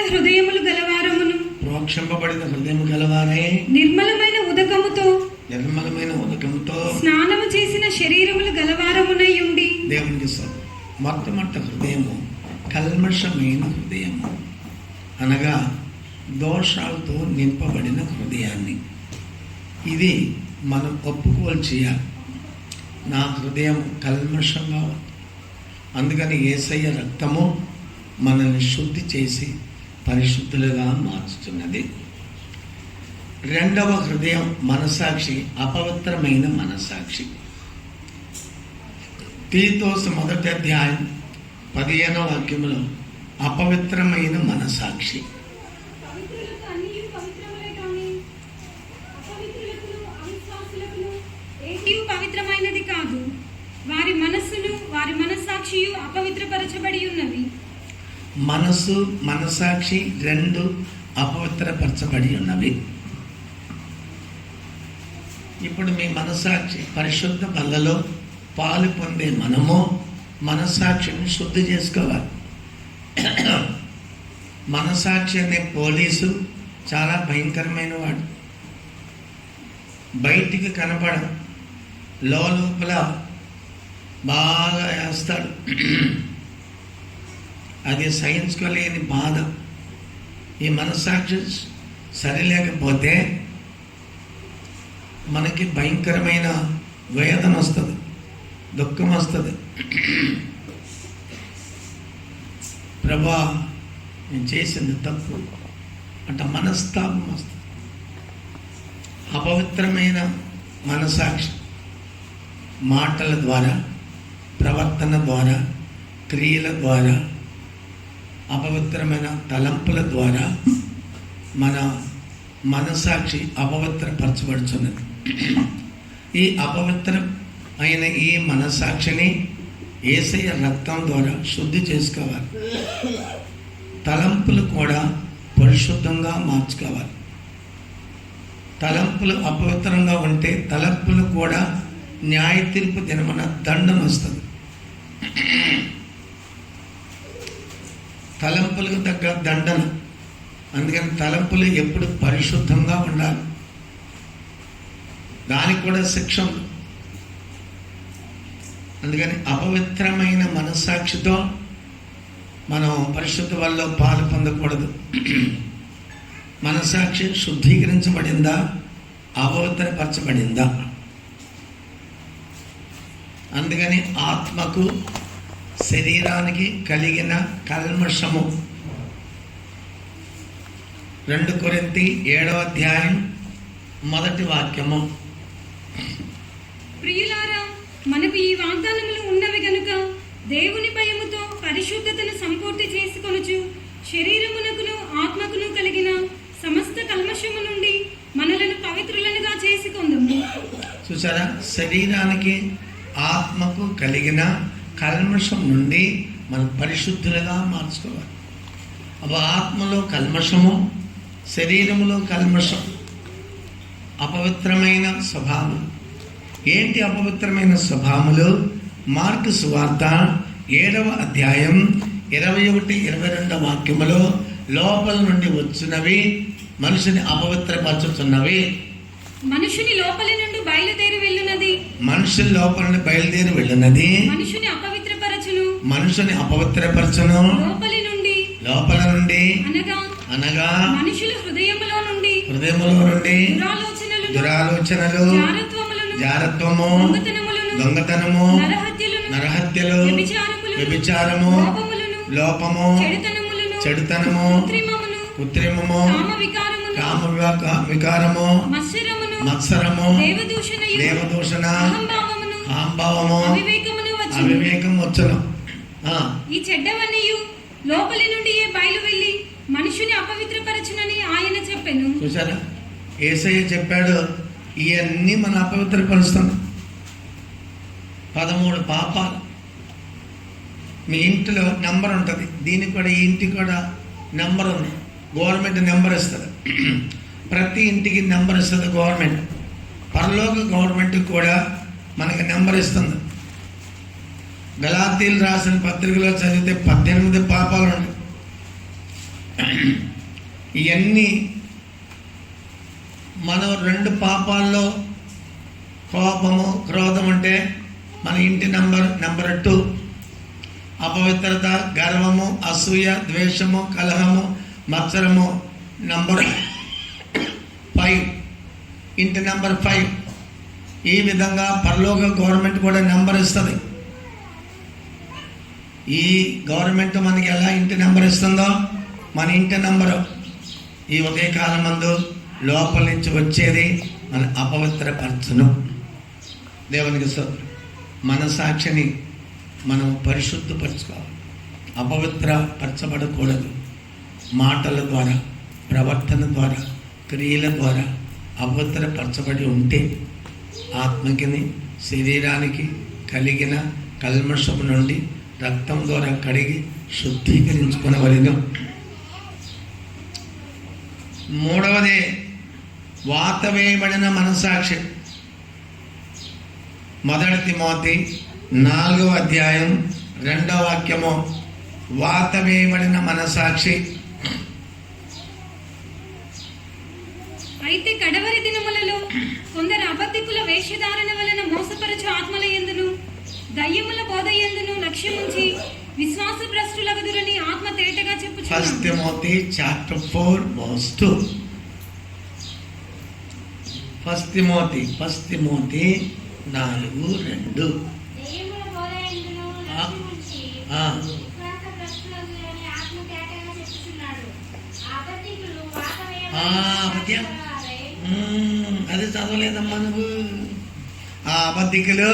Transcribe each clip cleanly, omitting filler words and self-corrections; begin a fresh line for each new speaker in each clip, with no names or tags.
హృదయములు గలవారమును,
ప్రోక్షింపబడిన హృదయం గలవారే,
నిర్మలమైన ఉదకముతో స్నానము చేసిన శరీరములు గలవారమునై ఉండి.
దేవునికి మొట్టమొదట హృదయము కల్మషమైన హృదయము అనగా దోషాలతో నింపబడిన హృదయాన్ని, ఇది మనం ఒప్పుకోలు చేయాలి. నా హృదయం కల్మషంగా ఉంది. అందుకని యేసయ్య రక్తము మనల్ని శుద్ధి చేసి పరిశుద్ధులుగా మార్చుతున్నది. రెండవ హృదయం మనసాక్షి, అపవిత్రమైన మనసాక్షి. తీతోసు 1వ అధ్యాయం 15వ వాక్యములో అపవిత్రమైన మనసాక్షి.
పవిత్రమైనది కాదు, వారి మనస్సును వారి మనస్సాక్షియు అపవిత్రపరచబడి ఉన్నవి.
మనసు మనసాక్షి రెండు అపవిత్రపరచబడి ఉన్నవి. ఇప్పుడు మీ మనసాక్షి పరిశుద్ధ బల్లలో పాలు పొందే మనము మనసాక్షిని శుద్ధి చేసుకోవాలి. మనసాక్షి అనే పోలీసు చాలా భయంకరమైన వాడు. బయటికి కనపడదు, లోపల బాగా వేస్తాడు. అది సహించుకోలేని బాధ. ఈ మనసాక్షి సరిలేకపోతే మనకి భయంకరమైన వేదన వస్తుంది, దుఃఖం వస్తుంది. ప్రభా నేను చేసింది తప్పు అంటే మనస్తాపం వస్తుంది. అపవిత్రమైన మనసాక్షి మాటల ద్వారా, ప్రవర్తన ద్వారా, క్రియల ద్వారా, అపవిత్రమైన తలంపుల ద్వారా మన మనసాక్షి అపవిత్రపరచబడుతున్నది. ఈ అపవిత్రమైన ఈ మనసాక్షిని యేసయ్య రక్తం ద్వారా శుద్ధి చేసుకోవాలి. తలంపులు కూడా పరిశుద్ధంగా మార్చుకోవాలి. తలంపులు అపవిత్రంగా ఉంటే తలంపులు కూడా న్యాయ తీర్పు దినమన దండం వస్తుంది. తలంపులకు తగ్గ దండన. అందుకని తలంపులు ఎప్పుడు పరిశుద్ధంగా ఉండాలి. దానికి కూడా శిక్ష ఉంది. అందుకని అపవిత్రమైన మనస్సాక్షితో మనం పరిశుద్ధ వల్ల పాలు పొందకూడదు. మనస్సాక్షి శుద్ధీకరించబడిందా, అపవిత్రపరచబడిందా? అందుకని ఆత్మకు శరీరానికి కలిగిన కల్మషము 2 కొరింథీ 7వ అధ్యాయం 1వ వాక్యము.
ప్రియులారా, మనకు ఈ వాగ్దానములు ఉన్నవి గనుక దేవుని భయముతో పరిశుద్ధతను సంపూర్తి చేసుకొనుచు శరీరమునకును ఆత్మకును కలిగిన సమస్త కల్మషము నుండి మనలను పవిత్రులనుగా చేసుకొందుము.
చూసారా, శరీరానికి ఆత్మకు కలిగిన కల్మషం నుండి మనం పరిశుద్ధులుగా మార్చుకోవాలి. అప్పుడు ఆత్మలో కల్మషము, శరీరములో కల్మషం, అపవిత్రమైన స్వభావం. ఏంటి అపవిత్రమైన స్వభావములు? మార్కు సువార్త 7వ అధ్యాయం 21-22 వాక్యములో లోపల నుండి వచ్చినవి మనుషుని అపవిత్రపరచుతున్నవి.
మనుషుని లోపలి నుండి బయలుదేరి వెళ్ళునది,
మనుషుని లోపల నుండి బయలుదేరి వెళ్ళునది
మనుషుని అపవిత్రపరచును,
మనుషుని అపవిత్రపరచును. లోపల నుండి అనగా మనుషుల హృదయములో నుండి దురాలోచనలు, జారత్వము, దొంగతనము, నరహత్యలు, వ్యభిచారము, లోపము, చెడుతనము, కృత్రిమము, కామ వికారము, మత్సరము, దేవదూషణ, అహంభావము, అవివేకం వచ్చును.
ఈ చెడ్డవన్నీయు లోపలి నుండి బయలు వెళ్ళి మనుషుని అపవిత్రపరచునని ఆయన చెప్పెను.
చూసారా, యేసయ్య చెప్పాడు ఇవన్నీ మన అపవిత్రపరుస్తాం. 13 పాపాలు. మీ ఇంటిలో నెంబర్ ఉంటుంది, దీనికి కూడా ఈ ఇంటికి కూడా నెంబర్ ఉంది. గవర్నమెంట్ నెంబర్ ఇస్తుంది, ప్రతి ఇంటికి నెంబర్ ఇస్తుంది గవర్నమెంట్. పరలోక గవర్నమెంట్ కూడా మనకి నెంబర్ ఇస్తుంది. గలాతీయులు రాసిన పత్రికలో చదివితే 18 పాపాలు ఉంటాయి. ఇవన్నీ మనం 2 పాపాల్లో కోపము, క్రోధం అంటే మన ఇంటి నెంబర్ 2. అపవిత్రత, గర్వము, అసూయ, ద్వేషము, కలహము, మత్సరము నెంబర్ 5, ఇంటి నెంబర్ 5. ఈ విధంగా పరలోక గవర్నమెంట్ కూడా నెంబర్ ఇస్తుంది. ఈ గవర్నమెంట్ మనకి ఎలా ఇంటి నెంబర్ ఇస్తుందో మన ఇంటి నెంబరు ఈ ఉదయకాలం మందు లోపల నుంచి వచ్చేది మన అపవిత్రపరచును. దేవునికి మన సాక్షిని మనం పరిశుద్ధపరచుకోవాలి. అపవిత్రపరచబడకూడదు. మాటల ద్వారా, ప్రవర్తన ద్వారా, క్రియల ద్వారా అపవిత్రపరచబడి ఉంటే ఆత్మకిని, శరీరానికి కలిగిన కల్మషము నుండి రక్తం ద్వారా కడిగి శుద్ధీకరించుకునవలెను. 3వది వాత వేయబడిన మనసాక్షి. 1 తిమోతి 4వ అధ్యాయం 2వ వాక్యము. వాత వేయబడిన మనసాక్షి.
అయితే కడవరి దినములలో కొందరు అబద్ధికుల వేషధారణ వలన మోసపరచు ఆత్మల యందును దయ్యముల బోధ యందును లక్ష్యముంచి విశ్వాస భ్రష్టులగుదురని ఆత్మ తేటగా చెప్పుచున్నాడు.
1 తిమోతి చాప్టర్ 4 verse 2. 1 తిమోతి 4:2. అది చదవలేదమ్మా నువ్వు. ఆ అబద్ధికులు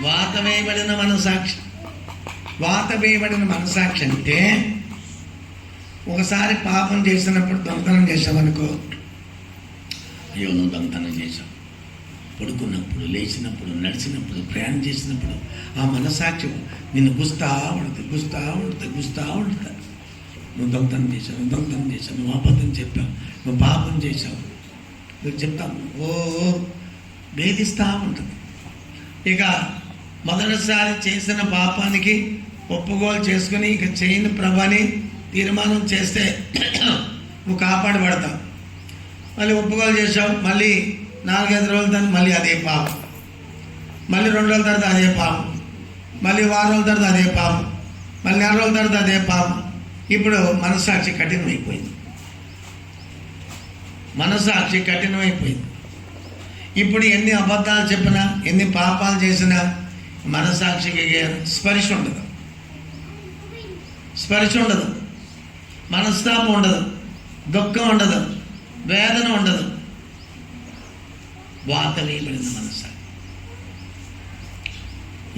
వాత వేయబడిన మనసాక్షి. వాత వేయబడిన మనసాక్షి అంటే ఒకసారి పాపం చేసినప్పుడు, దొంగతనం చేసామనుకో, అయ్యో నువ్వు దొంగతనం చేసావు, పడుకున్నప్పుడు, లేచినప్పుడు, నడిచినప్పుడు, ప్రయాణం చేసినప్పుడు ఆ మనసాక్షి నిన్ను గుస్తా ఉంటుంది. నువ్వు దొంగతనం చేసావు, నువ్వు అబద్ధం చెప్పావు, నువ్వు పాపం చేసావు, నువ్వు చెప్తావు, వేధిస్తూ ఉంటుంది. ఇక మొదటిసారి చేసిన పాపానికి ఒప్పుకోలు చేసుకుని ఇక చేయని ప్రభాని తీర్మానం చేస్తే నువ్వు కాపాడబడతావు. మళ్ళీ ఒప్పుకోలు చేసావు, మళ్ళీ 4-5 రోజుల తర్వాత మళ్ళీ అదే పాపం, మళ్ళీ 2 రోజుల తర్వాత అదే పాపం, మళ్ళీ 1 వారం రోజుల తర్వాత అదే పాపం, మళ్ళీ 4 రోజుల తర్వాత అదే పాపం. ఇప్పుడు మనస్సాక్షి కఠినమైపోయింది. ఇప్పుడు ఎన్ని అబద్ధాలు చెప్పినా, ఎన్ని పాపాలు చేసినా మనస్సాక్షికి స్పర్శ ఉండదు, మనస్తాపం ఉండదు, దుఃఖం ఉండదు, వేదన ఉండదు. వాత వేయబడిన మనస్సాక్షి.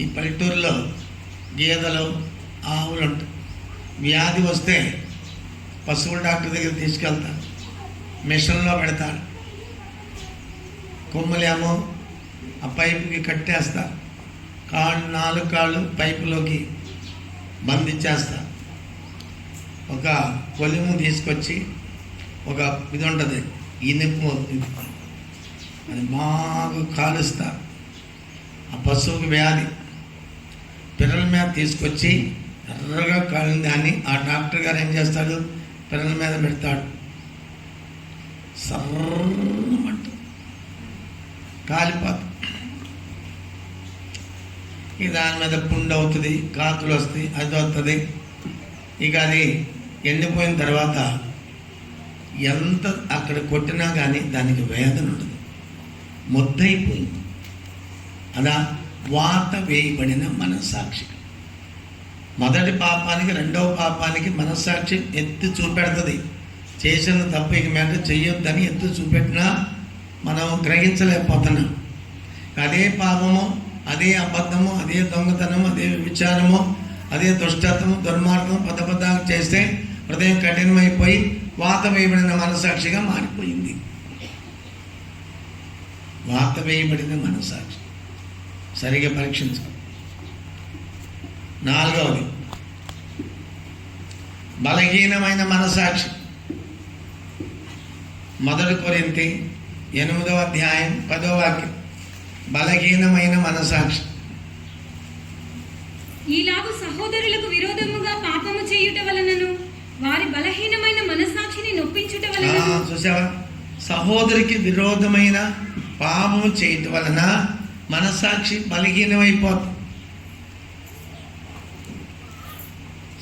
ఈ పల్లెటూరులో గేదెలు, ఆవులు ఉంటాయి. వ్యాధి వస్తే పశువుల డాక్టర్ దగ్గర తీసుకెళ్తారు, మిషన్లో పెడతారు, కొమ్ములేమో ఆ పైపుకి కట్టేస్తారు, 4 కాళ్ళు పైపులోకి బంధించేస్తారు. ఒక కొలిము తీసుకొచ్చి ఒక ఇది ఉంటుంది, ఇనుపు, అది బాగా కాలుస్తారు. ఆ పశువుకి వ్యాధి, పిల్లల మీద తీసుకొచ్చి ఎర్రగా కాలిన దాన్ని ఆ డాక్టర్ గారు ఏం చేస్తాడు, పిల్లల మీద పెడతాడు. సర్రమంట కాలిపోతుంది. ఇక దాని మీద పుండు అవుతుంది, కాకులు వస్తాయి, అది వస్తుంది. ఇక అది ఎండిపోయిన తర్వాత ఎంత అక్కడ కొట్టినా కానీ దానికి వేదన ఉండదు, మొద్దయిపోయింది. అలా వాత వేయబడిన మనస్సాక్షి. మొదటి పాపానికి, 2వ పాపానికి మనస్సాక్షి ఎత్తి చూపెడుతుంది. చేసిన తప్పు ఇక మీద చెయ్యొద్దని ఎత్తి చూపెట్టినా మనం గ్రహించలేకపోతున్నాం. అదే పాపము, అదే అబద్ధము, అదే దొంగతనము, అదే విచారము, అదే దుష్టత్వము, దుర్మార్గం, పదబద్ధాలు చేస్తే హృదయం కఠినమైపోయి వాత వేయబడిన మనస్సాక్షిగా మారిపోయింది. వాత వేయబడిన మనస్సాక్షి సరిగా పరీక్షించాలి. 4వది బలహీనమైన మనస్సాక్షి. 1 కొరింథీ 8వ అధ్యాయం 10వ వాక్యం. బలహీనమైన మనస్సాక్షి.
ఈలాగు సహోదరులకు విరోధముగా పాపము చేయుట వలనను వారి బల వలన
చూసావా, సహోదరికి విరోధమైన పాపము చేయటం వలన మనసాక్షి బలహీనమైపోతుంది.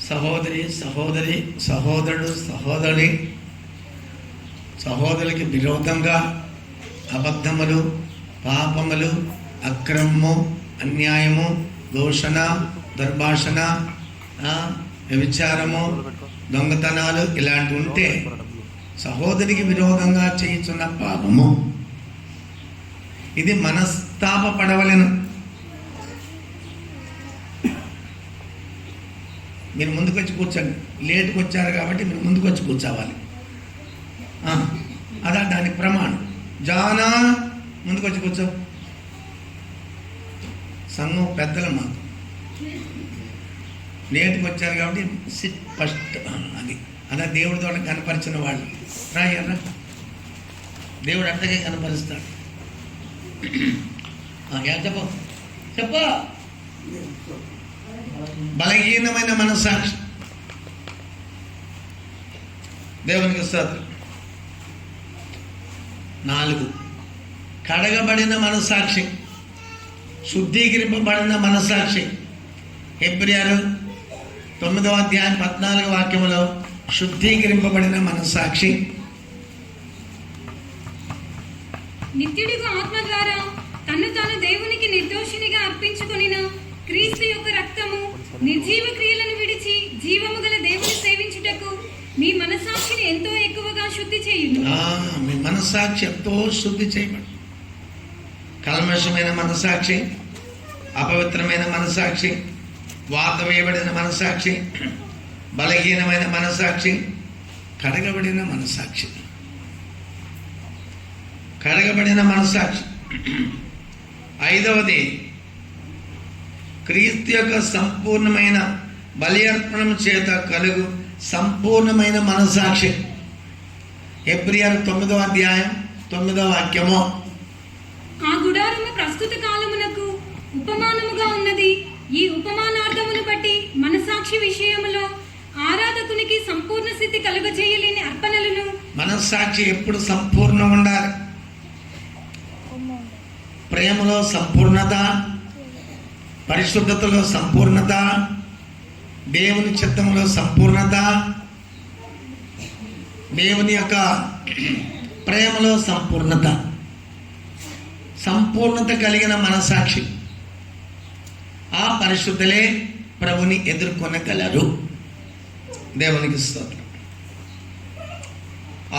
సహోదరుడు సహోదరులకి విరోధంగా అబద్ధములు, పాపములు, అక్రమము, అన్యాయము, దూషణ, దుర్భాషణ, వ్యభిచారము, దొంగతనాలు ఇలాంటివి ఉంటే సహోదరికి విరోధంగా చేయుచున్న పాపము. ఇది మనస్తాపపడవలెను. మీరు ముందుకు వచ్చి కూర్చోండి. లేటుకు వచ్చారు కాబట్టి మీరు ముందుకు వచ్చి కూర్చోవాలి. అదా దానికి ప్రమాణం. జానా ముందుకు వచ్చి కూర్చో. సంఘం పెద్దలు మాకు లేటుకు వచ్చారు కాబట్టి సిట్ ఫస్ట్. అదా దేవుడితో కనపరిచిన వాళ్ళు రాయర్రా. దేవుడు అంతగా కనపరుస్తాడు. చెప్ప బలహీనమైన మనస్సాక్షి దేవునికి స్తోత్రం. 4 కడగబడిన మనస్సాక్షి, శుద్ధీకరింపబడిన మనస్సాక్షి. హెబ్రీయులు 9వ అధ్యాయం 14వ వాక్యములో శుద్ధీకరింపబడిన మనస్సాక్షి.
నిత్యుడిగా ఆత్మ ద్వారా తన్ను తాను దేవునికి నిర్దోషినిగా అర్పించుకొనిన క్రీస్తు యొక్క రక్తము నిర్జీవ క్రియలను విడిచి జీవము గల దేవుని సేవించుటకు మీ మనస్సాక్షిని ఎంతో ఎక్కువగా శుద్ధి చేయును.
మీ మనస్సాక్షి ఎంతో శుద్ధి చేయబడి, కల్మషమైన మనస్సాక్షి, అపవిత్రమైన మనస్సాక్షి, వాత వేయబడిన మనస్సాక్షి, బలహీనమైన మనస్సాక్షి, కడగబడిన మనస్సాక్షి. కడగబడిన మనస్సాక్షి. 5వది క్రీస్తు యొక్క సంపూర్ణమైన బలి అర్పణం చేత కలుగు సంపూర్ణమైన మనస్సాక్షి. హెబ్రీయులు 9వ అధ్యాయం 9వ వాక్యము.
ఆ గుడారము ప్రస్తుత కాలమునకు ఉపమానముగా ఉన్నది. ఈ ఉపమానార్థమును బట్టి మనస్సాక్షి విషయములో ఆరాధకునికి సంపూర్ణ స్థితి కలుగజేయలేని అర్పణలను. మనస్సాక్షి ఎప్పుడు సంపూర్ణంగా ఉండాలి. ప్రేమలో సంపూర్ణత, పరిశుద్ధతలో సంపూర్ణత, దేవుని చిత్తంలో సంపూర్ణత, దేవుని యొక్క ప్రేమలో సంపూర్ణత. సంపూర్ణత కలిగిన మనస్సాక్షి. ఆ పరిశుద్ధులే ప్రభుని ఎదుర్కొనగలరు. దేవునికి స్తోత్రం.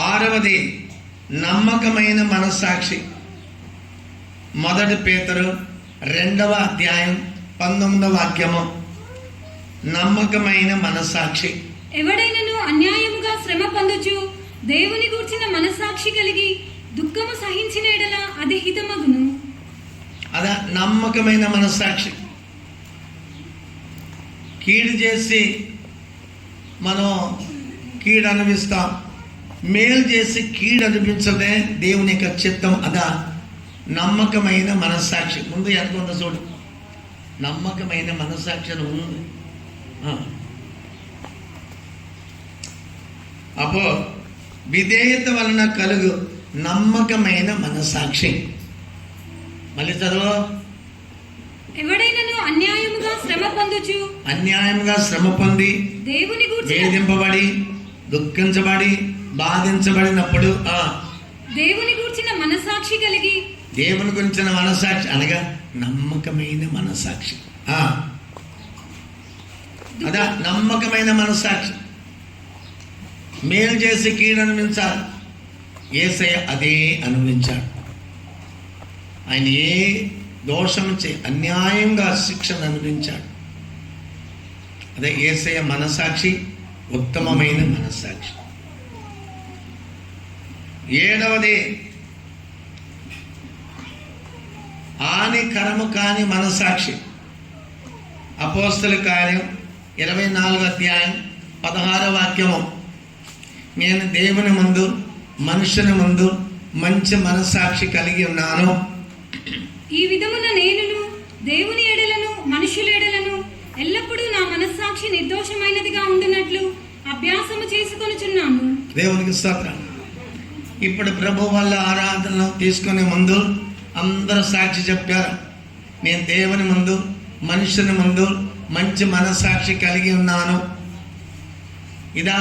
6వది నమ్మకమైన మనస్సాక్షి. 1 పేతురు 2వ అధ్యాయం 19వ వాక్యము. నమ్మకమైన మనస్సాక్షి. ఎవడైనను అన్యాయముగా శ్రమ పొందుచు దేవుని గూర్చిన మనస్సాక్షి కలిగి దుఃఖము సహించిన ఎడల అది హితమగును.
అదా నమ్మకమైన మనస్సాక్షి. కీడు చేసి మనం కీడు అనుభవిస్తాం, మేలు చేసి కీడు అనిపించదే దేవుని యొక్క చిత్తం. అదా నమ్మకమైన మనస్సాక్షి. ముందు ఎంత ఉందో చూడు. నమ్మకమైన మనస్సాక్షి అని ఉంది. అపో విధేయత వలన కలుగు నమ్మకమైన మనస్సాక్షి. మళ్ళీ చదువు.
ఎవడైనను అన్యాయముగా శ్రమ పొంది దేవుని గూర్చి
వేధింపబడి దుఃఖించబడి బాధించబడినప్పుడు
దేవుని గూర్చిన మనస్సాక్షి కలిగి,
దేవుని గురించిన మనస్సాక్షి అనగా నమ్మకమైన మనస్సాక్షి. అదా నమ్మకమైన మనస్సాక్షి. మేలు చేసి కీడు అనుభవించాలి. యేసయ్య అదే అనుభవించాడు. ఆయన ఏ దోషం అన్యాయంగా శిక్షను అనుభవించాడు. అదే యేసయ్య మనస్సాక్షి, ఉత్తమమైన మనస్సాక్షి. 7వది హానికరము కాని మనస్సాక్షి. అపోస్తలుల కార్యం 24వ అధ్యాయం 16వ వాక్యము. నేను దేవుని ముందు మనుషుని ముందు మంచి మనస్సాక్షి కలిగి ఉన్నాను.
ఈ విధమున నేనును దేవుని ఎడలను మనుషుల ఎడలను ఎల్లప్పుడూ నా మనస్సాక్షి నిర్దోషమైనదిగా ఉండునట్లు అభ్యాసము చేసుకొనుచున్నాను.
దేవునికి స్తోత్రం. ఇప్పుడు ప్రభు వల్ల ఆరాధనలు తీసుకునే ముందు అందరూ సాక్షి చెప్పారు, నేను దేవుని ముందు మనుషుని ముందు మంచి మనస్సాక్షి కలిగి ఉన్నాను. ఇదా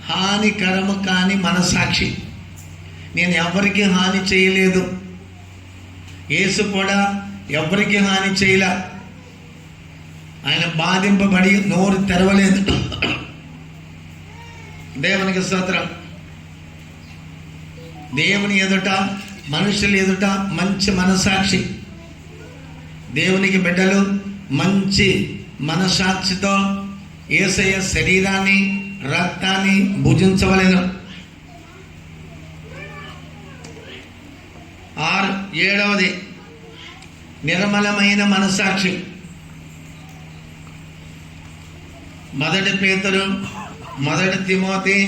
హానికరము కాని మనస్సాక్షి. నేను ఎవరికి హాని చేయలేదు. యేసు కూడా ఎవరికి హాని చేయలే. ఆయన బాధింపబడి నోరు తెరవలేదు. దేవునికి స్తోత్రం. దేవుని ఎదుట మనుషుల ఎదుట మంచి మనస్సాక్షి. దేవునికి బిడ్డలు మంచి మనస్సాక్షితో యేసయ్య శరీరాన్ని రక్తాన్ని భుజించవలెను. 7వది నిర్మలమైన మనస్సాక్షి. 1 పేతురు 1 తిమోతి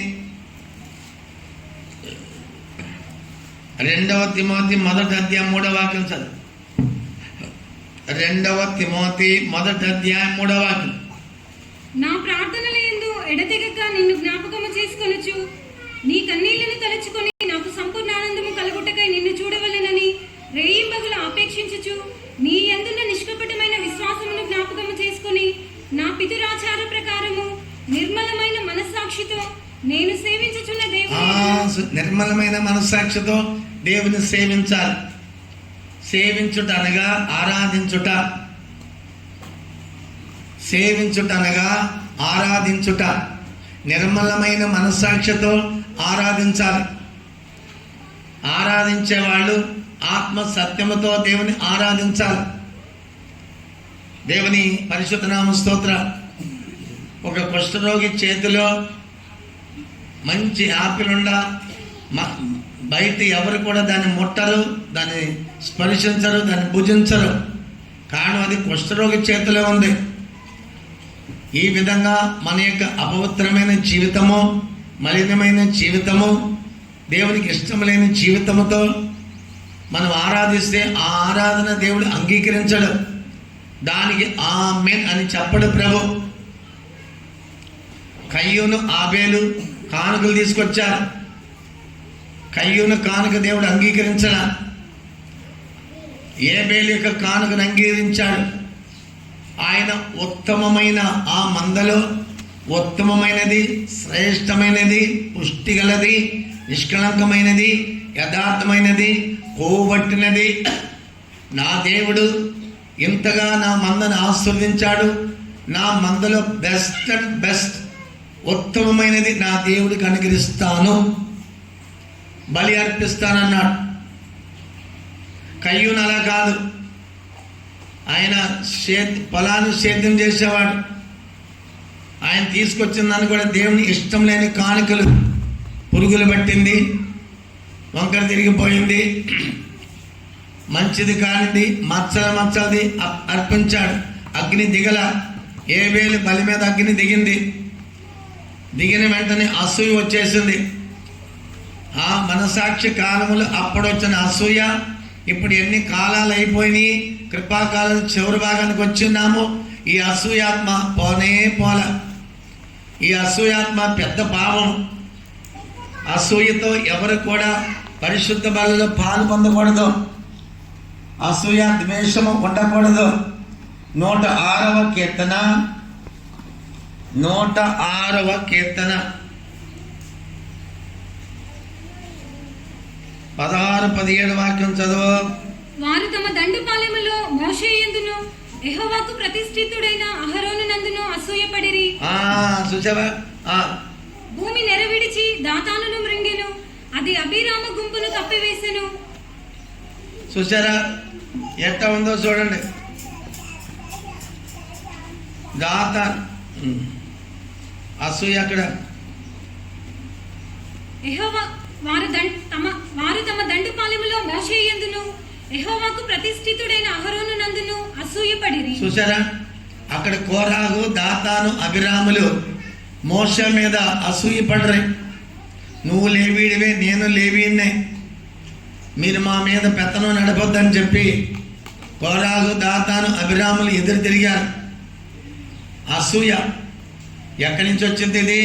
2వ తిమోతి 1వ అధ్యాయం 3వ వాక్యం చదువు. 2వ తిమోతి 1వ అధ్యాయం 3వ వాక్యం.
నా ప్రార్థనల యందు ఎడతెగక నిన్ను జ్ఞాపకము చేసుకొనుచు నీ కన్నీళ్లను తలచుకొని నాకు సంపూర్ణ ఆనందము కలుగుటకై నిన్ను చూడవలెనని రేయింబగలు ఆపేక్షించుచు నీ యందున్న నిష్కపటమైన విశ్వాసమును జ్ఞాపకము చేసుకొని నా పితురాచార ప్రకారము నిర్మలమైన మనస్సాక్షితో నేను సేవించుచున్న దేవుని
నిర్మలమైన మనస్సాక్షితో దేవుని సేవించాలి. సేవించుట అనగా ఆరాధించుట. సేవించుట అనగా ఆరాధించుట. నిర్మలమైన మనస్సాక్షితో ఆరాధించాలి. ఆరాధించే వాళ్ళు ఆత్మ సత్యముతో దేవుని ఆరాధించాలి. దేవుని పరిశుద్ధ నామ స్తోత్ర. ఒక కుష్ఠరోగి చేతిలో మంచి యాపిల్ ఉండ బయట ఎవరు కూడా దాన్ని ముట్టరు, దాన్ని స్పర్శించరు, దాన్ని భుజించరు. కారణం అది కుష్ఠరోగి చేతిలో ఉంది. ఈ విధంగా మన యొక్క అపవిత్రమైన జీవితము, మలినమైన జీవితము, దేవునికి ఇష్టం లేని జీవితముతో మనం ఆరాధిస్తే ఆ ఆరాధన దేవుడు అంగీకరించడు. దానికి ఆమేన్ అని చెప్పడు ప్రభు. కయ్యూను ఆబేలు కానుకలు తీసుకొచ్చారు. కయ్యూను కానుక దేవుడు అంగీకరించడా? ఏబేలు యొక్క కానుకను అంగీకరించాడు. ఆయన ఉత్తమమైన ఆ మందలో ఉత్తమమైనది, శ్రేష్టమైనది, పుష్టి గలది, నిష్కళంకమైనది, యథార్థమైనది, కోవట్టినది. నా దేవుడు ఇంతగా నా మందను ఆస్వాదించాడు. నా మందలో బెస్ట్ అండ్ బెస్ట్ ఉత్తమమైనది నా దేవుడికి అనుగ్రహిస్తాను, బలి అర్పిస్తానన్నాడు. కయ్యూను అలా కాదు. ఆయన పొలాన్ని సేద్యం చేసేవాడు. ఆయన తీసుకొచ్చిన దాన్ని కూడా దేవుని ఇష్టం లేని కానుకలు, పురుగులు పట్టింది, వంకర తిరిగిపోయింది, మంచిది కానిది, మచ్చలది అర్పించాడు. అగ్ని దిగల. ఏబేలు బలి మీద అగ్ని దిగింది. దిగిన వెంటనే అసూయ వచ్చేసింది. ఆ మనసాక్షి కాలములు అప్పుడొచ్చిన అసూయ ఇప్పుడు ఎన్ని కాలాలు అయిపోయినాయి, కృపాకాలం చివరి భాగానికి వచ్చిన్నాము. ఈ అసూయాత్మ పోనే పోల. ఈ అసూయాత్మ పెద్ద పాపం. అసూయతో ఎవరు కూడా పరిశుద్ధ బలిలో పాలు పొందకూడదు. అసూయ ద్వేషము ఉండకూడదు. 106వ కీర్తన 106వ కీర్తన 16-17 వాక్యం చదువు.
వారు తమ దండుపాలెములో మోషే యందును యెహోవాకు ప్రతిష్ఠితుడైన అహరోను నందును అసూయపడిరి.
చూసావా?
భూమి నెరవిడిచి దాతానును మృంగెను, అది అభిరామ గుంపును కప్పివేసెను.
చూసారా ఎట్ట ఉందో చూడండి. దాత అసూయ అక్కడ.
వారు తమ దండుపాలెములో మోషే యందును యెహోవాకు ప్రతిష్ఠితుడైన అహరోను నందును అసూయపడిరి.
చూసారా? అక్కడ కోరాహు, దాతాను, అభిరాములు మోషే మీద అసూయపడరు. నువ్వు లేవీడివే, నేను లేవీడినే, మీరు మా మీద పెత్తనం నడపొద్దని చెప్పి కోరాహు, దాతాను, అభిరాములు ఎదురు తిరిగారు. అసూయ ఎక్కడి నుంచి వచ్చింది? ఇది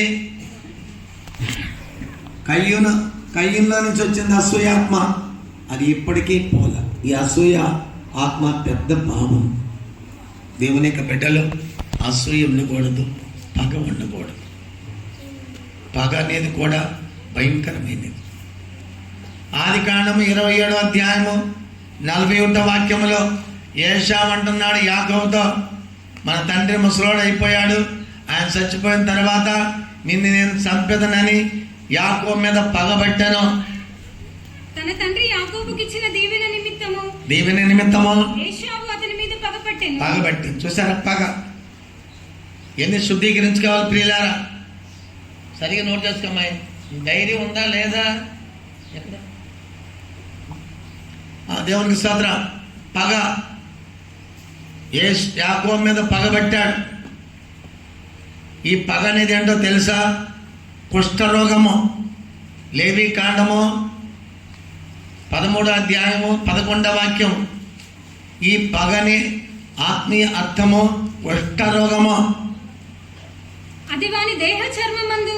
కయ్యూను కయ్యంలో నుంచి వచ్చింది అసూయాత్మ, అది ఇప్పటికీ పోల. ఈ అసూయ ఆత్మ పెద్ద పాపం. దేవుని యొక్క బిడ్డలు అసూయ ఉండకూడదు, పగ ఉండకూడదు. పగ అనేది కూడా భయంకరమైనది. ఆదికాండము 27వ అధ్యాయము 41వ వాక్యములో ఏశావు అంటున్నాడు యాకోబుతో, మన తండ్రి ముసలోడు అయిపోయాడు, ఆయన చచ్చిపోయిన తర్వాత నిన్ను నేను చంపెదనని యాకోబు మీద పగబట్టాను.
తన తండ్రి యాకోబుకి ఇచ్చిన దీవెన
నిమిత్తము
ఏశావు అతని మీద పగపట్టెను.
పగబట్టి చూసారా, పగ ఎన్ని శుద్ధీకరించుకోవాలి ప్రియులారా. సరిగా నోట్ చేసుకోమ్మాయి. ధైర్యం ఉందా లేదా? ఎక్కడ దేవునికి స్తోత్రం. పగ, యాకోబు మీద పగబట్టాడు. ఈ పగ అనేది ఏంటో తెలుసా? కుష్ఠరోగము. లేవి కాండము 13వ అధ్యాయము 11వ వాక్యం. ఈ పగని ఆత్మీయ అర్థము కుష్ఠరోగము.
అది వాని దేహ చర్మమందు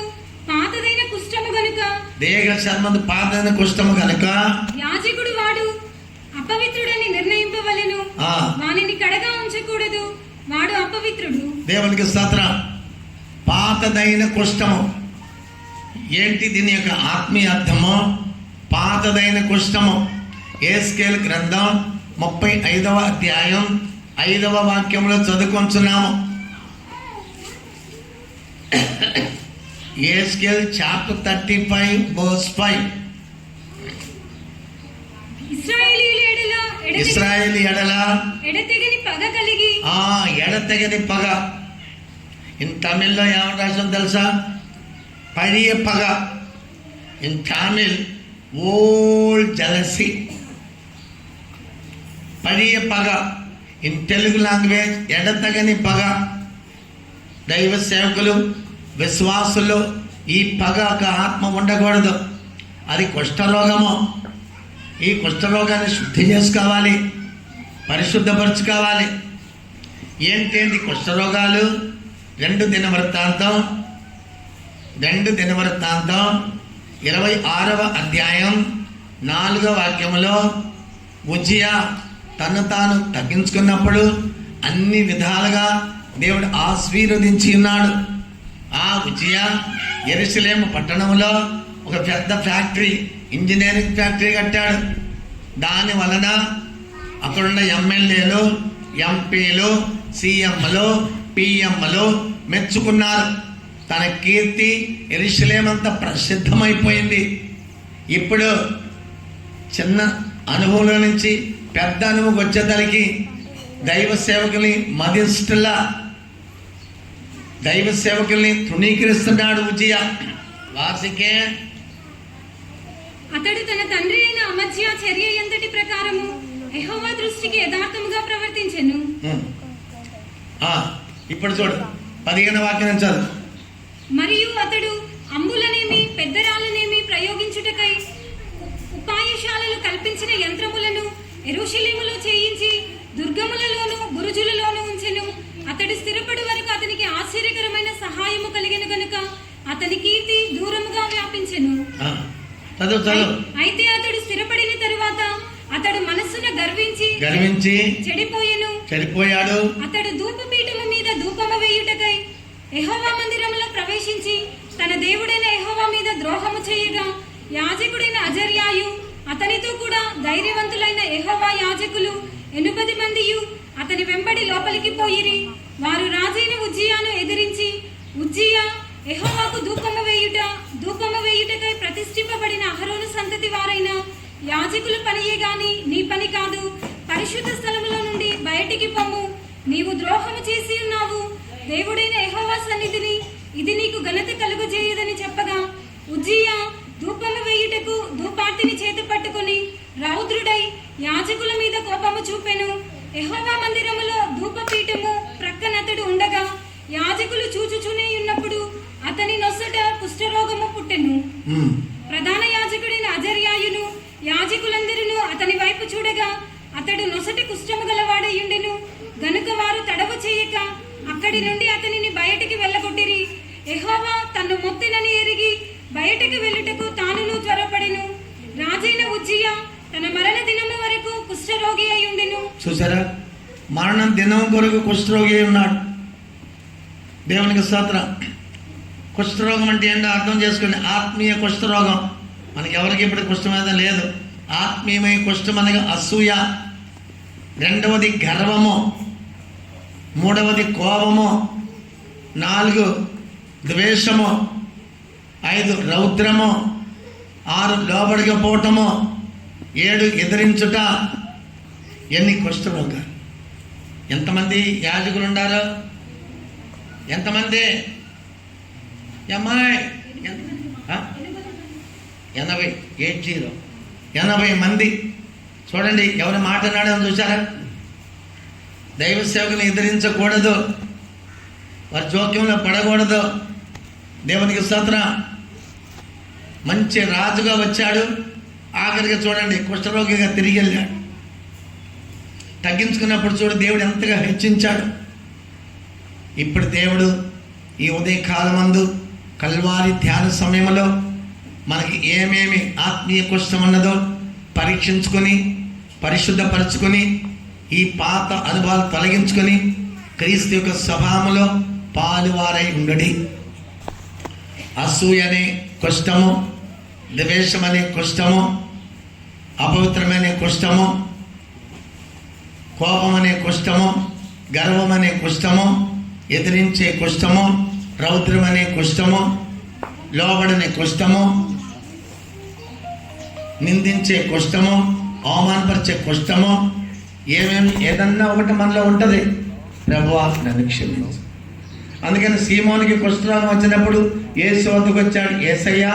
పాతదైన కుష్ఠము గనుక,
దేహ చర్మందు పాతదైన కుష్ఠము గనుక
యాజకుడు వాడు అపవిత్రుడని నిర్ణయింపవలెను. వానిని కడగా ఉంచకూడదు, వాడు అపవిత్రుడు. దేవునికి స్తోత్రం.
పాతదైన కుష్ఠము ఏంటి? దీని యొక్క ఆత్మీయ అర్థము పాతదైన కుష్ఠము. యెహెజ్కేలు గ్రంథం 35వ అధ్యాయం 5వ వాక్యంలో చదువుకొంచున్నాము. యెహెజ్కేలు చాప్టర్ 35 verse 5. ఇశ్రాయేలు ఎడల
ఎడతెగని పగ కలిగి,
ఎడతెగని పగ. ఇన్ తమిళ్లో ఏమని రాసిన తెలుసా? పడియ పగ. In Tamil old jealousy. పడియ పగ. ఇన్ తెలుగు లాంగ్వేజ్ ఎడతెగని పగ. దైవ సేవకులు, విశ్వాసులు ఈ పగ ఒక ఆత్మ ఉండకూడదు. అది కుష్ఠరోగము. ఈ కుష్ఠరోగాన్ని శుద్ధి చేసుకోవాలి, పరిశుద్ధపరచుకోవాలి. ఏంటేంటి కుష్ఠరోగాలు? 2 దినవృత్తాంతం 26వ అధ్యాయం 4వ వాక్యములో ఉజ్జియా తను తాను తగ్గించుకున్నప్పుడు అన్ని విధాలుగా దేవుడు ఆశీర్వదించి ఉన్నాడు. ఆ ఉజ్జియా యెరూషలేము పట్టణంలో ఒక పెద్ద ఫ్యాక్టరీ, ఇంజనీరింగ్ ఫ్యాక్టరీ కట్టాడు. దాని వలన అక్కడున్న ఎమ్మెల్యేలు, ఎంపీలు, సీఎంలు, పిఎంలు మెచ్చుకున్నారు. తన కీర్తి యెరూషలేము అంతా ప్రసిద్ధమైపోయింది. ఇప్పుడు చిన్న అనుభవంలో నుంచి పెద్ద అనుభవం వచ్చేసరికి దైవ సేవకుల్ని మదిస్తులా, దైవ సేవకుల్ని తృణీకరిస్తున్నాడు ఉజ్జియా. వాసికే
అతడు తన తండ్రి అయిన అమజ్యా చర్య ఎంతటి ప్రకారము యెహోవా దృష్టికి యథార్థముగా ప్రవర్తించెను.
ఇప్పుడు చూడు 15వ వాక్యం చదువు.
మరియు అతడు అంబులనేమి పెద్దరాలనేమి ప్రయోగించుటకై ఉపాయశాలలు కల్పించిన యంత్రములను యెరూషలేములో చేయించి దుర్గములలోను బురుజులలోను ఉంచెను. అతడు స్థిరపడు వరకు అతనికి ఆశ్చర్యకరమైన సహాయము కలిగిన గనుక అతని కీర్తి దూరముగా వ్యాపించెను. అయితే అతడు స్థిరపడిన తరువాత అతడు మనస్సున గర్వించి చెడిపోయాడు. అతడు ధూపపీఠము మీద ధూపము వేయుటకై యెహోవా మందిరములో ప్రవేశించి తన దేవుడైన యెహోవా మీద ద్రోహము చేయగా, యాజకుడైన అజర్యాయు అతనితో కూడా ధైర్యవంతులైన యెహోవా యాజకులు 80 మందియు అతని వెంబడి లోపలికి పోయిరి. వారు రాజైన ఉజ్జియాను ఎదిరించి, ఉజ్జియా యెహోవాకు ధూపము వేయుటకై ప్రతిష్ఠింపబడిన అహరోను సంతతి వారైన యాజకుల పనియే గాని నీ పని కాదు. పరిశుద్ధ స్థలములో నుండి బయటికి పొమ్ము. నీవు ద్రోహము చేసి ఉన్నావు. దేవుడైన యెహోవా సన్నిధిని ఇది నీకు ఘనత కలుగజేయదని చెప్పగా, ఉజ్జియా ధూపము వేయుటకు ధూపార్తిని చేతి పట్టుకుని రౌద్రుడై యాజకుల మీద కోపము చూపెను. యెహోవా మందిరములో ధూపపీఠము ప్రక్కనతడు ఉండగా యాజకులు చూచుచునే ఉన్నప్పుడు అతని నొసట కుష్ఠరోగము పుట్టెను. ప్రధాన యాజకుడైన అజర్యాయును యాజకులందరూ అతని వైపు చూడగా అతడు నొసటి కుష్ఠము గలవాడయుండెను గనుక వారు తడవు చేయక అక్కడి నుండి అతనిని బయటికి వెళ్ళగొట్టిరి. యెహోవా తన్ను మొత్తెనని ఎరిగి బయటికి వెళ్ళుటకు తానును త్వరపడెను. తన మరణ దినము వరకు కుష్ఠరోగి అయి ఉండెను.
చూసారా, మరణం దినం కొరకు కుష్ఠరోగి అయి ఉన్నాడు. దేవునికి స్తోత్రం. కుష్ఠరోగం అంటే ఏంటో అర్థం చేసుకోండి. ఆత్మీయ కుష్ఠరోగం. మనకి ఎవరికి ఇప్పుడు కుష్ఠమేద లేదు. ఆత్మీయమైన కుష్ఠం అనగా అసూయ, రెండవది గర్వము, మూడవది కోపము, 4 ద్వేషము, 5 రౌద్రము, 6 లోబడికపోవటము, 7 ఎదిరించుట. ఎన్ని కుష్ఠరోగాలు. ఎంతమంది యాజకులు ఉండారు? ఎంతమంది అమ్మాయి? 80 మంది. చూడండి, ఎవరు మాట్లాడాడని చూసారా? దైవ సేవకుని ఎదిరించకూడదు, వారి జోక్యంలో పడకూడదు. దేవునికి స్తోత్రం. మంచి రాజుగా వచ్చాడు, ఆఖరిగా చూడండి కుష్ఠరోగిగా తిరిగి వెళ్ళాడు. తగ్గించుకున్నప్పుడు చూడు దేవుడు ఎంతగా హెచ్చించాడు. ఇప్పుడు దేవుడు ఈ ఉదయకాలమందు కల్వారి ధ్యాన సమయంలో మనకి ఏమేమి ఆత్మీయ కుష్ఠం ఉన్నదో పరీక్షించుకొని, పరిశుద్ధపరచుకొని, ఈ పాత అనుభవాలు తొలగించుకొని క్రీస్తు యొక్క స్వభావంలో పాలువారై ఉండడి. అసూయ అనే కుష్ఠము, ద్వేషం అనే కుష్ఠము, అపవిత్రమైన కుష్ఠము, కోపం అనే కుష్ఠము, గర్వం అనే కుష్ఠము, ఎదిరించే కుష్ఠము, రౌద్రం అనే కుష్ఠము, లోబడనే కుష్ఠము, నిందించే కుష్ఠము, అవమానపరిచే కుష్ఠము, ఏదన్నా ఒకటి మనలో ఉంటుంది. ప్రభువా నన్ను క్షమించు. అందుకని సీమోనికి కుష్ఠరోగం వచ్చినప్పుడు యేసు వద్దకు వచ్చాడు. యేసయ్యా,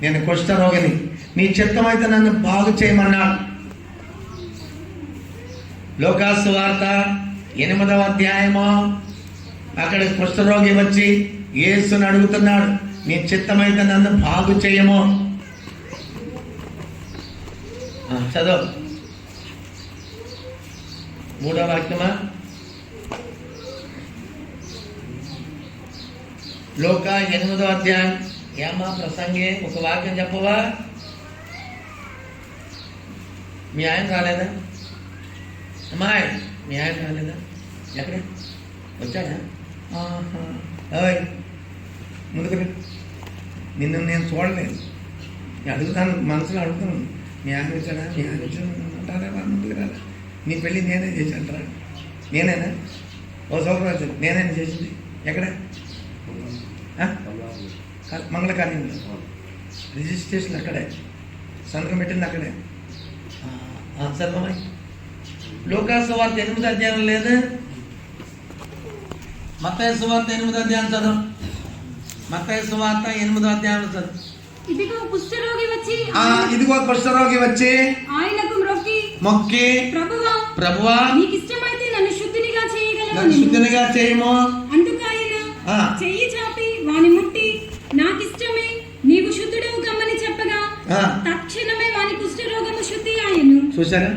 నేను కుష్ఠరోగిని, నీ చిత్తమైతే నన్ను బాగు చేయమన్నాడు. లోకాసు వార్త 8వ అధ్యాయము. అక్కడ కుష్ఠరోగి వచ్చి యేసుని అడుగుతున్నాడు, నీ చిత్తమైతే నన్ను బాగు చేయము. చదువు 3వ వాక్యమా? లోక 8వ అధ్యాయం. ఏమా ప్రసంగే ఒక వాక్యం చెప్పవా? మీ ఆయన రాలేదా? అమ్మాయి, మీ ఆయన రాలేదా? ఎక్కడ వచ్చాడా? ఓయ్ ముందుకు నిన్ను నేను చూడలేదు. నేను అడుగుతాను, మనసులో అడుగుతాను, మీ ఆయన వచ్చాడా? మీ ఆయన వచ్చాడు అంటారా? ముందుకు రాదా? నీ పెళ్ళి నేనే చేశాను రా. నేనేనా? ఓ సూపర్వైజర్ నేనేనా చేసింది? ఎక్కడ? మంగళకార్యంలో రిజిస్ట్రేషన్ అక్కడే, సంతకం పెట్టింది అక్కడే. సర్వమై లోకాసు సువార్త 8వ అధ్యాయం లేదు? మత్తయి సువార్త 8వ అధ్యాయం చదువు. మత్తయి సువార్త 8వ అధ్యాయం చదువు.
ఇదిగో కుష్ఠరోగి వచ్చి ఆయనకు మొక్కి ప్రభువా నీకు ఇష్టమైతే నన్ను శుద్ధినిగా చేయము. అందుకు ఆయన చెయ్యి చాపి వాని ముట్టి, నాకిష్టమే, నీవు శుద్ధుడవు కమ్మని చెప్పగా తక్షణమే వాని కుష్ఠరోగము శుద్ధి ఆయను.
చూసారా?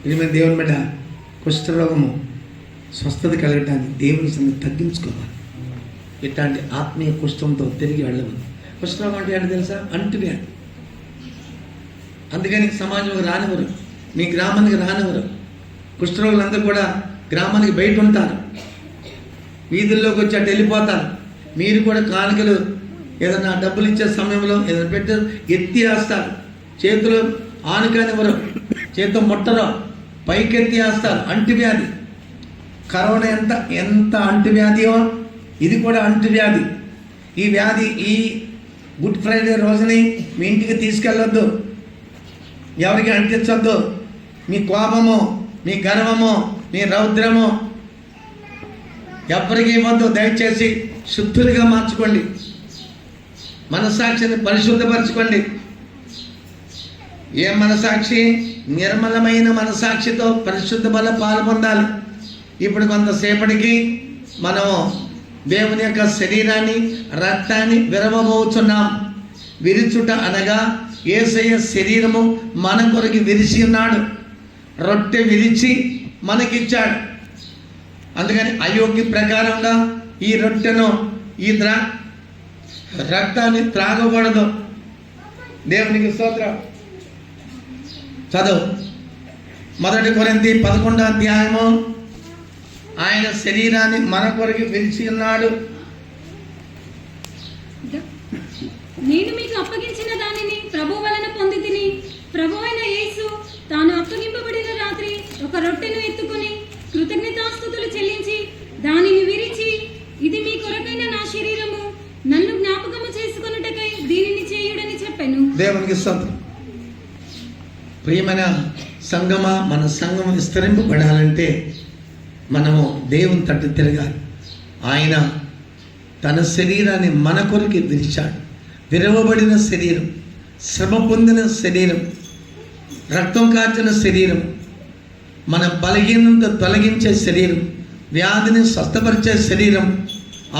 ఇది మన దేవుని బిడ్డ. కుష్ఠరోగము స్వస్థత కలగటానికి దేవుని సంగతి తగ్గించుకోవాలి. ఇట్లాంటి ఆత్మీయ కుష్ఠంతో తిరిగి వెళ్ళవద్దు. కుష్ఠరోగం అంటే ఏంటో తెలుసా? అంటువ్యాధి. అందుకని సమాజంలో రానివ్వరు, మీ గ్రామానికి రానివ్వరు. కుష్ఠరోగులందరూ కూడా గ్రామానికి బయట ఉంటారు, వీధుల్లోకి వచ్చి అటు వెళ్ళిపోతారు. మీరు కూడా కానుకలు ఏదైనా డబ్బులు ఇచ్చే సమయంలో ఏదైనా పెట్టి ఎత్తి వేస్తారు. చేతులు ఆనుకానివ్వరు, చేతితో ముట్టరు, పైకెత్తి వేస్తారు. అంటువ్యాధి. కరోనా ఎంత అంటువ్యాధియో ఇది కూడా అంటువ్యాధి. ఈ వ్యాధి ఈ గుడ్ ఫ్రైడే రోజుని మీ ఇంటికి తీసుకెళ్ళొద్దు, ఎవరికి అంటించొద్దు. మీ కోపము, మీ గర్వము, మీ రౌద్రము ఎవరికి ఇవ్వద్దు. దయచేసి శుద్ధులుగా మార్చుకోండి, మనస్సాక్షిని పరిశుద్ధపరచుకోండి. ఏ మనసాక్షి? నిర్మలమైన మనసాక్షితో పరిశుద్ధ బల పాలు పొందాలి. ఇప్పుడు కొంతసేపటికి మనం దేవుని యొక్క శరీరాన్ని, రక్తాన్ని విరవబోతున్నాం. విరుచుట అనగా యేసయ్య శరీరము మన కొరకు విరిచి ఉన్నాడు. రొట్టె విరిచి మనకిచ్చాడు. అందుకని అయోగ్య ప్రకారంగా ఈ రొట్టెను, ఈ రక్తాన్ని త్రాగకూడదు. దేవునికి స్తోత్రం. చదువు. 1 కొరింథీ 11వ అధ్యాయము. ఆయన శరీరాన్ని మన కొరకు విరిచి ఉన్నాడు.
నేను మీకు అప్పగించిన దానిని ప్రభు వలన పొందితిని. ప్రభు అయిన యేసు తాను అప్పగింపబడిన రాత్రి ఒక రొట్టెను ఎత్తుకుని కృతజ్ఞతాస్తుతులు చెల్లించి దానిని విరిచి, ఇది మీ కొరకైన నా శరీరము, నన్ను జ్ఞాపకము చేసుకొనుటకై దీనిని చేయుడని చెప్పెను.
దేవునికి స్తోత్రం. ప్రియమైన సంగమా, మన సంఘం విస్తరింపబడాలంటే మనము దేవుని తట్టు తిరగాలి. ఆయన తన శరీరాన్ని మన కొరకు విరిచాడు. విరవబడిన శరీరం, శ్రమ పొందిన శరీరం, రక్తం కార్చిన శరీరం, మన బలహీనత తొలగించే శరీరం, వ్యాధిని స్వస్థపరిచే శరీరం,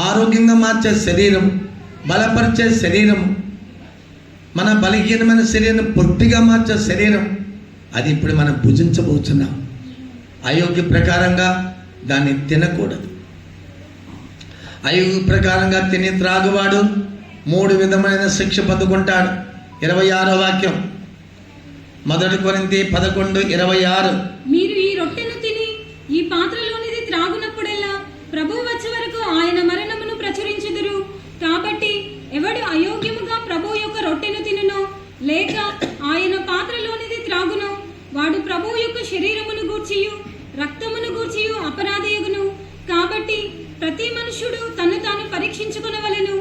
ఆరోగ్యంగా మార్చే శరీరం, బలపరిచే శరీరం, మన బలహీనమైన శరీరం పొట్టిగా మార్చే శరీరం, అది ఇప్పుడు మనం భుజించబోతున్నాం. అయోగ్య ప్రకారంగా దాన్ని తినకూడదు. అయోగ్య ప్రకారంగా తిని త్రాగువాడు 3 విధమైన శిక్ష పొందుకుంటాడు. 26వ వాక్యం, 1 కొరింథీ 11:26.
మీరు ఈ రొట్టెను తిని ఈ పాత్రలోనిది త్రాగునప్పుడెల్లా ప్రభువు వచ్చే వరకు ఆయన మరణమును ప్రచురించుదురు. కాబట్టి ఎవడు అయోగ్యముగా ప్రభువు యొక్క రొట్టెను తినునో లేక ఆయన పాత్రలోనిది త్రాగునో వాడు ప్రభువు యొక్క శరీరమును గూర్చియు రక్తమును గూర్చియు అపరాధియుగును. కాబట్టి ప్రతి మనుష్యుడు తను తాను పరీక్షించుకొనవలెను.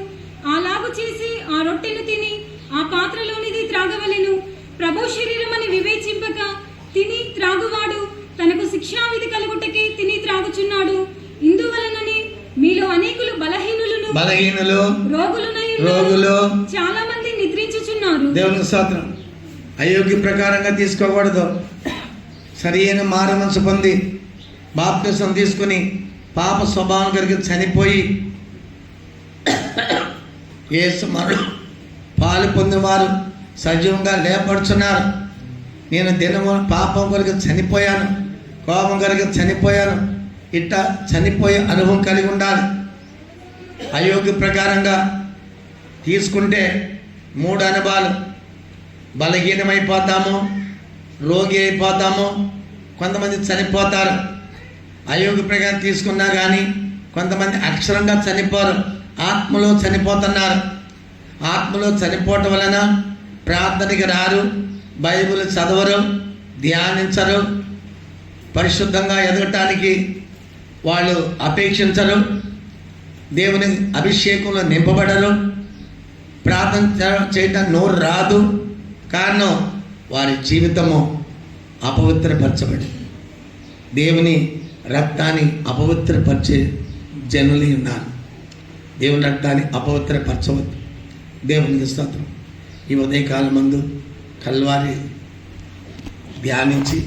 అలాగు చేసి ఆ రొట్టెను తిని ఆ పాత్రలోనిది త్రాగవలెను. ప్రభు శరీరమని వివేచింపక తిని త్రాగువాడు తనకు శిక్షావిధి కలుగుటకి తిని త్రాగుచున్నాడు. ఇందువలనని మీలో అనేకులు బలహీనులు రోగులు చాలా మంది నిద్రించుచున్నారు.
దేవునికి స్తోత్రం. అయోగ్య ప్రకారంగా తీసుకోకూడదు. సరి అయిన మారు మనసు పొంది బాప్తిసం తీసుకుని పాప స్వభావం కలిగి చనిపోయి యేసు మరణం పాలు పొందినవారు సజీవంగా లేపడుచున్నారు. నేను దినము పాపం కొరకు చనిపోయాను, కోపం కొరకు చనిపోయాను, ఇట్లా చనిపోయే అనుభవం కలిగి ఉండాలి. అయోగ్య ప్రకారంగా తీసుకుంటే 3 అనుభవాలు: బలహీనమైపోతాము, రోగి అయిపోతాము, కొంతమంది చనిపోతారు. అయోగ్య ప్రకారం తీసుకున్నా కానీ కొంతమంది అక్షరంగా చనిపోరు, ఆత్మలో చనిపోతున్నారు. ఆత్మలో చనిపోవటం వలన ప్రార్థనకి రారు, బైబిల్ చదవరు, ధ్యానించరు, పరిశుద్ధంగా ఎదగటానికి వాళ్ళు అపేక్షించరు, దేవుని అభిషేకంలో నింపబడరు, ప్రార్థన చేయటం నోరు రాదు. కారణం వారి జీవితము అపవిత్రపరచబడి దేవుని రక్తాన్ని అపవిత్రపరిచే జనులు ఉన్నారు. దేవుని రక్తాన్ని అపవిత్రపరచవద్దు. దేవునికి స్తోత్రం. ఈ ఉదయకాలం మందు కల్వారి ధ్యానించి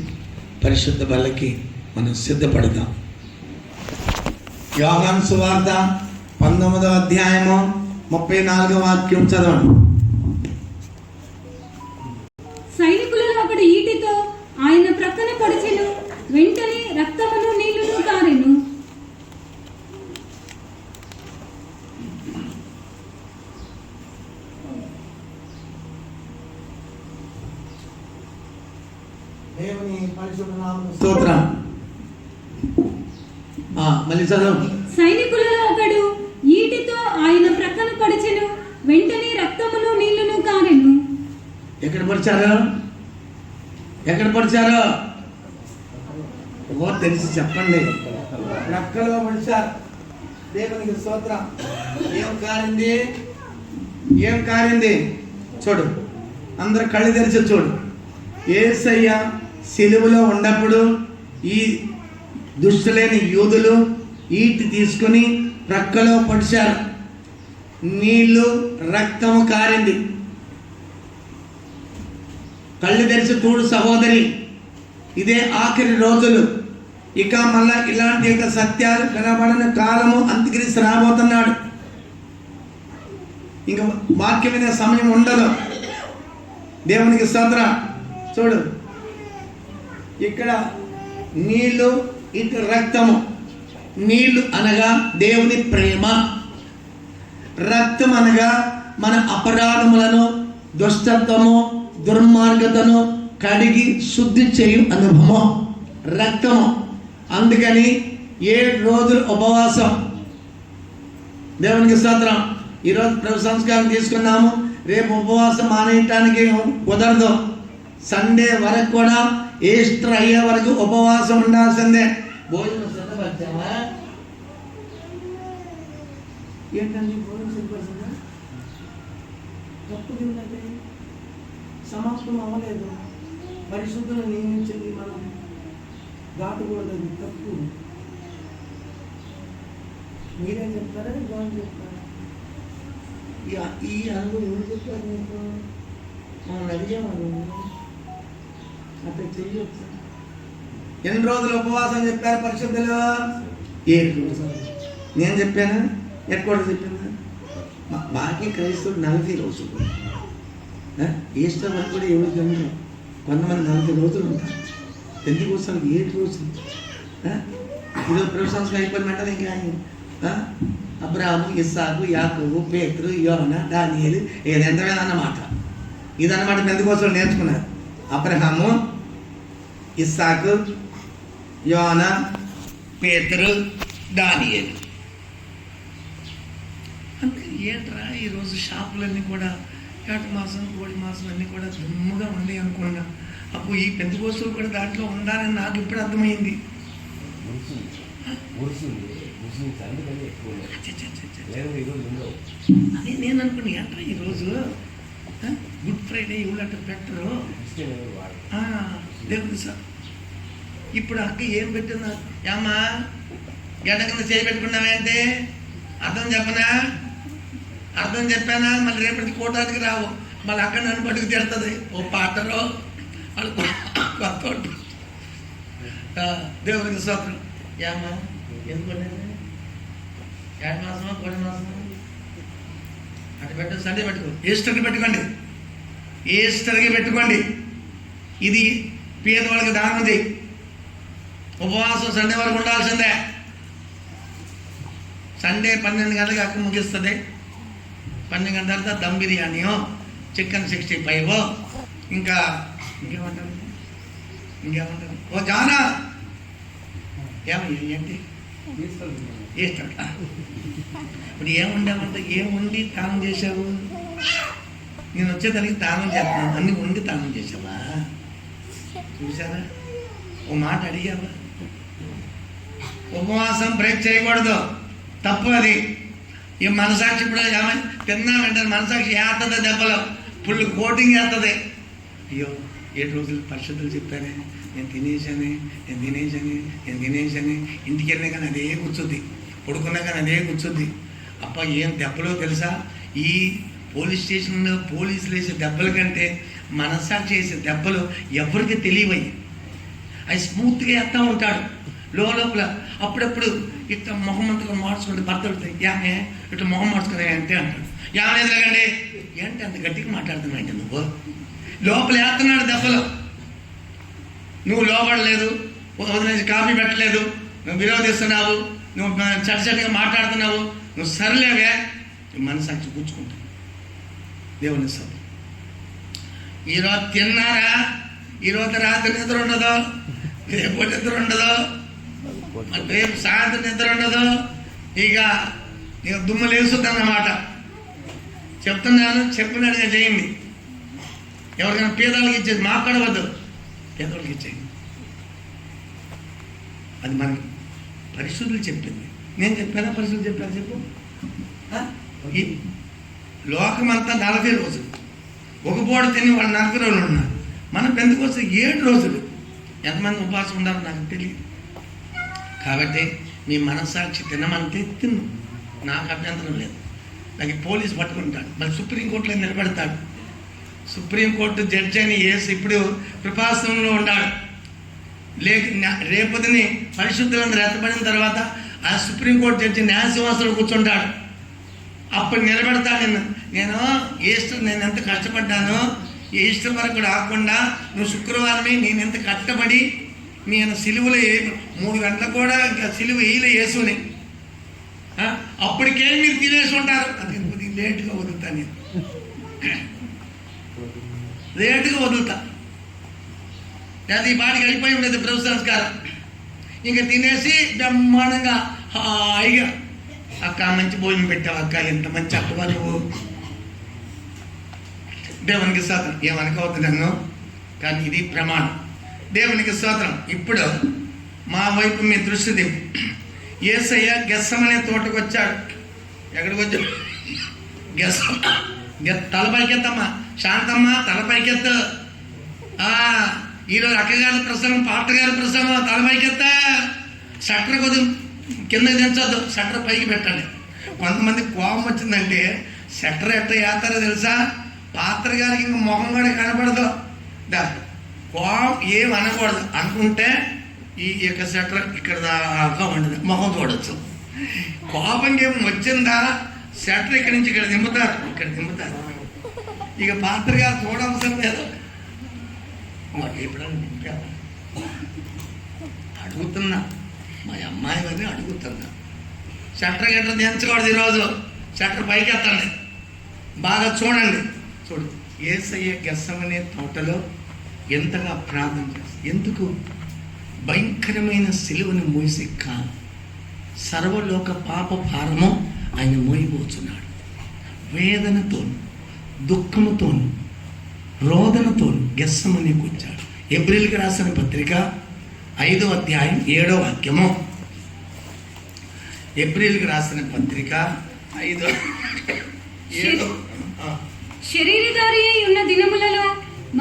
పరిశుద్ధ బలకి మనం సిద్ధపడదాం. యోహాను సువార్త 19వ అధ్యాయము 34వ వాక్యం చదవండి.
సైనికులలో ఒకడు ఈటితో ఆయన ప్రక్కన పొడిచెను, వెంటనే రక్తమును నీళ్లును కారెను.
దేవుని పరిశుద్ధ నామమునకు స్తోత్రం. మళ్ళీ చదువు.
సైనికులలో ఒకడు ఈటితో ఆయన ప్రక్కన పొడిచెను, వెంటనే రక్తమును నీళ్లును కారెను.
ఎక్కడ పడిచారు? ఎక్కడ పడిచారు? ఓ తెలిసి చెప్పండి. ప్రక్కలో పడిచారు. దేవునికి స్తోత్రం. ఏం కారింది? ఏం కారింది? చూడు, అందరు కళ్ళు తెరిచి చూడు. యేసయ్య సిలువలో ఉన్నప్పుడు ఈ దుష్టులేని యూదులు ఈటి తీసుకుని ప్రక్కలో పడిచారు. నీళ్లు, రక్తము కారింది. కళ్ళు తెరిచి చూడు సహోదరి, ఇదే ఆఖరి రోజులు. ఇక మళ్ళా ఇలాంటి యొక్క సత్యాలు కనబడిన కాలము అంత్యక్రీస్తు రాబోతున్నాడు. ఇంకా వాక్యం వినే సమయం ఉండదు. దేవునికి స్తోత్రం. చూడు, ఇక్కడ నీళ్లు, ఇటు రక్తము. నీళ్లు అనగా దేవుని ప్రేమ, రక్తం అనగా మన అపరాధములను, దుష్టత్వము, దుర్మార్గతను, కడిగి శుద్ధి చేయు అనుభవం, రక్తము. అందుకని 7 రోజులు ఉపవాసం. దేవునికి స్తోత్రం. ఈరోజు ప్రభు సంస్కారం తీసుకున్నాము, రేపు ఉపవాసం మానేయటానికి కుదరదు. సండే వరకు కూడా, ఈస్టర్ అయ్యే వరకు ఉపవాసం ఉండాల్సిందే. భోజనం సిద్ధపరిచావా? ఏంటండి భోజనం సిద్ధపరిచిందా? తప్పుది ఉన్నది, సమాప్తం అవ్వలేదు. పరిశుద్ధులు నియమించింది మనం దాటకూడదు, తప్పు. మీరే చెప్తారా, జాన్ చెప్తారా? ఈ అనుభవం ఎవరు చెప్పారు మీకు? మనం అడిగేవాడు అట్లా చెయ్యొచ్చు. ఎన్ని రోజులు ఉపవాసం చెప్పారు పరిశుద్ధులు? 7 రోజులు. నేను చెప్పానా? ఎక్కడ చెప్పాను? బాకీ క్రైస్తవులు 40 రోజులు. ఈస్టర్ వరకు కూడా ఎవరు తినరు. కొంతమంది 40 రోజులు ఉంటారు. ఎందుకు వస్తారు? 7 రోజులు. ఈరోజు ప్రభు సంస్కారం అయిపోయిన వెంటనే ఇంకా అబ్రాహాము, ఇస్సాకు, యాకోబు, పేతురు, యోనా, దానియేలు, ఏదెంతమే అన్నమాట. ఇదన్నమాట పెంతెకోస్తు నేర్చుకున్నారు. అబ్రహాము, ఇస్సాకు, యోనా, పేతురు, దానియేలు. అందుకని ఏంట్రా ఈరోజు షాపులన్నీ కూడా ఏట మాసం, కోడి మాసం అన్నీ కూడా దుమ్ముగా ఉన్నాయి అనుకున్నా. అప్పుడు ఈ పెంతెకోస్తులు కూడా దాంట్లో ఉండాలని నాకు ఇప్పుడు అర్థమైంది. అదే నేను అనుకున్నా, ఏంట్రా ఈరోజు గుడ్ ఫ్రైడే ఇవ్వలేట పెట్టరు. దేవుడు సార్ ఇప్పుడు అక్క ఏం పెట్టిందా? ఏమ్మా గడ్డ కింద చేయి పెట్టుకున్నావే అంటే అర్థం చెప్పనా? అర్థం చెప్పానా? మళ్ళీ రేపటి కోటానికి రావు. మళ్ళీ అక్కడ నన్ను పట్టుకు తిడుతుంది. ఓ పాటరో వాళ్ళు కొత్త దేవునికి స్తోత్రం. ఏమ్మా ఎందుకు 7 మాసమా, 10 మాసమా అటు పెట్టు. సండే పెట్టుకో, ఈస్టర్కి పెట్టుకోండి, ఈస్టర్కి పెట్టుకోండి. ఇది పేదవాళ్ళకి దానం చేయి. ఉపవాసం సండే వరకు ఉండాల్సిందే. సండే 12 గంటలకు అక్క ముగిస్తుంది. 12 గంటల తర్వాత దమ్ బిర్యానీయో, చికెన్ 65 ఇంకేమంటారు? ఓ జానా ఏంటి ఈస్టర్ ఇప్పుడు ఏముండామంటే ఏం వండి తానం చేసావు? నేను వచ్చేదానికి తానం చేస్తున్నాను, అన్ని వండి తానం చేసావా? చూసారా? ఓ మాట అడిగావా? ఉపవాసం బ్రేక్ చేయకూడదు, తప్పు అది. ఈ మనసాక్షి ఇప్పుడు తిన్నా వెంటనే మనసాక్షి వేస్తుంది, దెబ్బలు ఫుల్ కోటింగ్ వేస్తుంది. అయ్యో 7 రోజులు పరిశుద్ధులు చెప్పారే, నేను తినేసాను. ఇంటికి వెళ్ళినా కానీ అదే కూర్చుద్ది, పడుకున్నా కానీ అదే కూర్చుద్ది. అప్ప ఏం దెబ్బలో తెలుసా? ఈ పోలీస్ స్టేషన్లో పోలీసులు వేసే దెబ్బల కంటే మనసాక్షి వేసే దెబ్బలు ఎవరికి తెలియవయ్యి. అవి స్మూత్గా వేస్తూ ఉంటాడు లోపల. అప్పుడప్పుడు ఇట్లా మొహం అంతా మార్చుకుంటే భర్త పెడతాయి, యామే ఇట్లా మొహం మార్చుకునే అంతే అంటాడు. యామే ఎదురగండి ఏంటి అంత గట్టిగా మాట్లాడుతున్నావు అంటే నువ్వు లోపల వేస్తున్నాడు దెబ్బలు. నువ్వు లోపడలేదు, వదిలేసి కాఫీ పెట్టలేదు, నువ్వు విరోధిస్తున్నావు, నువ్వు చట్టగా మాట్లాడుతున్నావు, నువ్వు సరిలేవే, మనసాక్షి కూర్చుకుంటావు. దేవుని సభ ఈరోజు తిన్నారా? ఈరోజు రాత్రి నిద్ర ఉండదు, రేపు నిద్ర ఉండదు, రేపు సాయంత్రం నిద్ర ఉండదు. ఇక దుమ్ము లేస్తుంది అన్నమాట. చెప్తున్నాను, చెప్పినట్టుగా చేయండి. ఎవరికైనా పేదవాళ్ళకి ఇచ్చేది మాట్లాడవద్దు, పేదవాళ్ళకి ఇచ్చేయండి. అది మనకి పరిశుద్ధులు చెప్పింది. నేను చెప్పానా? పరిశుద్ధులు చెప్పాను చెప్పు. ఈ లోకమంతా 40 రోజులు, ఒక పూట తిని వాళ్ళు 40 రోజులు ఉన్నారు. మనం పెంతెకోస్తు 7 రోజులు. ఎంతమంది ఉపవాసం ఉండాలో నాకు తెలియదు. కాబట్టి మీ మనస్సాక్షి తినమంటే తిన్ను, నాకు అభ్యంతరం లేదు. నాకు పోలీసు పట్టుకుంటాడు, మళ్ళీ సుప్రీంకోర్టులో నిలబెడతాడు. సుప్రీంకోర్టు జడ్జి అని వేసి ఇప్పుడు కృపాసనంలో ఉన్నాడు. రేపటిని పరిశుద్ధులను రెత్తపడిన తర్వాత ఆ సుప్రీంకోర్టు జడ్జి న్యాయసింహాసనంలో కూర్చుంటాడు. అప్పుడు నిలబెడతాడు. నేను ఈస్టర్ నేను ఎంత కష్టపడ్డానో, ఈస్టర్ వరకు రాకుండా నువ్వు శుక్రవారమే నేను ఎంత కష్టపడి నేను సిలువలో 3 గంటలకు కూడా ఇంకా సిలువ వేయలే యేసుని. అప్పటికే మీరు తినేసి ఉంటారు. అది కొద్దిగా లేటుగా వదులుతా, నేను లేటుగా వదులుతా. అది ఈ పాటికి అయిపోయి ఉండేది ప్రభు సంస్కారం. ఇంకా తినేసి బ్రహ్మాండంగా హాయిగా, అక్క మంచి భోజనం పెట్టావు అక్క, ఎంత మంచి అక్కవా నువ్వు, దేవునికి స్తోత్రం. ఏమనుకోవద్దు నన్ను, కానీ ఇది ప్రమాణం. దేవునికి స్తోత్రం. ఇప్పుడు మా వైపు మీ దృష్టి దింపు. యేసయ్య గెస్సమనే తోటకు వచ్చాడు. ఎక్కడికి వచ్చాడు? తలపైకెత్తమ్మా, శాంతమ్మ తలపైకెత్త. ఈరోజు అక్కగారి ప్రసంగం, పాటగారి ప్రసంగం, తలపైకెత్త. షట్టర్ కొద్ది కిందకి దించొద్దు, షట్టర్ పైకి పెట్టండి. కొంతమంది కోపం వచ్చిందంటే షట్టర్ ఎట్ట వేస్తారో తెలుసా? పాత్ర గారికి ఇంకా మొహం కూడా కనపడదు. కోపం ఏం అనకూడదు, అనుకుంటే ఈ యొక్క షట్టర్ ఇక్కడ దాకా ఉండదు, మొహం చూడొచ్చు. కోపం ఏం వచ్చిందా షట్టర్ ఇక్కడి నుంచి ఇక్కడ దింపుతారు, ఇక్కడ దింపుతారు. ఇక పాత్ర గారు చూడవసరం లేదు. ఎప్పుడన్నా అడుగుతున్నా, మా అమ్మాయి అని అడుగుతున్నా. షట్టర్ గట్ర దించకూడదు ఈరోజు, షట్టర్ పైకి ఎత్తండి, బాగా చూడండి. చూడు, యేసయ్య గెస్సమనే తోటలో ఎంతగా ప్రార్థన చేస్తారు. ఎందుకు? భయంకరమైన సిలువను మోసి కాదు, సర్వలోక పాప భారము ఆయన మోయిపోతున్నాడు. వేదనతో, దుఃఖముతో, రోదనతో గెస్సమనేకి వచ్చాడు. ఎబ్రిల్కి రాసిన పత్రిక 5వ అధ్యాయం 7వ వాక్యము. ఏప్రిల్కి రాసిన పత్రిక 5:7.
శరీరధారి అయి ఉన్న దినములలో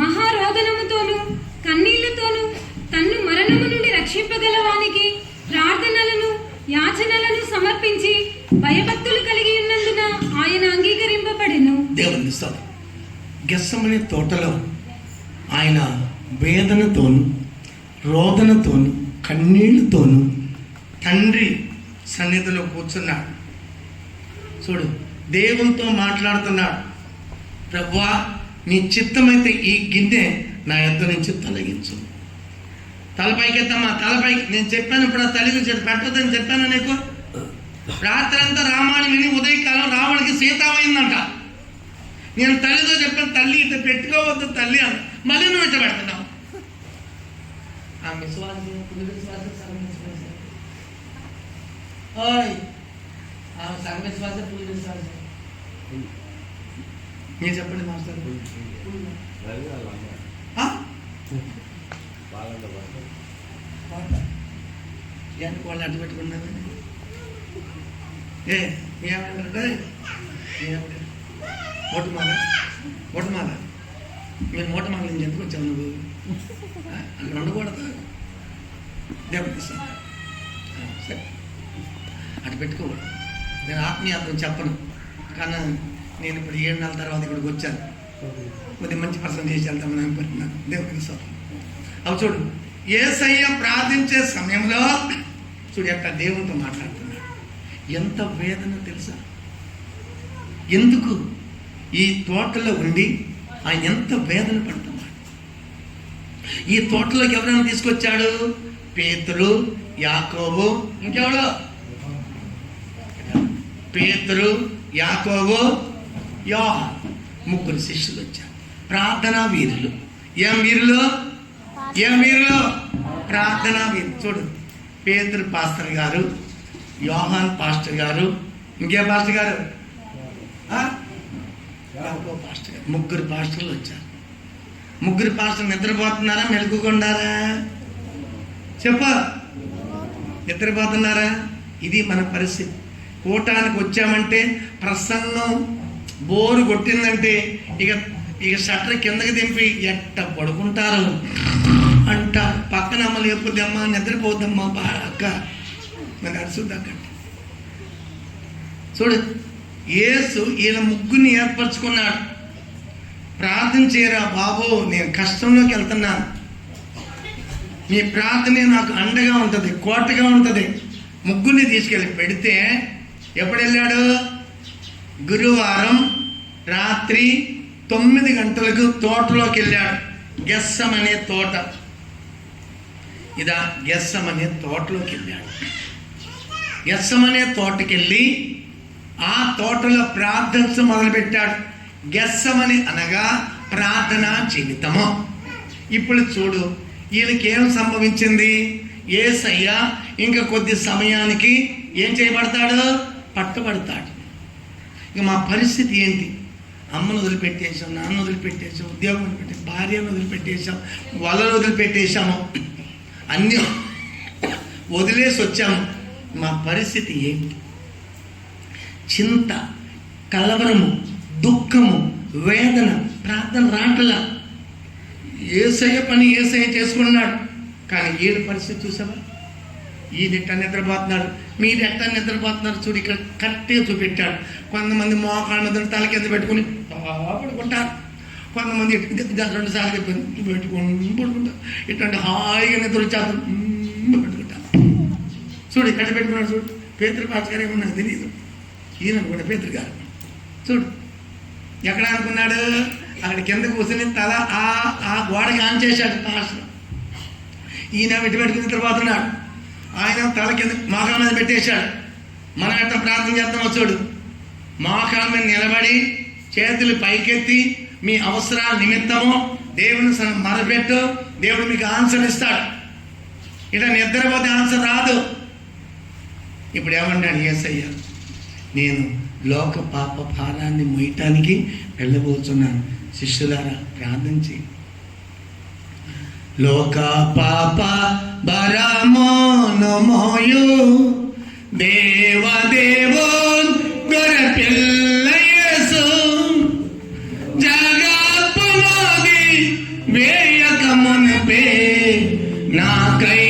మహారోదనముతోను కన్నీళ్లతోను తన్ను మరణము నుండి రక్షింపగలవానికి ప్రార్థనలను యాచనలను సమర్పించి భయభక్తులు కలిగి ఉన్నందున ఆయన అంగీకరింపబడెను.
దేవుని స్తోత్రం. గెస్సమనే తోటలో ఆయన వేదనతోను, రోదనతోను, కన్నీళ్లతోను తండ్రి సన్నిధిలో కూర్చున్నాడు. చూడు, దేవునితో మాట్లాడుతున్నాడు. ప్రభువా, నీ చిత్తమైతే ఈ గిన్నె నా యొద్ద నుంచి తొలగించు. తలపైకెత్తమ్మా, తలపైకి. నేను చెప్పాను ఇప్పుడు, తల్లి పెట్టొద్దని చెప్పాను నీకు. రాత్రంతా రామాయణం విని ఉదయకాలం రావణికి సీతామైందంట. నేను తల్లితో చెప్పాను, తల్లి ఇట్లా పెట్టుకోవద్దు తల్లి అని. మళ్ళీ నువ్వు ఇట్లా పెడుతున్నావు. మీరు చెప్పండి మాస్టర్. ఎందుకు వాళ్ళు అడ్డు పెట్టుకున్నారు? మోటమాల, మోటమాల. మీరు మోటమాల నుంచి ఎందుకు వచ్చావు నువ్వు? అక్కడ ఉండకూడదు. దేవుడికి సరే, అటు పెట్టుకోకూడదు. నేను ఆత్మీయాత్రం చెప్పను, కానీ నేను ఇప్పుడు 7 నెలల తర్వాత ఇక్కడికి వచ్చాను. కొద్దిగా మంచి పర్సన్ చేసి వెళ్తామని అనుకుంటున్నాను. దేవుడికి సరే. అవి చూడు, యేసయ్య ప్రార్థించే సమయంలో చూడు ఎట్లా దేవునితో మాట్లాడుతున్నాడు. ఎంత వేదన తెలుసా? ఎందుకు? ఈ తోటలో ఉండి ఆయన ఎంత వేదన పడుతున్నాడు. ఈ తోటలోకి ఎవరైనా తీసుకొచ్చాడు? పేతురు, యాకోబు, ఇంకెవడో? పేతురు, యాకోబు, యోహాను, 3 శిష్యులు వచ్చారు. ప్రార్థనా వీరులు. ఏం వీరులు? ప్రార్థనా వీరులు. చూడు, పేతురు పాస్టర్ గారు, యోహాన్ పాస్టర్ గారు, ఇంకే పాస్టర్ గారు? పాస్టర్ గారు. 3 పాస్టర్లు వచ్చారు. 3 పాస్టర్లు నిద్రపోతున్నారా, మెలుగుకుండారా? చెప్ప, నిద్రపోతున్నారా? ఇది మన పరిస్థితి. కూటానికి వచ్చామంటే ప్రసంగం బోరు కొట్టిందంటే ఇక షట్టర్ కిందకి దింపి ఎట్ట పడుకుంటారు అంట. పక్కన అమ్మ లేకపోద్దమ్మా, నిద్రపోద్దమ్మా అక్క, నాకు అరుసుద్దక్క. చూడు, యేసు ఈయన 3 ఏర్పరచుకున్నాడు. ప్రార్థన చేయరా బాబు, నేను కష్టంలోకి వెళ్తున్నాను, మీ ప్రార్థనే నాకు అండగా ఉంటుంది, కోటగా ఉంటుంది. 3 తీసుకెళ్ళి పెడితే ఎప్పుడు వెళ్ళాడు? గురువారం రాత్రి 9 గంటలకు తోటలోకి వెళ్ళాడు. గెస్సమనే తోట. ఇదా గెస్సమనే తోటలోకి వెళ్ళాడు. గెస్సమనే తోటకి వెళ్ళి ఆ తోటలో ప్రార్థన మొదలుపెట్టాడు. గెస్సమని అనగా ప్రార్థనా జీవితము. ఇప్పుడు చూడు, వీళ్ళకి ఏం సంభవించింది? యేసయ్య ఇంకా కొద్ది సమయానికి ఏం చేయబడతాడు? పట్టబడతాడు. ఇక మా పరిస్థితి ఏంటి? అమ్మను వదిలిపెట్టేసాం, నాన్న వదిలిపెట్టేసాం, ఉద్యోగం వదిలిపెట్టాం, భార్యను వదిలిపెట్టేసాం, వలలు వదిలిపెట్టేసాము, అన్నీ వదిలేసి వచ్చాము. మా పరిస్థితి ఏంటి? చింత, కలవరము, దుఃఖము, వేదన, ప్రార్థన రాటలా. యేసయ్య పని యేసయ్య చేసుకున్నాడు. కానీ ఈయన పరిస్థితి చూసావా? ఈయన ఎట్టా నిద్రపోతున్నాడు, మీరు ఎట్టా నిద్రపోతున్నారు చూడు. ఇక్కడ కరెక్ట్గా చూపెట్టాడు. కొంతమంది మోకాళ్ళ మీద తల కింద పెట్టుకుని పడుకుంటారు, కొంతమంది రెండు సార్లు పెట్టుకుని పడుకుంటారు. ఇట్లాంటి హాయిగా నిద్ర వచ్చేస్తారు పెట్టుకుంటారు. చూడు ఎక్కడ పెట్టుకున్నాడు చూడు. పేతురు పాస్ గారు ఏమో నాకు తెలియదు, ఈయన అనుకుంటా పేతురు గారు. చూడు ఎక్కడ అనుకున్నాడు? అక్కడ కింద కూర్చొని తల ఆ గోడకి ఆన్ చేశాడు పాస్టర్. ఈయన పెట్టుకుని నిద్రపోతున్నాడు. ఆయన తల కింద మోకాళ్ళ మీద పెట్టేశాడు. మనం ఎట్లా ప్రార్థన చేస్తామో చూడు. మోకాళ్ళ మీద నిలబడి చేతులు పైకెత్తి మీ అవసరాల నిమిత్తము దేవుని మొదలుపెట్టు, దేవుడు మీకు ఆన్సర్ ఇస్తాడు. ఇట్లా నిద్రపోతే ఆన్సర్ రాదు. ఇప్పుడు ఏమన్నాడు యేసయ్య? నేను లోక పాప భారాన్ని మోయటానికి వెళ్ళబోతున్నాను. శిష్యులారా ప్రార్థించి లోక పాప భారమును మోయు దేవదేవున్ గొర్రె పిల్ల యేసు జగత్పునాది వేయక మునుపే నాకై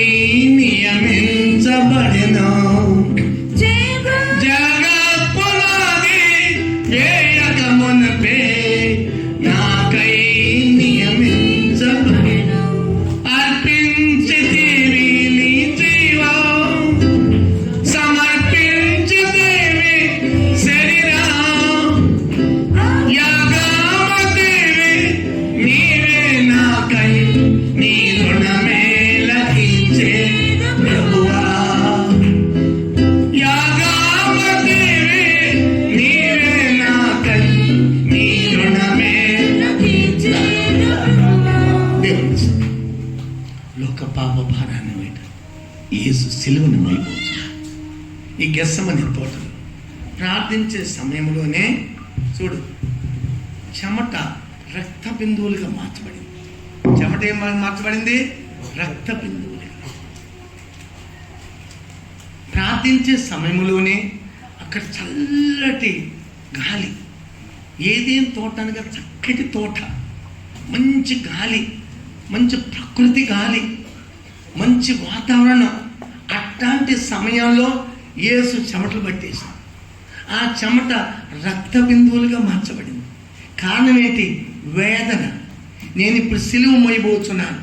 నియమించబడెను. జగత్పునాది వేయక మునుపే నాకై నియమించబడెను. అర్పించితివి నీ జీవం, సమర్పించితివి శరీరం, యాగమతివి నీవే నాకై నీ రుణమేలకించే ప్రభువా. యాగమతివి నీవే నాకై నీ రుణమేలకించే దేవుని లోక పాప భారాన్ని వేట యేసు సిలువను మోయబోతున్నాడు. ఈ గెస్సమని తోటలో ప్రార్థించే సమయంలోనే చూడు చెమట రక్త బిందువులుగా మార్చబడింది. చెమట ఏం మార్చబడింది? రక్త బిందువులుగా. ప్రార్థించే సమయంలోనే అక్కడ చల్లటి గాలి, ఏదేం తోట అనగా చక్కటి తోట, మంచి గాలి, మంచి ప్రకృతి గాలి, మంచి వాతావరణం. అట్లాంటి సమయంలో యేసు చెమటలు పట్టేశాడు. ఆ చెమట రక్త బిందువులుగా మార్చబడింది. కారణం ఏంటి? వేదన. నేను ఇప్పుడు సిలువ మోయబోతున్నాను,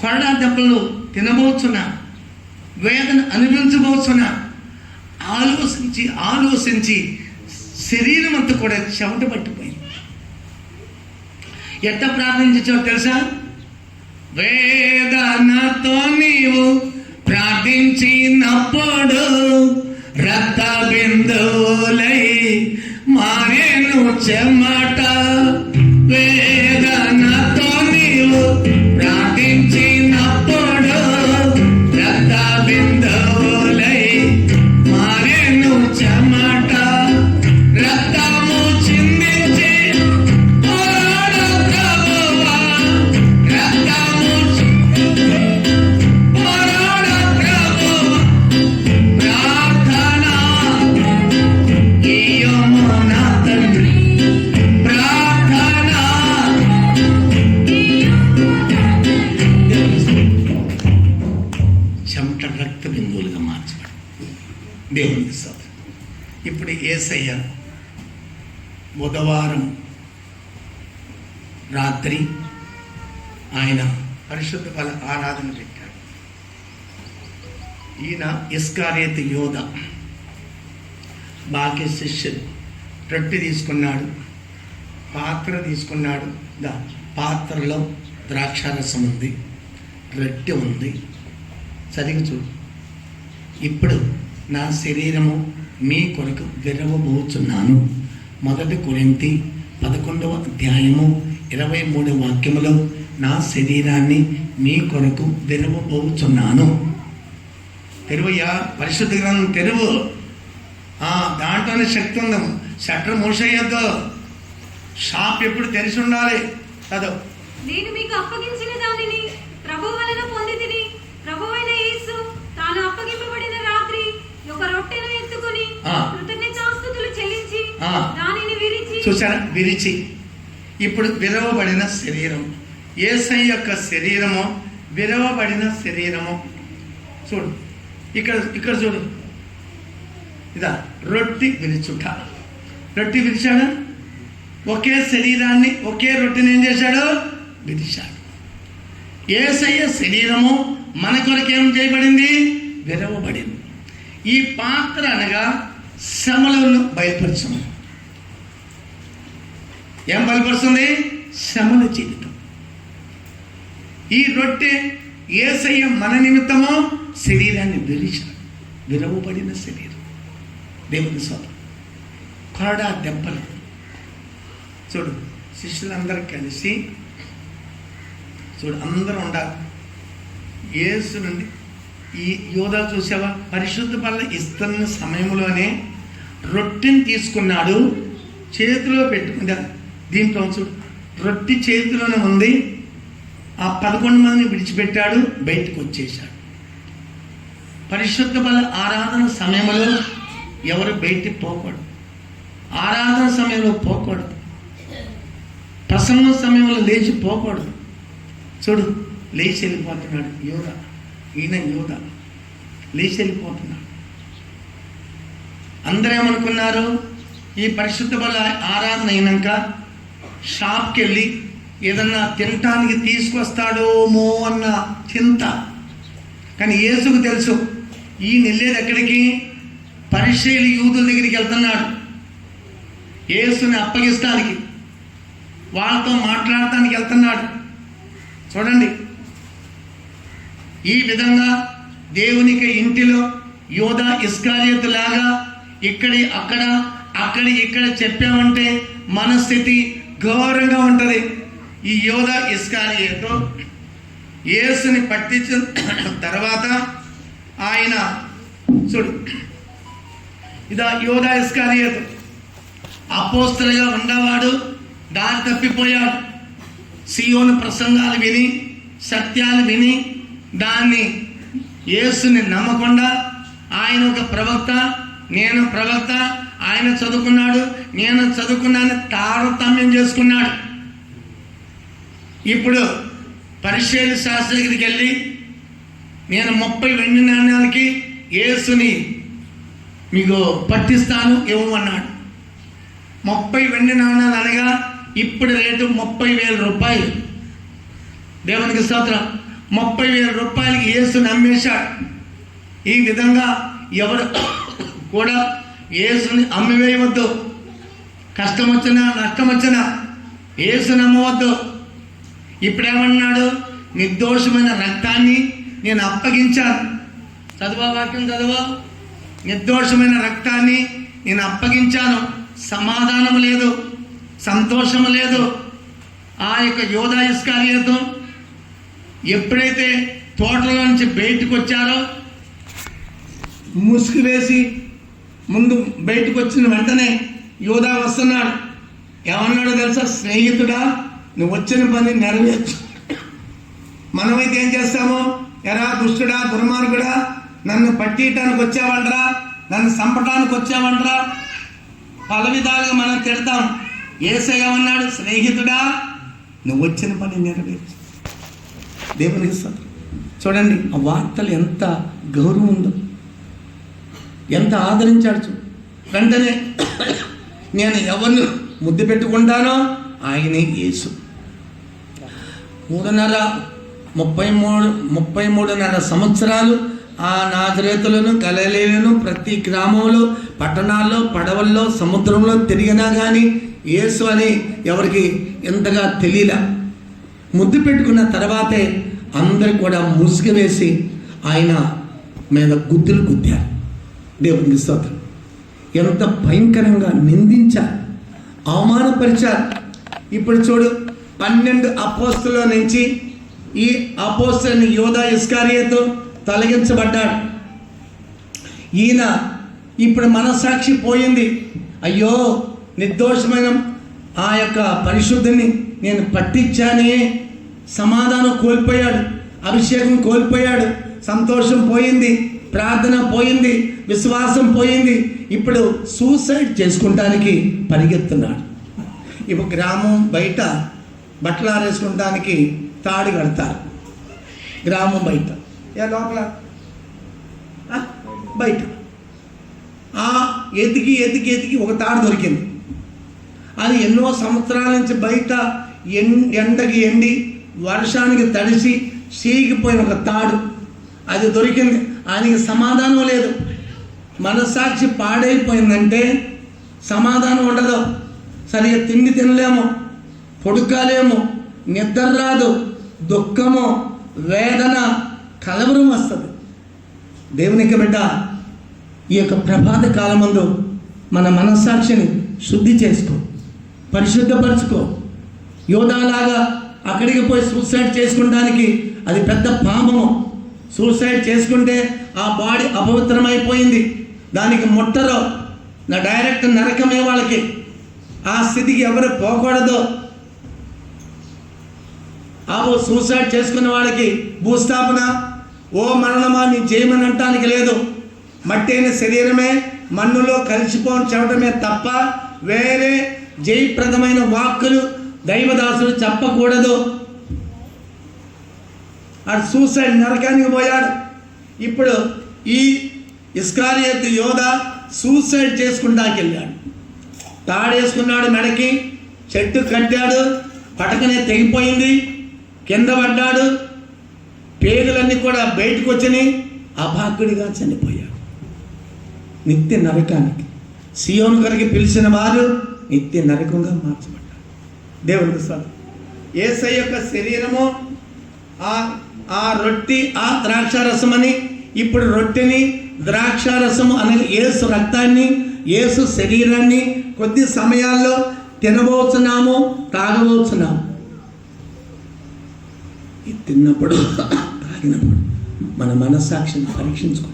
కొరడా దెబ్బలు తినబోతున్నాను, వేదన అనుభవించబోతున్నాను. ఆలోచించి ఆలోచించి శరీరం అంతా కూడా చెమట పట్టిపోయింది. ఎట్ట ప్రార్థించావు తెలుసా? వేదనతో నీవు ప్రార్థించినప్పుడు రక్త బిందువులై మారేను చెమట. వేదనతో నీవు ప్రార్థించినప్పుడు రక్త బిందువులై మారేను చెమట. రక్తము చిందించి పోరాడు ప్రభువా, రక్తము పోరాడు ప్రభువా. ప్రార్థన ఇయ్యము నా తండ్రి, ప్రార్థన చెమట రక్త బిందువులుగా మార్చబడి దేవునికి స్తోత్రం. ఇప్పుడు యేసయ్య బుధవారం రాత్రి ఆయన పరిశుద్ధ బల ఆరాధన పెట్టాడు. ఈయన ఇస్కారియోతు యోధ బాకి శిష్యుడు రొట్టె తీసుకున్నాడు, పాత్ర తీసుకున్నాడు. పాత్రలో ద్రాక్షారసం ఉంది, రొట్టె ఉంది. సరిగ్గా చూడు. ఇప్పుడు నా శరీరము మీ కొరకు విరవబోచున్నాను. 1 కొరింథీ 11వ అధ్యాయము 23వ వాక్యములో నా శరీరాన్ని మీ కొరకు తెరవబోచున్నాను. తెరువయ్యా, పరిశుద్ధ గ్రంథం తెరువు. దాంట్లోనే శక్తి ఉంది. షట్టర్ మూసేయొద్దు. షాప్ ఎప్పుడు తెరిచి ఉండాలి. చదువు.
నేను మీకు అప్పగించిన దానిని ప్రభువు వలన పొందితిని. ప్రభువైన యేసు తాను అప్పగింపబడిన రాత్రి ఒక రొట్టెను ఎత్తుకొని కృతజ్ఞతాస్తుతులు చెల్లించి దానిని విరిచి.
చూసారా, విరిచి. ఇప్పుడు విరవబడిన శరీరం, యేసయ్య యొక్క శరీరము, విరవబడిన శరీరము. చూడు ఇక్కడ చూడు, ఇదా రొట్టె విరిచుట. రొట్టె విరిచాడా? ఒకే శరీరాన్ని, ఒకే రొట్టెని ఏం చేశాడు? విరిచాడు. యేసయ్య శరీరము మన కొరకు ఏం చేయబడింది? విరవబడింది. ఈ పాత్ర అనగా శ్రమలను బయలుపరుస్తుంది. ఏం బయలుపరుస్తుంది? శ్రమల జీవితం. ఈ రొట్టె యేసయ్య మన నిమిత్తము శరీరాన్ని విరిచాడు. విరవబడిన శరీరం. దేవుని సోదరు, కొరడా దెబ్బలు. చూడు, శిష్యులందరూ కలిసి చూడు, అందరూ ఉండాలి. యేసు నుండి ఈ యోధా చూసావా, పరిశుద్ధ బల్ల ఇస్తున్న సమయంలోనే రొట్టెని తీసుకున్నాడు, చేతిలో పెట్టుకుందా. దీంట్లో చూడు, రొట్టె చేతిలోనే ఉంది. ఆ 11 మందిని విడిచిపెట్టాడు, బయటకు వచ్చేసాడు. పరిశుద్ధ బల ఆరాధన సమయంలో ఎవరు బయటికి పోకూడదు. ఆరాధన సమయంలో పోకూడదు. ప్రసంగం సమయంలో లేచి పోకూడదు. చూడు, లేచి వెళ్ళిపోతున్నాడు యోధ. ఈయన యోధ లేచి వెళ్ళిపోతున్నాడు. అందరూ ఏమనుకున్నారు? ఈ పరిశుద్ధ బల ఆరాధన అయినాక షాప్కి వెళ్ళి ఏదన్నా తినటానికి తీసుకొస్తాడోమో అన్న చింత. కానీ యేసుకు తెలుసు, ఈయన వెళ్ళేది ఎక్కడికి? పరిసయ్యుల యూదుల దగ్గరికి వెళ్తున్నాడు. యేసుని అప్పగిస్తానికి, వాళ్ళతో మాట్లాడటానికి వెళ్తున్నాడు. చూడండి, ఈ విధంగా దేవునికి ఇంటిలో యోధా ఇస్కారియోతు లాగా అక్కడి ఇక్కడ చెప్పామంటే మన స్థితి ఘోరంగా ఉంటుంది. ఈ యోధా ఇస్కారియోతు యేసుని పట్టించిన తర్వాత ఆయన చూడు, ఇదా యోధా ఇస్కారియోతు అపోస్తలుగా ఉండేవాడు, దారి తప్పిపోయాడు. సియోను ప్రసంగాలు విని, సత్యాలు విని, దాన్ని యేసుని నమ్మకుండా ఆయన ఒక ప్రవక్త, నేను ప్రవక్త, ఆయన చదువుకున్నాడు, నేను చదువుకున్నాను తారతమ్యం చేసుకున్నాడు. ఇప్పుడు పరిసయ్యుల శాస్త్రి దగ్గరికి వెళ్ళి నేను 30 వెండి నాణ్యాలకి యేసుని మీకు పట్టిస్తాను ఇవ్వమన్నాడు. 30 వెండి నాణ్యాలు అనగా ఇప్పుడు రేటు 30,000 రూపాయలు. దేవునికి స్తోత్రం. 30,000 రూపాయలకి యేసుని అమ్మేశాడు. ఈ విధంగా ఎవరు కూడా యేసుని అమ్మివేయవద్దు. కష్టం వచ్చినా నష్టం వచ్చినా యేసుని అమ్మవద్దు. ఇప్పుడేమన్నాడు? నిర్దోషమైన రక్తాన్ని నేను అప్పగించాను. చదువా, వాక్యం చదువా. నిర్దోషమైన రక్తాన్ని నేను అప్పగించాను. సమాధానం లేదు, సంతోషం లేదు. ఆ యొక్క యోధా ఇస్కారియోతు ఎప్పుడైతే తోటలో నుంచి బయటకు వచ్చారో, ముసుగు వేసి ముందు బయటకు వచ్చిన వెంటనే యోధా వస్తున్నాడు. ఏమన్నాడో తెలుసా? స్నేహితుడా, నువ్వు వచ్చిన పని నెరవేర్చు. మనమైతే ఏం చేస్తాము? ఎరా దుష్టుడా, దుర్మార్గుడా, నన్ను పట్టియటానికి వచ్చావంటరా, నన్ను చంపటానికి వచ్చావంటరా, పల విధాలుగా మనం తిడతాం. యేసయ్య ఉన్నాడు, స్నేహితుడా, నువ్వు వచ్చిన పని నెరవేర్చు. దేవునికి స్తోత్రం. చూడండి, ఆ వార్తలు ఎంత గౌరవం ఉందో, ఎంత ఆదరించాడు. వెంటనే నేను ఎవరిని ముద్దు పెట్టుకుంటానో ఆయనే యేసు. 33.5 సంవత్సరాలు ఆ నాజరేతులను, గలిలయను, ప్రతి గ్రామంలో, పట్టణాల్లో, పడవల్లో, సముద్రంలో తిరిగినా కానీ యేసు అని ఎవరికి ఎంతగా తెలియలే. ముద్దు పెట్టుకున్న తర్వాతే అందరు కూడా ముసుగు వేసి ఆయన మీద గుద్దులు గుద్దారు. దేవునికి స్తోత్రం. ఎంత భయంకరంగా నిందించారు. అవమానపరిచారు. ఇప్పుడు చూడు, 12 అపోస్తుల నుంచి ఈ అపోస్తలుని యోధా ఇస్కారియోతు తొలగించబడ్డాడు. ఈయన ఇప్పుడు మనస్సాక్షి పోయింది. అయ్యో, నిర్దోషమైన ఆ యొక్క పరిశుద్ధిని నేను పట్టించానే. సమాధానం కోల్పోయాడు, అభిషేకం కోల్పోయాడు, సంతోషం పోయింది, ప్రార్థన పోయింది, విశ్వాసం పోయింది. ఇప్పుడు సూసైడ్ చేసుకుంటానికి పరిగెత్తున్నాడు. ఇప్పుడు గ్రామం బయట బట్టలు ఆరేసుకుంటానికి తాడు కడతారు. గ్రామం బయట, లోపల బయట ఎతికి ఒక తాడు దొరికింది. అది ఎన్నో సంవత్సరాల నుంచి బయట ఎండకి ఎండి వర్షానికి తడిసి చీకిపోయిన ఒక తాడు అది దొరికింది. ఆయనకి సమాధానం లేదు. మనస్సాక్షి పాడైపోయిందంటే సమాధానం ఉండదు. సరిగా తిండి తినలేము, పడుకోలేము, నిద్ర రాదు, దుఃఖము, వేదన, కలవరం వస్తుంది. దేవునికి బిడ్డ, ఈ యొక్క ప్రభాత కాలమందు మన మనస్సాక్షిని శుద్ధి చేసుకో, పరిశుద్ధపరచుకో. యోధాలాగా అక్కడికి పోయి సూసైడ్ చేసుకుంటానికి అది పెద్ద పాపము. సూసైడ్ చేసుకుంటే ఆ బాడీ అపవిత్రమైపోయింది, దానికి ముట్టరు, నా డైరెక్ట్ నరకమే వాళ్ళకి. ఆ స్థితికి ఎవరు పోకూడదు. సూసైడ్ చేసుకున్న వాళ్ళకి భూస్థాపన, ఓ మరణమా నీ జయమని అంటానికి లేదు. మట్టి అయిన శరీరమే మన్నులో కలిసిపోని చెప్పడమే తప్ప వేరే జయప్రదమైన వాక్కులు దైవదాసులు చెప్పకూడదు. ఆ సూసైడ్ నరకానికి పోయాడు. ఇప్పుడు ఈ ఇస్కారియోతు యోధా సూసైడ్ చేసుకుంటాకి వెళ్ళాడు. తాడేసుకున్నాడు, మెడకి చెట్టు కట్టాడు, పటకనే తెగిపోయింది, కింద పడ్డాడు, పేగులన్నీ కూడా బయటకు వచ్చినాయి, అభాగ్యుడిగా చనిపోయాడు. నిత్య నరకానికి సియోను కొరకు పిలిచిన వారు నిత్య నరకంగా మార్చబడ్డారు. దేవునికి స్తోత్రం. యేసయ్య యొక్క శరీరము ఆ రొట్టి ఆ ద్రాక్షారసం అని, ఇప్పుడు రొట్టెని ద్రాక్షారసము అనే యేసు రక్తాన్ని, యేసు శరీరాన్ని కొద్ది సమయాల్లో తినబోతున్నాము, తాగబోతున్నాము. ఇది తిన్నప్పుడు తాగినప్పుడు మన మనస్సాక్షిని పరీక్షించుకో.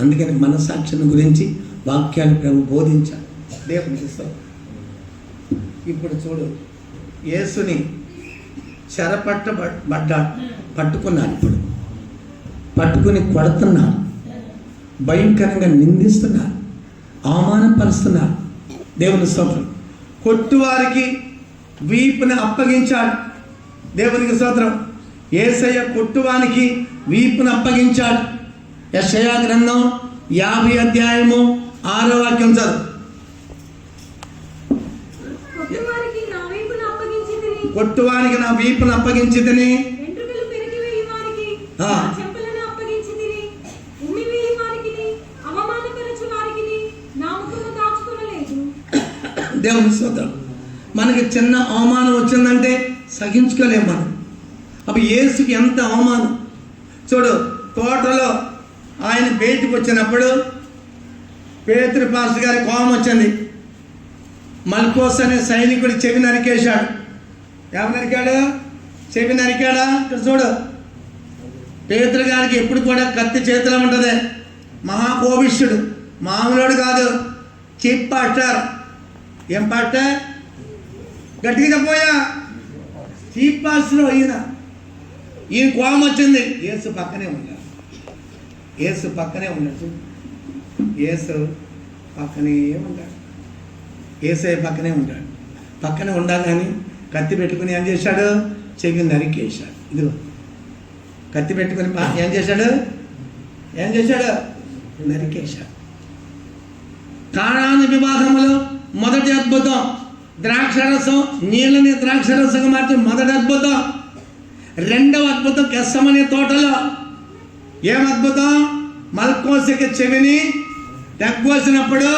అందుకని మనస్సాక్షిని గురించి వాక్యాలు ప్రభు బోధించాలి. దేవునికి స్తోత్రం. ఇప్పుడు చూడు, యేసుని పట్టుకున్నాడు. ఇప్పుడు పట్టుకుని కొడుతున్నారు, భయంకరంగా నిందిస్తున్నారు, అవమానపరుస్తున్నారు. దేవుని స్తోత్రం. కొట్టువారికి వీపుని అప్పగించాడు. దేవునికి స్తోత్రం. యేసయ్య కొట్టువానికి వీపుని అప్పగించాడు. యెషయా గ్రంథం 50 అధ్యాయము 6వ వాక్యం చదువు. కొట్టువానికి నా వీపును అప్పగించితిని, దేవుని స్తోత్రం. మనకి చిన్న అవమానం వచ్చిందంటే సహించుకోలేము మనం. అప్పుడు యేసుకి ఎంత అవమానం చూడు. తోటలో ఆయన బయటకు వచ్చినప్పుడు పేతురు పాస్టర్ గారి కోపం వచ్చింది. మల్కోస్ అనే సైనికుడు చెవి నరికేశాడు. ఎవరు నరికాడు? చెవి నరికాడా? ఇక్కడ చూడు, పేతురు గారికి ఎప్పుడు కూడా కత్తి చేతిలో ఉంటుంది. మహాకోవిష్యుడు, మామూలుడు కాదు, చీఫ్ పాస్టర్. ఏం పాస్టర్? గట్టిగా చెప్పోయా, చీఫ్ పాస్టర్. ఈయన కోపం వచ్చింది. యేసు పక్కనే ఉన్నాడు. యేసు పక్కనే ఉన్నాడు. యేసు పక్కనే ఉంటాడు. యేసయ్య పక్కనే ఉంటాడు. పక్కనే ఉండాలని కత్తి పెట్టుకుని ఏం చేశాడు? చెవి నరికేశాడు. ఇదిగో కత్తి పెట్టుకుని ఏం చేశాడు? నరికేశాడు. కానాను వివాహములో మొదటి అద్భుతం ద్రాక్షరసం, నీళ్ళని ద్రాక్షరసంగా మార్చి మొదటి అద్భుతం. రెండవ అద్భుతం గెత్సెమనే తోటలో. ఏం అద్భుతం? మల్కోసుకి చెవిని తగ్గోసినప్పుడు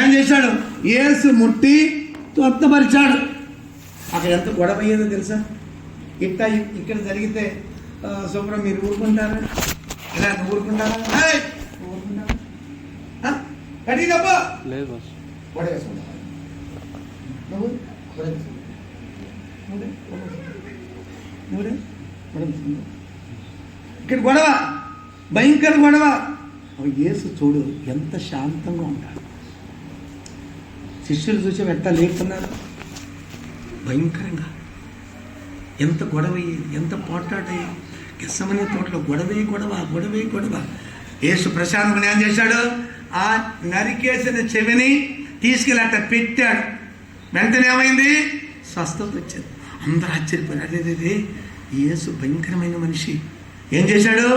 ఏం చేశాడు? యేసు ముట్టి స్వస్థపరిచాడు. అక్కడ ఎంత గొడవ అయ్యేదో తెలుసా? ఇక్కడ జరిగితే శుభ్రం మీరు ఊరుకుంటారా? ఇలా ఊరుకుంటారా? గట్టి తప్ప గొడవ వేసుకుంటారు. నువ్వు ఇక్కడ గొడవ, భయంకర గొడవ. యేసు చూడు ఎంత శాంతంగా ఉంటాడు. శిష్యులు చూసి ఎట్టా లేకున్నారు, భయంకరంగా ఎంత గొడవ అయ్యేది, ఎంత పోట్లాట అయ్యేది. గెత్సెమనే తోటలో గొడవ. యేసు ప్రశాంతంగా ఏం చేశాడు, ఆ నరికేసిన చెవిని తీసుకెళ్ళి అట్ట పెట్టాడు. వెంటనే ఏమైంది, స్వస్థత వచ్చింది. అందరూ ఆశ్చర్యపోయారు, అదే యేసు భయంకరమైన మనిషి. ఏం చేశాడు,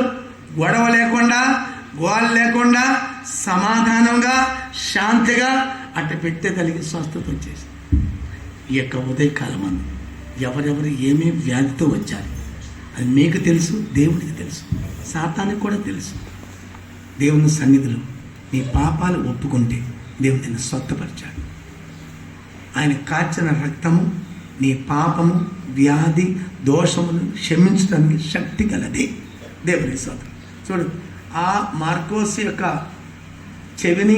గొడవ లేకుండా, గోల లేకుండా, సమాధానంగా, శాంతిగా అట్ట పెట్టగలిగి స్వస్థత వచ్చేసి. ఈ యొక్క ఉదయకాలం అందు ఎవరెవరు ఏమేమి వ్యాధితో వచ్చారు అది మీకు తెలుసు, దేవుడికి తెలుసు, సాతానికి కూడా తెలుసు. దేవుని సన్నిధిలో నీ పాపాలు ఒప్పుకుంటే దేవుడు నిన్ను స్వస్థపరిచాడు. ఆయన కార్చిన రక్తము నీ పాపము, వ్యాధి, దోషమును క్షమించడానికి శక్తి గలది. దేవుని స్తోత్రం. చూడు, ఆ మార్కోస్ యొక్క చెవిని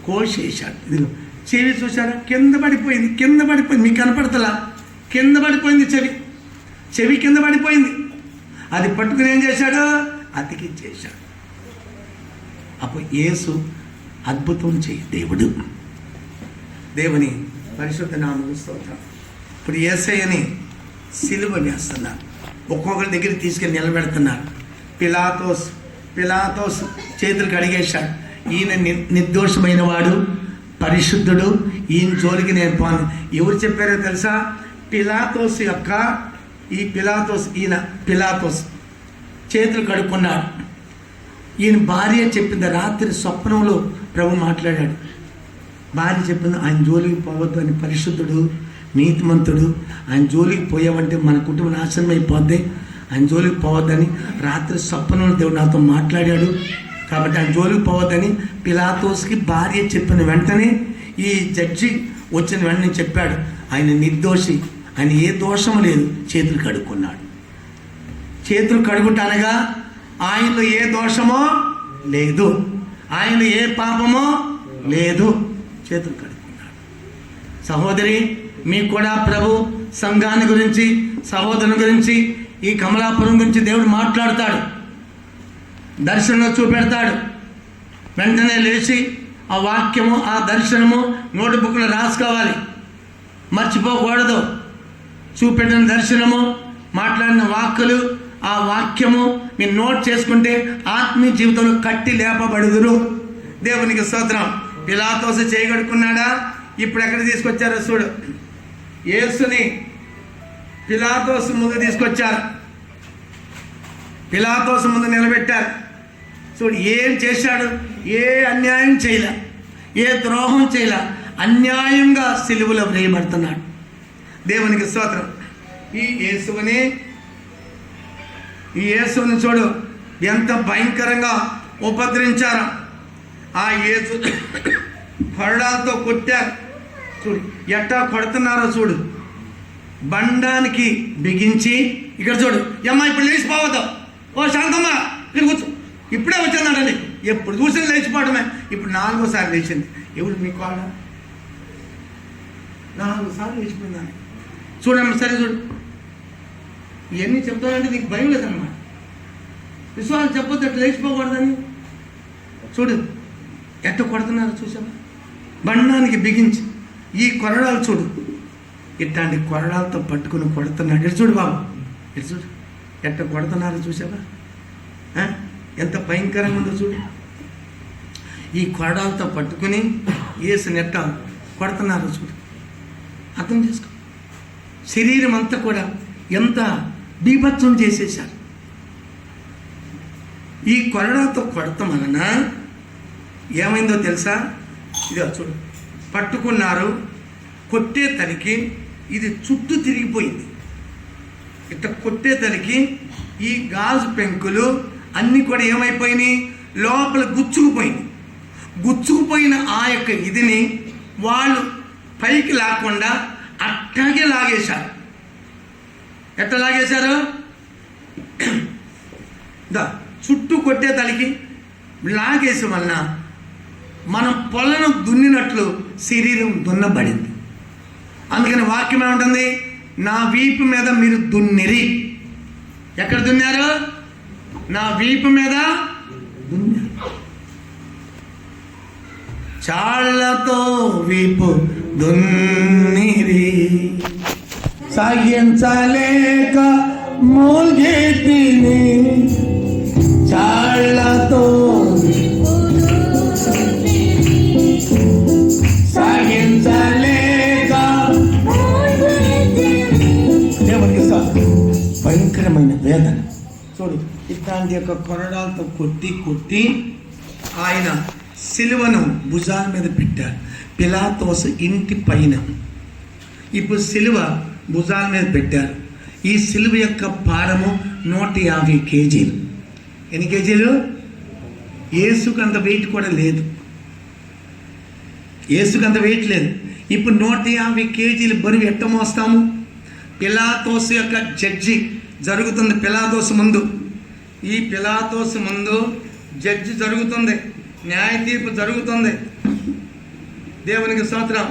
కోసేశాడు. ఇదిగో చెవి చూశారా, కింద పడిపోయింది. మీకు కనపడతలా, కింద పడిపోయింది చెవి కింద పడిపోయింది. అది పట్టుకుని ఏం చేశాడు, అతికిచ్చేశాడు. అప్పుడు యేసు అద్భుతం చేయి దేవుడు. దేవుని పరిశుద్ధ నామముకు స్తోత్రం. ఇప్పుడు యేసయ్యని సిలువ వేస్తున్నారు, ఒక్కొక్కరి దగ్గర తీసుకెళ్ళి నిలబెడుతున్నారు. పిలాతోస్ చేతులు కడిగేశాడు. ఈయన నిర్దోషమైన వాడు, పరిశుద్ధుడు, ఈయన జోలికి నేను పోను. ఎవరు చెప్పారో తెలుసా, ఈయన పిలాతోస్ చేతులు కడుక్కున్నాడు. ఈయన భార్య చెప్పింది, రాత్రి స్వప్నంలో ప్రభు మాట్లాడాడు. భార్య చెప్పింది, ఆయన జోలికి పోవద్దు అని, పరిశుద్ధుడు, నీతిమంతుడు, ఆయన జోలికి పోయావంటే మన కుటుంబం నాశనం అయిపోద్ది, ఆయన జోలికి పోవద్దని రాత్రి స్వప్నంలో దేవుడు నాతో మాట్లాడాడు. కాబట్టి ఆయన జోలికి పోవద్దని పిలాతోస్కి భార్య చెప్పిన వెంటనే ఈ జడ్జి వచ్చిన వెంటనే చెప్పాడు, ఆయన నిర్దోషి, ఆయన ఏ దోషము లేదు, చేతులు కడుక్కున్నాడు. చేతులు కడుగుటనగా ఆయనలో ఏ దోషమో లేదు, ఆయనలో ఏ పాపమో లేదు, చేతులు కడుక్కున్నాడు. సహోదరి, మీకు కూడా ప్రభు సంఘాన్ని గురించి, సహోదరుని గురించి, ఈ కమలాపురం గురించి దేవుడు మాట్లాడతాడు, దర్శనంలో చూపెడతాడు. వెంటనే లేచి ఆ వాక్యము, ఆ దర్శనము నోటు బుక్లో రాసుకోవాలి, మర్చిపోకూడదు. చూపెట్టిన దర్శనము, మాట్లాడిన వాక్కులు, ఆ వాక్యము మీరు నోట్ చేసుకుంటే ఆత్మీయ జీవితంలో కట్టి లేపబడుదురు. దేవునికి స్తోత్రం. పిలాతోసు చేయగడుకున్నాడా, ఇప్పుడు ఎక్కడ తీసుకొచ్చారో చూడు. యేసుని పిలాతోసు ముందు తీసుకొచ్చారు, పిలాతోసు ముందు నిలబెట్టారు. చూడు, ఏం చేశాడు, ఏ అన్యాయం చేయలే, ఏ ద్రోహం చేయలే, అన్యాయంగా సిలువలో వేయబడుతున్నాడు. దేవునికి స్తోత్రం. ఈ యేసుని చూడు ఎంత భయంకరంగా ఉపద్రవించారు. ఆ యేసు కొరడాలతో కొట్టారు. చూడు ఎట్టా కొడుతున్నారో చూడు. బండానికి బిగించి, ఇక్కడ చూడు, అమ్మా ఇప్పుడు లేచిపోవద్దు, ఓ శాంతమ్మ ఇక్కడ కూర్చో, ఇప్పుడే వచ్చిందండి, ఎప్పుడు చూసినా లేచిపోవడమే. ఇప్పుడు 4వ సారి లేచింది. ఎవరు మీ కాడ 4 సార్లు లేచిపోయిందని చూడమ్మ. సరే చూడు, ఇవన్నీ చెప్తానంటే నీకు భయం లేదన్నమాట. విశ్వాసం చెప్పొద్దు, ఎట్లా లేచిపోకూడదని. చూడు ఎట్ట కొడుతున్నారు చూసావా, బండానికి బిగించి. ఈ కొరడాలు చూడు, ఇట్లాంటి కొరడాలతో పట్టుకుని కొడుతున్నాడు. ఇటు చూడు బాబు, ఇటు చూడు ఎట్ట కొడుతున్నారు చూసావా, ఎంత భయంకరంగా ఉందో చూడు. ఈ కొరడాలతో పట్టుకుని యేసుని ఎట్ట కొడుతున్నారు చూడు. అర్థం చేసుకో, శరీరం అంతా కూడా ఎంత బీభత్సం చేసేశారు. ఈ కొరడాతో కొడతాం వలన ఏమైందో తెలుసా, ఇదో చూడు, పట్టుకున్నారు, కొట్టే తలికి ఇది చుట్టూ తిరిగిపోయింది. ఇట్లా కొట్టే తలికి ఈ గాజు పెంకులు అన్నీ కూడా ఏమైపోయినాయి, లోపల గుచ్చుకుపోయిన ఆ యొక్క ఇదిని వాళ్ళు పైకి లాక్కుండా అట్టాగే లాగేశారు. ఎట్లా లాగేశారు, చుట్టూ కొట్టే తలికి లాగేసి వలన మనం పొలను దున్నినట్లు శరీరం దున్నబడింది. అందుకని వాక్యం ఏముంటుంది? నా వీపు మీద మీరు దున్నిరి. ఎక్కడ దున్నారు? నా వీపు మీద దున్నారు. చాళ్లతో వీపు దున్నిరి, సాగించలేక మూల్గేతిని, చాళ్లతో సాగించలేక. భయంకరమైన వేదన. చూడు, ఇట్లాంటి యొక్క కొరడాలతో కొట్టి కొట్టి ఆయన సిలువను భుజాల మీద పెట్టారు. పిలాతోసు ఇంటి పైన ఇప్పుడు సిలువ భుజాల మీద పెట్టారు. ఈ సిలువ యొక్క భారము 150 కేజీలు. ఎన్ని కేజీలు? యేసుకు అంత వెయిట్ కూడా లేదు. యేసుకు అంత వెయిట్ లేదు. ఇప్పుడు 150 కేజీలు బరువు ఎట్ట మోస్తాము? పిలాతోసు యొక్క జడ్జి జరుగుతుంది. పిలాతోసు ముందు, ఈ పిలాతోసు ముందు జడ్జి జరుగుతుంది, న్యాయ తీర్పు జరుగుతుంది. దేవునికి స్తోత్రం.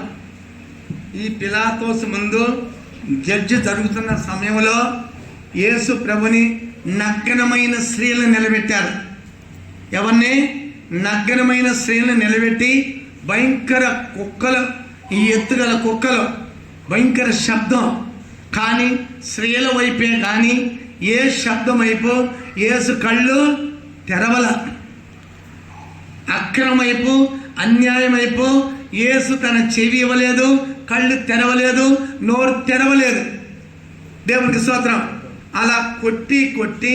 ఈ పిలాతోసు ముందు జడ్జి జరుగుతున్న సమయంలో యేసు ప్రభుని నగ్నమైన స్త్రీలను నిలబెట్టారు. ఎవరిని? నగ్నమైన స్త్రీలను నిలబెట్టి భయంకర కుక్కలు, ఈ ఎత్తుగల కుక్కలు, భయంకర శబ్దం. కానీ స్త్రీల వైపే కానీ ఏ శబ్దం వైపు యేసు కళ్ళు తెరవల. అక్రమం వైపు, అన్యాయం వైపు యేసు తన చెవి ఇవ్వలేదు, కళ్ళు తెరవలేదు, నోరు తెరవలేదు. దేవునికి స్తోత్రం. అలా కొట్టి కొట్టి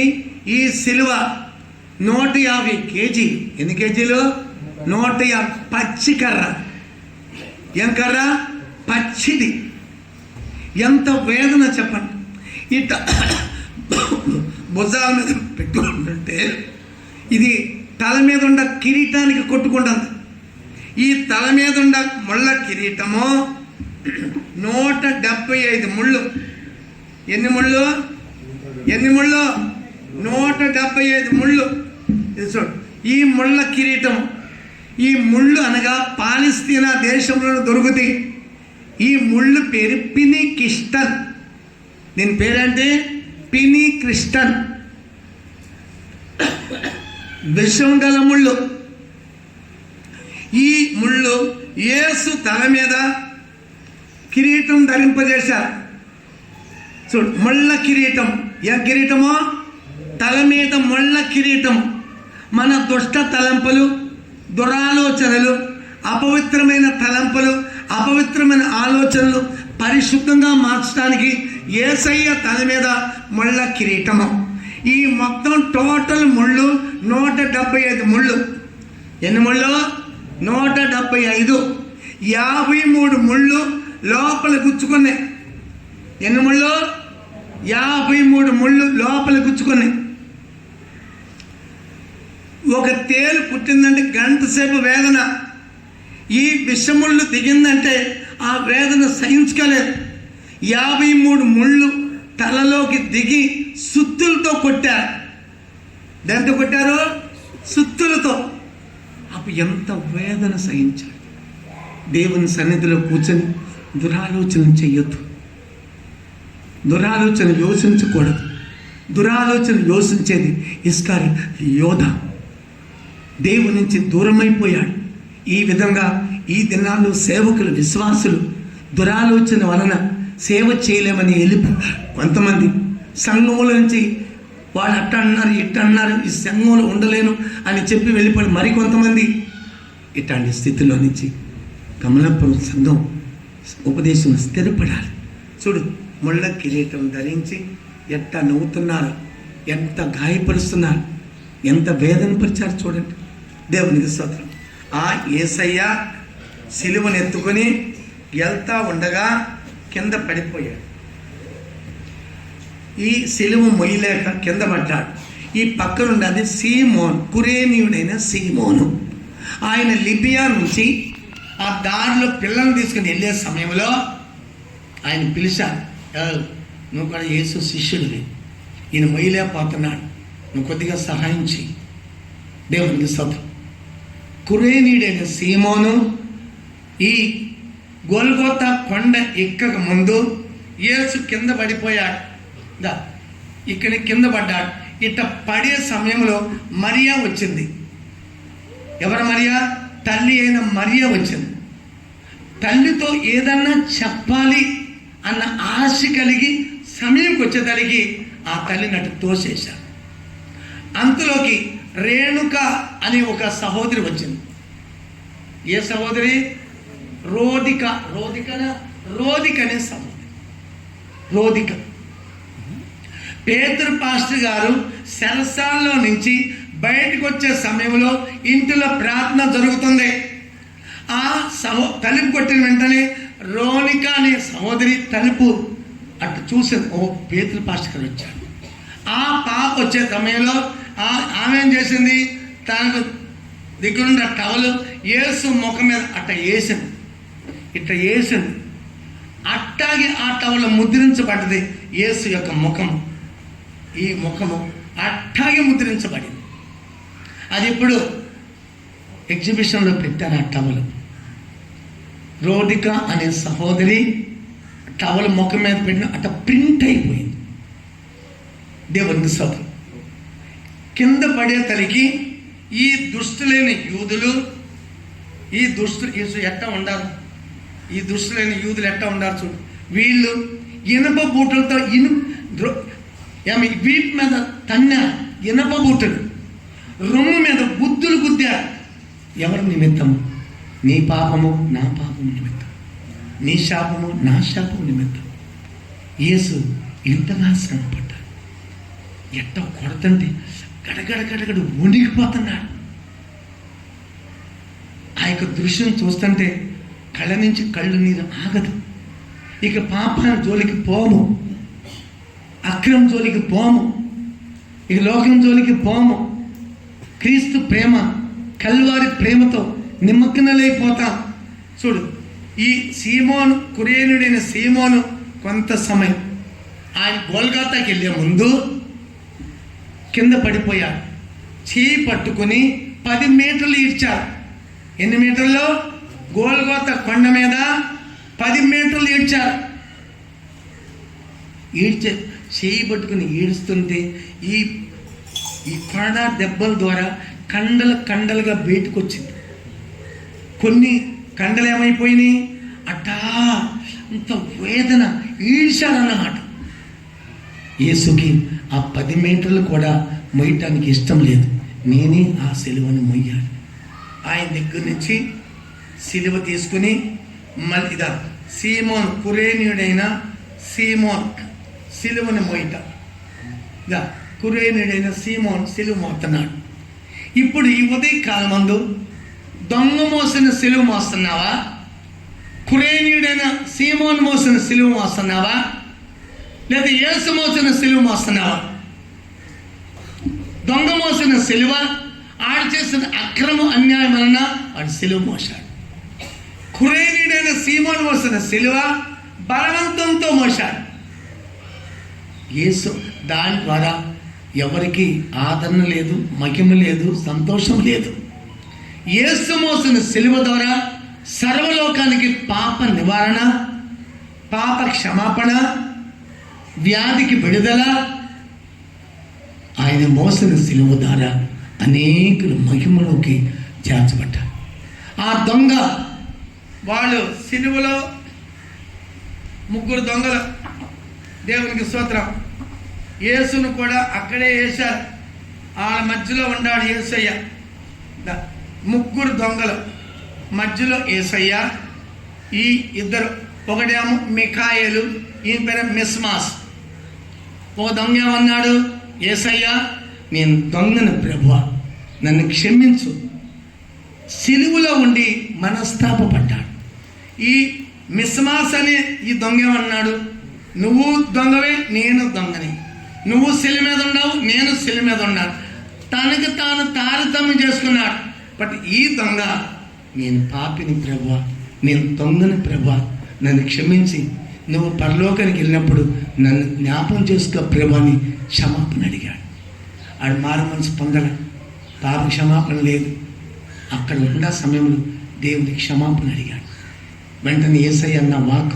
ఈ సిలువ 150 కేజీలు. ఎన్ని కేజీలు? 150. పచ్చి కర్ర. ఏం కర్ర? పచ్చిది. ఎంత వేదన చెప్పండి. ఇట భుజాల మీద పెట్టుకుంటుంటే ఇది తల మీద ఉండ కిరీటానికి కొట్టుకుంటుంది. ఈ తల మీద ఉండ ముళ్ళ కిరీటము 175 ముళ్ళు. ఎన్ని ముళ్ళు? 175 ముళ్ళు. చూడు, ఈ ముళ్ళ కిరీటం, ఈ ముళ్ళు అనగా పాలస్తీనా దేశంలో దొరుకుతాయి. ఈ ముళ్ళు పేరు పినికిస్టన్. దీని పేరంటే పినిక్రిస్టన్. విషం గల ముళ్ళు. ఈ ముళ్ళు యేసు తల మీద కిరీటం ధరింపజేశారు. చూడు, ముళ్ళ కిరీటం. ఏ కిరీటమో? తల మీద ముళ్ళ కిరీటం. మన దుష్ట తలంపులు, దురాలోచనలు, అపవిత్రమైన తలంపులు, అపవిత్రమైన ఆలోచనలు పరిశుద్ధంగా మార్చడానికి యేసయ్య తల మీద ముళ్ళ కిరీటము. ఈ మొత్తం టోటల్ ముళ్ళు 175 ముళ్ళు. ఎన్ని ముళ్ళు? 175. 53 ముళ్ళు లోపల గుచ్చుకున్నాయి. ఎన్ని ముళ్ళు? 53 ముళ్ళు లోపల గుచ్చుకున్నాయి. ఒక తేలు పుట్టిందంటే గంట సేపు వేదన. ఈ విషముళ్ళు దిగిందంటే ఆ వేదన సహించుకోలేదు. 53 ముళ్ళు తలలోకి దిగి సుత్తులతో కొట్టారు. దాంతో కొట్టారు? సుత్తులతో. అప్పుడు ఎంత వేదన సహించాడు. దేవుని సన్నిధిలో కూర్చొని దురాలోచన చెయ్యొద్దు. దురాలోచన యోచించకూడదు. దురాలోచన యోచించేది ఇస్కారి యోధ. దేవుని నుంచి దూరమైపోయాడు. ఈ విధంగా ఈ దినాల్లో సేవకులు, విశ్వాసులు దురాలోచన వలన సేవ చేయలేమని వెళ్ళిపో. కొంతమంది సంఘముల నుంచి వాళ్ళు అట్ట అన్నారు, ఇట్ట అన్నారు, ఈ సంఘంలో ఉండలేను అని చెప్పి వెళ్ళిపోయి మరికొంతమంది ఇట్లాంటి స్థితిలో నుంచి కమలాపురం సంఘం ఉపదేశం స్థిరపడాలి. చూడు, ముళ్ళ కిరీటం ధరించి ఎంత నవ్వుతున్నారు, ఎంత గాయపరుస్తున్నారు, ఎంత వేదన పరిచారు చూడండి. దేవునికి స్తోత్రం. ఆ యేసయ్య సిలువను ఎత్తుకొని వెళ్తా ఉండగా కింద పడిపోయాడు. ఈ సిలువ మొయ్యలేక కింద పడ్డాడు. ఈ పక్కనున్నది సీమోన్, కురేనీయుడైన సీమోను. ఆయన లిబియా నుంచి ఆ దారిలో పిల్లల్ని తీసుకుని వెళ్ళే సమయంలో ఆయన పిలిచాడు, నువ్వు కూడా యేసు శిష్యుడివి, ఈయన మొయ్యలేకపోతున్నాడు, నువ్వు కొద్దిగా సహాయం చెయ్యి. దేవునికి స్తోత్రం. కురేనీయుడైన సీమోను ఈ గొల్గోతా కొండ ఎక్కక ముందు యేసు కింద పడిపోయాడు. ఇక్కడ కింద పడ్డాడు. ఇట్ట పడే సమయంలో మరియా వచ్చింది. ఎవరు మరియా? తల్లి అయిన మరియా వచ్చింది. తల్లితో ఏదన్నా చెప్పాలి అన్న ఆశ కలిగి సమయంకి వచ్చేసరికి ఆ తల్లిని అటు తోసేశారు. అంతలోకి రేణుక అనే ఒక సహోదరి వచ్చింది. ఏ సహోదరి? రోదిక అనే సహోదరి. రోదిక. పేతురు పాస్టర్ గారు సెరసాల్లో నుంచి బయటకు వచ్చే సమయంలో ఇంటిలో ప్రార్థన జరుగుతుంది. ఆ తలుపు కొట్టిన వెంటనే రోనిక అనే సహోదరి తలుపు అటు చూసింది. ఓ, పేతురు పాస్టర్ గారు వచ్చాడు. ఆ పాప వచ్చే సమయంలో ఆమె ఏం చేసింది? తనకు దగ్గరుండి ఆ టవలు యేసు ముఖం మీద ఇట్ట వేసింది. అట్టాగి ఆ టవల్ ముద్రించబడ్డది యేసు యొక్క ముఖము. ఈ ముఖము అట్టాగే ముద్రించబడింది. అది ఇప్పుడు ఎగ్జిబిషన్లో పెట్టారు. ఆ టవల్ రోదిక అనే సహోదరి టవల్ ముఖం మీద పెట్టిన అట్ట ప్రింట్ అయిపోయింది. దేవుని స్తోత్రం. కింద పడే తలికి ఈ దుష్టులైన యూదులు ఎట్ట ఉండాలి? ఈ దుష్టులైన యూదులు ఎట్ట ఉండాలి చూడు. వీళ్ళు ఇనుప బూటలతో వీటి మీద తన్నారు. ఇనప బూటలు రొమ్ము మీద బుద్ధులు గుద్దారు. ఎవరి నిమిత్తము? నీ పాపము నా పాపము నిమిత్తం, నీ శాపము నా శాపము నిమిత్తం. యేసు ఇంతగా శ్రమపడ్డాడు. ఎట్ట కొడతంటే గడగడ వణికిపోతున్నాడు. ఆ యొక్క దృశ్యం చూస్తుంటే కళ్ళ నుంచి కళ్ళు నీరు ఆగదు. ఇక పాపాల జోలికి పోము, అక్రమం జోలికి పోము, ఇక లోకం జోలికి పోము. క్రీస్తు ప్రేమ, కల్వారి ప్రేమతో నిమగ్నలైపోతాం. చూడు, ఈ సీమోను, కురేనుడైన సీమోను కొంత సమయం ఆయన గోల్గాతాకి వెళ్ళే ముందు కింద పడిపోయాడు. చేయి పట్టుకుని 10 మీటర్లు ఈడ్చారు. ఎన్ని మీటర్లు? గోల్గోతా కొండ మీద 10 మీటర్లు ఈడ్చారు. చేయి పట్టుకుని ఈడుస్తుంటే ఈ కొండ దెబ్బల ద్వారా కండలుగా బయటకు వచ్చింది. కొన్ని కండలు ఏమైపోయినాయి? అంత వేదన ఈడ్చారన్నమాట. యేసుకి ఆ 10 మీటర్లు కూడా మొయ్యటానికి ఇష్టం లేదు. నేనే ఆ సిలువను మొయ్యాలి. ఆయన దగ్గర నుంచి సిలువ తీసుకుని మళ్ళీ సీమోన్, కురేనీయుడైన సీమోన్ సిలువను మోయట. కురేనీయుడైన సీమోన్ సిలువ మోస్తున్నాడు. ఇప్పుడు ఈ ఉదయకాలం మందు దొంగ మోసిన సిలువ మోస్తున్నావా? కురేనీయుడైన సీమోన్ మోసిన సిలువ మోస్తున్నావా? లేదా యేసు మోసిన సిలువ మోస్తున్నావా? దొంగ మోసిన సిలువ, ఆడు చేసిన అక్రమ అన్యాయం వలన వాడు సిలువ మోసాడు. కురేనీయుడైన సీమోన్ మోసిన సిలువ బలవంతంతో మోసాడు. యేసు దాని ద్వారా ఎవరికి ఆదరణ లేదు, మహిమ లేదు, సంతోషం లేదు. యేసు మోసిన సిలువ ద్వారా సర్వలోకానికి పాప నివారణ, పాప క్షమాపణ, వ్యాధికి విడుదల. ఆయన మోసిన సిలువ ద్వారా అనేకులు మహిమలోకి చేర్చబడ్డారు. ఆ దొంగ వాళ్ళు సిలువలో 3 దొంగలు, దేవునికి స్తోత్రం, యేసును కూడా అక్కడే వేశారు. వాళ్ళ మధ్యలో ఉన్నాడు యేసయ్య. 3 దొంగలు మధ్యలో యేసయ్య, ఈ ఇద్దరు, ఒకడేమో మిఖాయేలు, ఈయన పేరు మిస్మాస్. ఒక దొంగ ఏమన్నాడు? యేసయ్య, నేను దొంగను ప్రభువా, నన్ను క్షమించు. సిలువలో ఉండి మనస్తాపడ్డాడు. ఈ మిస్మాస్ అనే ఈ దొంగ ఏమన్నాడు? నువ్వు దొంగవే, నేను దొంగని. నువ్వు సిలువ మీద ఉన్నావు, నేను సిలువ మీద ఉన్నాను. తనకు తాను తారతమ్యం చేసుకున్నాడు. బట్ ఈ దొంగ, నేను పాపిని ప్రభువా, నేను దొంగని ప్రభువా, నన్ను క్షమించి నువ్వు పరలోకానికి వెళ్ళినప్పుడు నన్ను జ్ఞాపం చేసుకో ప్రభుని క్షమాపణ అడిగాడు. ఆడు మారు మనసు పొందల, పాప క్షమాపణ లేదు. అక్కడ ఉన్న సమయంలో దేవుని క్షమాపణ అడిగాడు. వెంటనే యేసయ్య అన్న వాక్,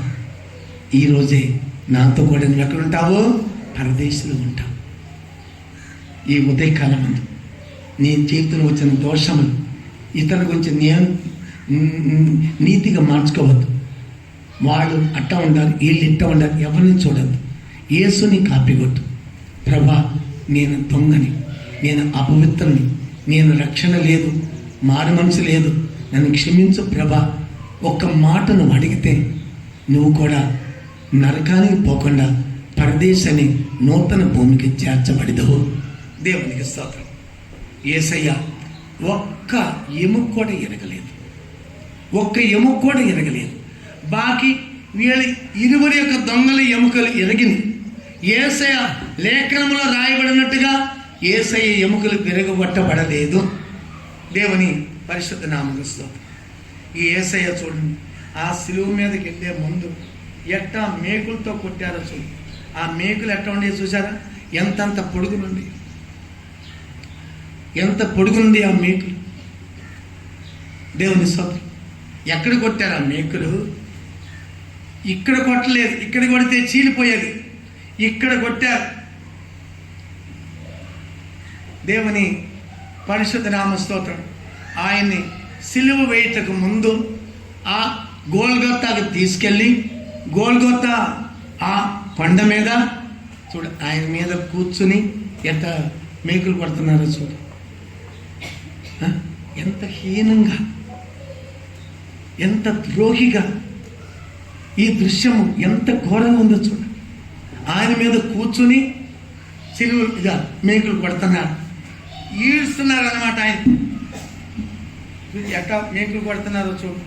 ఈరోజే నాతో కూడా నువ్వు ఎక్కడుంటావో? పరదేశంలో ఉంటావు. ఈ ఉదయకాలం ముందు నీ జీవితంలో వచ్చిన దోషములు ఇతరుల గురించి నీతిగా మార్చుకోవద్దు. వాళ్ళు అట్ట ఉండాలి, వీళ్ళు ఇట్ట ఉండాలి, ఎవరిని చూడద్దు. యేసుని కాపీకొట్టు. ప్రభా, నేను దొంగని, నేను అపవిత్రుని, నేను రక్షణ లేదు, మారు మనసు లేదు, నన్ను క్షమించు ప్రభా. ఒక్క మాట నువ్వు అడిగితే నువ్వు కూడా నరకానికి పోకుండా పరదేశాన్ని నూతన భూమికి చేర్చబడిదవు. దేవునికి స్తోత్రం. యేసయ్య ఒక్క ఎముక కూడా ఎరగలేదు, ఒక్క ఎముక కూడా ఎరగలేదు. బాకీ వీళ్ళ ఇరువురి యొక్క దొంగల ఎముకలు ఎరిగింది. యేసయ్య లేఖనంలో రాయబడినట్టుగా యేసయ్య ఎముకలు విరగొట్టబడలేదు. దేవుని పరిశుద్ధ నామముకు స్తోత్రం. ఈ యేసయ్య చూడండి, ఆ శిలువ మీదకి వెళ్ళే ముందు ఎట్టా మేకులతో కొట్టారో చూడు. ఆ మేకులు ఎట్లా ఉండేవి చూసారా? ఎంతంత పొడుగునుండి, ఎంత పొడుగుంది ఆ మేకులు. దేవుని స్తోత్రం. ఎక్కడ కొట్టారు ఆ మేకులు? ఇక్కడ కొట్టలేదు, ఇక్కడ కొడితే చీలిపోయేది, ఇక్కడ కొట్టారు. దేవుని పరిశుద్ధ నామ స్తోత్రం. ఆయన్ని సిలువ వేయటకు ముందు ఆ గోల్గొత్తాకు తీసుకెళ్ళి, గోల్గొత్తా ఆ కొండ మీద చూడు, ఆయన మీద కూర్చుని ఎంత మేకులు కొడుతున్నారో చూడు. ఎంత హీనంగా, ఎంత ద్రోహిగా ఈ దృశ్యము ఎంత ఘోరంగా ఉందో చూడు. ఆయన మీద కూర్చుని సిలువగా మేకులు కొడుతున్నారు, ఈడుస్తున్నారు అన్నమాట. ఆయన ఎట్లా మేకులు కొడుతున్నారో చూడు.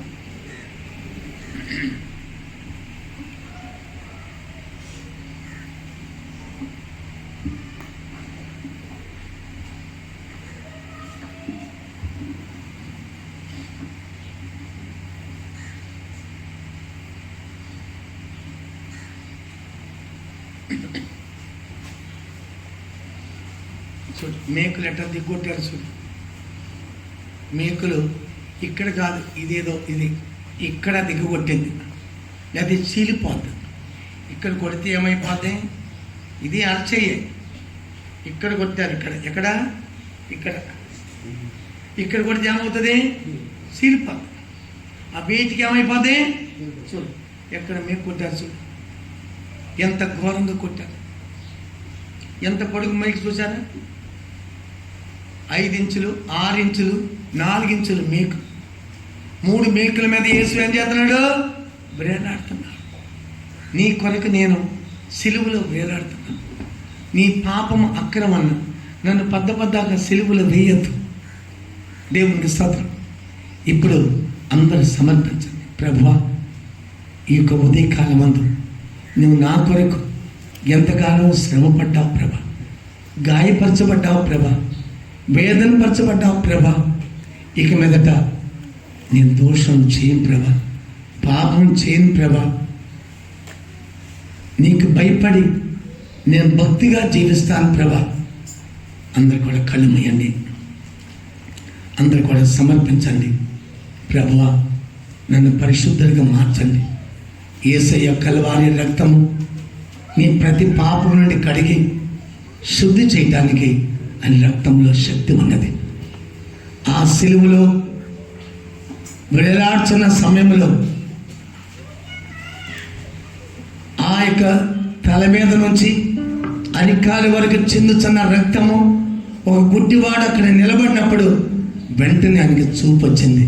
చూడు మేకులు ఎట్లా దిగ్గొట్టారు చూడు. మేకులు ఇక్కడ కాదు, ఇదేదో ఇది ఇక్కడ దిగ్గొట్టింది, అది చీలిపోద్ది. ఇక్కడ కొడితే ఏమైపోద్ది? ఇది అరచేయే. ఇక్కడ కొట్టారు, ఇక్కడ ఎక్కడ, ఇక్కడ ఇక్కడ కొడితే ఏమవుతుంది? చీలిపోద్ది. ఆ బీటికి ఏమైపోద్ది? చూడు ఎక్కడ మేకు కొట్టారు చూడు, ఎంత ఘోరంగా కొట్టారు. ఎంత పొడుగు మేకు చూసారా? 5 ఇంచులు, 6 ఇంచులు, 4 ఇంచులు మేకు. 3 మేకుల మీద యేసు ఏం చేస్తున్నాడు? వేలాడుతున్నాడు. నీ కొరకు నేను సిలువలో వేలాడుతున్నాను. నీ పాపము అక్రమన్న నన్ను పద్దగా సిలువలో వేయద్దు. దేవునికి స్తోత్రం. ఇప్పుడు అందరూ సమర్పించండి. ప్రభువా, ఈ యొక్క ఉదయకాలం అందు నువ్వు నా కొరకు ఎంతకాలం శ్రమపడ్డావు ప్రభా, గాయపరచబడ్డావు ప్రభా, వేదన పరచబడ్డావు ప్రభా. ఇక మీదట నేను దోషం చేయను ప్రభా, పాపం చేయను ప్రభా. నీకు భయపడి నేను భక్తిగా జీవిస్తాను ప్రభా. అందరు కూడా కళ్ళు మూయండి, అందరు కూడా సమర్పించండి. ప్రభువా, నన్ను పరిశుద్ధులుగా మార్చండి. యేసయ్య కల్వారి రక్తము నీ ప్రతి పాపం నుండి కడిగి శుద్ధి చేయటానికి అని రక్తంలో శక్తి ఉన్నది. ఆ సిలువలో వేలాడుచున్న సమయంలో ఆ యొక్క తల మీద నుంచి అరికాలి వరకు చిందుచున్న రక్తము ఒక గుడ్డివాడు అక్కడ నిలబడినప్పుడు వెంటనే ఆయనకి చూపు వచ్చింది.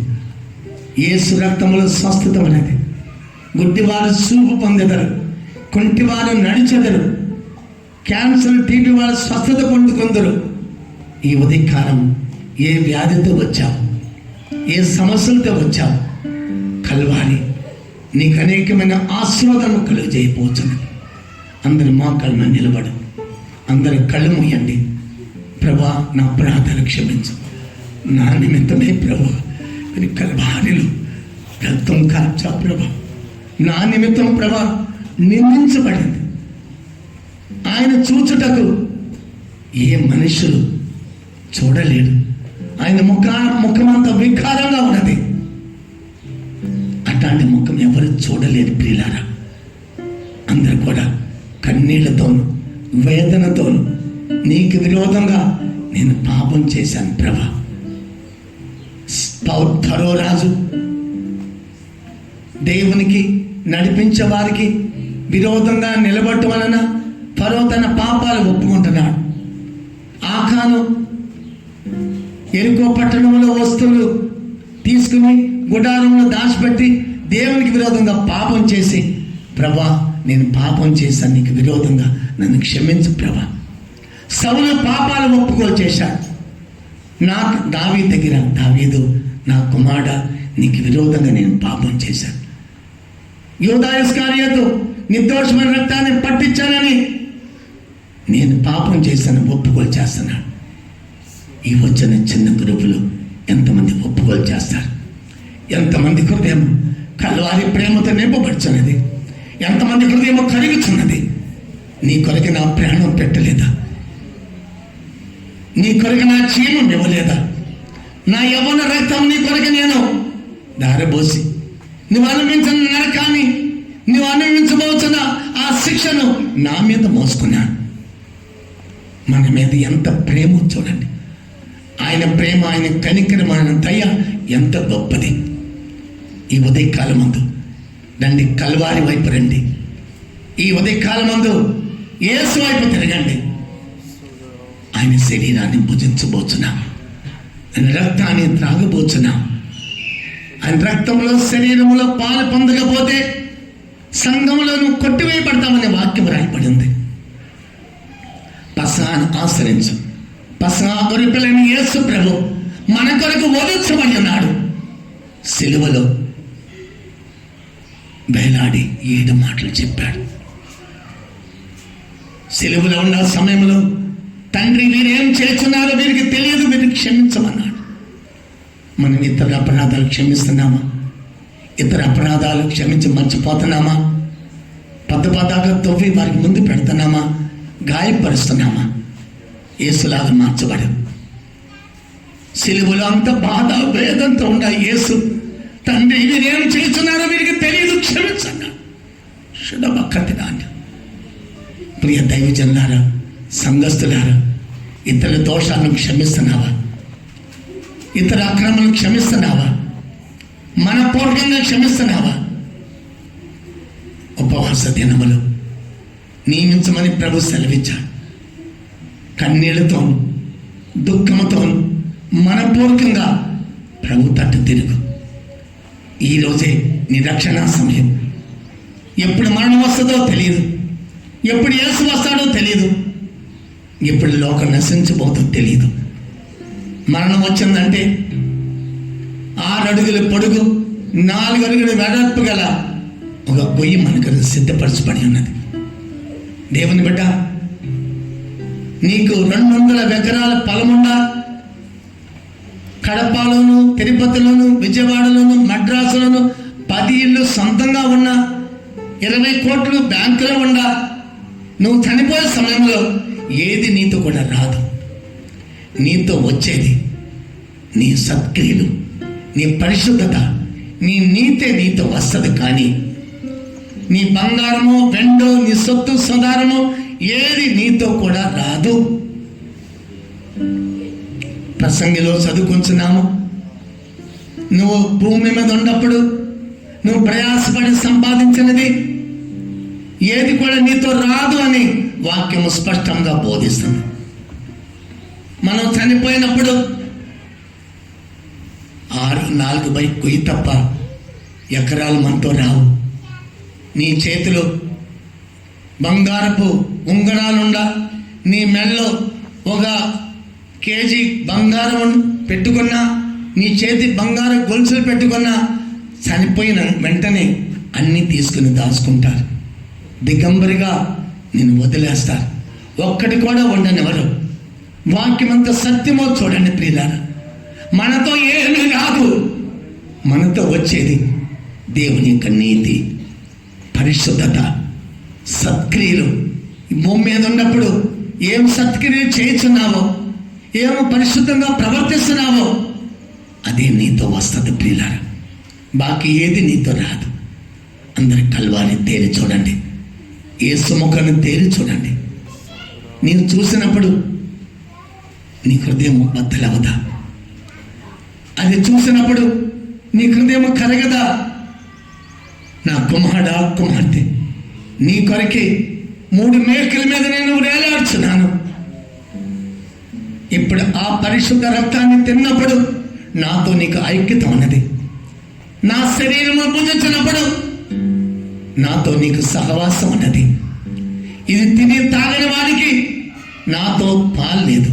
యేసు రక్తంలో స్వస్థత ఉన్నది. గుడ్డివారు చూపు పొందెదరు, కుంటివారు నడిచెదరు, క్యాన్సర్ టీబీ వారు స్వస్థత పొందుకుందరు. ఈ ఉదయకాలం ఏ వ్యాధితో వచ్చావు, ఏ సమస్యలతో వచ్చావు, కల్వారి నీకు అనేకమైన ఆశీర్వాదము కలుగు చేయబోతున్నది. అందరి మోకాళ్ళ నిలబడు, అందరి కళ్ళు మూయండి. ప్రభా, నా ప్రార్థన క్షమించు. నా నిమిత్తమే ప్రభా కల్వారిలో రక్తం కార్చా ప్రభా. నా నిమిత్తం ప్రభా నిందించబడింది. ఆయన చూచుటకు ఏ మనుషులు చూడలేడు. ఆయన ముఖమంతా వికారంగా ఉన్నది. అట్ట ఇట్లాంటి ముఖం ఎవరు చూడలేరు ప్రియులారా. అందరూ కూడా కన్నీళ్లతోను వేదనతోను నీకు విరోధంగా నేను పాపం చేశాను ప్రభా. ఫరో రాజు దేవునికి నడిపించే వారికి విరోధంగా నిలబడటం వలన ఫరో తన పాపాలు ఒప్పుకుంటున్నాడు. ఆకాను ఎరుకో పట్టణంలో వస్తువులు తీసుకుని గుడారంలో దాచిపెట్టి దేవునికి విరోధంగా పాపం చేసి, ప్రభా నేను పాపం చేశాను, నీకు విరోధంగా నన్ను క్షమించు ప్రభా. సౌలు పాపాలు ఒప్పుకోలు చేశాడు. నాకు దావీదు నా కుమారుడా నీకు విరోధంగా నేను పాపం చేశాను. యూదా ఇస్కరియోతు నిర్దోషమైన రక్తాన్ని పట్టించానని నేను పాపం చేశాను, ఒప్పుకోలు చేస్తున్నాను. ఈ వచ్చిన చిన్న గ్రూపులో ఎంతమంది ఒప్పుకోలు చేస్తారు? ఎంతమంది హృదయం కల్వారి ప్రేమతో నింపబడుచున్నది? ఎంతమంది హృదయం కరుగుచున్నది? నీ కొరకు నా ప్రాణం పెట్టలేదా? నీ కొరకు నా జీవం ఇవ్వలేదా? నా యవ్వన రక్తం నీ కొరకు నేను దారబోసి నువ్వు అనుభవించిన నరకాన్ని, నువ్వు అనుభవించబోతున్న ఆ శిక్షను నా మీద మోసుకున్నాను. మన మీద ఎంత ప్రేమ చూడండి. ఆయన ప్రేమ, ఆయన కనికరం, ఆయన దయ ఎంత గొప్పది. ఈ ఉదయకాలం మందు రండి, కల్వారి వైపు రండి. ఈ ఉదయకాలం మందు యేసు వైపు తిరగండి. ఆయన శరీరాన్ని భుజించబోచున్నాం, ఆయన రక్తాన్ని త్రాగబోచున్నాం. ఆయన రక్తంలో శరీరంలో పాలు పొందకపోతే సంఘంలో నువ్వు కొట్టివేయబడతామనే వాక్యం రాయబడింది. పసహాను ఆశ్రయించు. పసహా గొర్రెపిల్లని యేసు ప్రభు మన కొరకు వధించబడి ఉన్నాడు. సిలువలో వేలాడి 7 మాటలు చెప్పాడు. సిలువలో ఉన్న సమయంలో తండ్రి వీరేం చేస్తున్నారో వీరికి తెలియదు, వీరికి క్షమించమన్నాడు. మనం ఇతర అపరాధాలు క్షమిస్తున్నామా? ఇతర అపరాధాలు క్షమించి మర్చిపోతున్నామా? పదాగా తవ్వి వారికి ముందు పెడుతున్నామా? గాయపరుస్తున్నామా? యేసులాగా మార్చబడు. సిలువలో అంత బాధ వేదంతో ఉండ యేసు తండ్రి వీరేం చేస్తున్నారో వీరికి తెలియదు, క్షమించన్నా. శుభకథనాన్ని ప్రియ దైవజనులారా, సంఘస్థులారా, ఇతర దోషాలను క్షమిస్తున్నావా? ఇతర అక్రమాలను క్షమిస్తున్నావా? మనపూర్వకంగా క్షమిస్తున్నావా? ఉపవాస దినములు నియమించమని ప్రభు సెలవిచ్చాడు. కన్నీళ్లతో దుఃఖంతో మనపూర్వకంగా ప్రభు తట్టు తిరుగు. ఈరోజే నీ రక్షణ సమయం. ఎప్పుడు మరణం వస్తుందో తెలియదు, ఎప్పుడు యేసు వస్తాడో తెలియదు, ఎప్పుడు లోకం నశించబోతో తెలియదు. మరణం వచ్చిందంటే 6 అడుగుల పొడుగు 4 అడుగుల వెడల్పు గల ఒక గొయ్యి మనకు సిద్ధపరచబడి ఉన్నది. దేవుని బిడ్డ, నీకు 200 ఎకరాల పొలముండా కడపలోను, తిరుపతిలోను, విజయవాడలోను, మద్రాసులోను 10 ఇళ్ళు సొంతంగా ఉన్న 20 కోట్లు బ్యాంకులో ఉండా నువ్వు చనిపోయే సమయంలో ఏది నీతో కూడా రాదు. నీతో వచ్చేది నీ సత్క్రియలు, నీ పరిశుద్ధత, నీ నీతే నీతో వస్తుంది. కానీ నీ బంగారము, వెండో, నీ సొత్తు సదారము ఏది నీతో కూడా రాదు. ప్రసంగిలో చదువుకుంటున్నాము, నువ్వు భూమి మీద ఉన్నప్పుడు నువ్వు ప్రయాసపడి సంపాదించినది ఏది కూడా నీతో రాదు అని వాక్యము స్పష్టంగా బోధిస్తుంది. మనం చనిపోయినప్పుడు 4 బై కొయ్యి తప్ప ఎకరాలు మనతో రావు. నీ చేతిలో బంగారపు ఉంగరాలుండా, నీ మెడలో 1 కేజీ బంగారం పెట్టుకున్నా, నీ చేతి బంగారు గొలుసులు పెట్టుకున్నా, చనిపోయిన వెంటనే అన్నీ తీసుకుని దాచుకుంటారు. దిగంబరిగా నేను వదిలేస్తారు. ఒక్కటి కూడా ఉండనివ్వరు. వాక్యం అంత సత్యమో చూడండి ప్రియులారా. మనతో ఏమీ రాదు, మనతో వచ్చేది దేవుని యొక్క నీతి, పరిశుద్ధత, సత్క్రియలు. భూమి మీద ఉన్నప్పుడు ఏం సత్క్రియలు చేస్తున్నావో, ఏమో పరిశుద్ధంగా ప్రవర్తిస్తున్నావో అదే నీతో వస్తుంది ప్రియులారా. బాకీ ఏది నీతో రాదు. అందరి కల్వారి తేరి చూడండి, యేసు ముఖాన్ని తేరి చూడండి. నీవు చూసినప్పుడు నీ హృదయం బద్దలవదా? అది చూసినప్పుడు నీ హృదయం కరగదా? నా కుమారుడా, కుమార్తె, నీ కొరకే 3 మేకల మీద నేను వేలాడుచున్నాను. ఇప్పుడు ఆ పరిశుద్ధ రక్తాన్ని తిన్నప్పుడు నాతో నీకు ఐక్యత ఉన్నది. నా శరీరము భుజించినప్పుడు నాతో నీకు సహవాసం ఉన్నది. ఇది తిని తాగని వాడికి నాతో పాలు లేదు.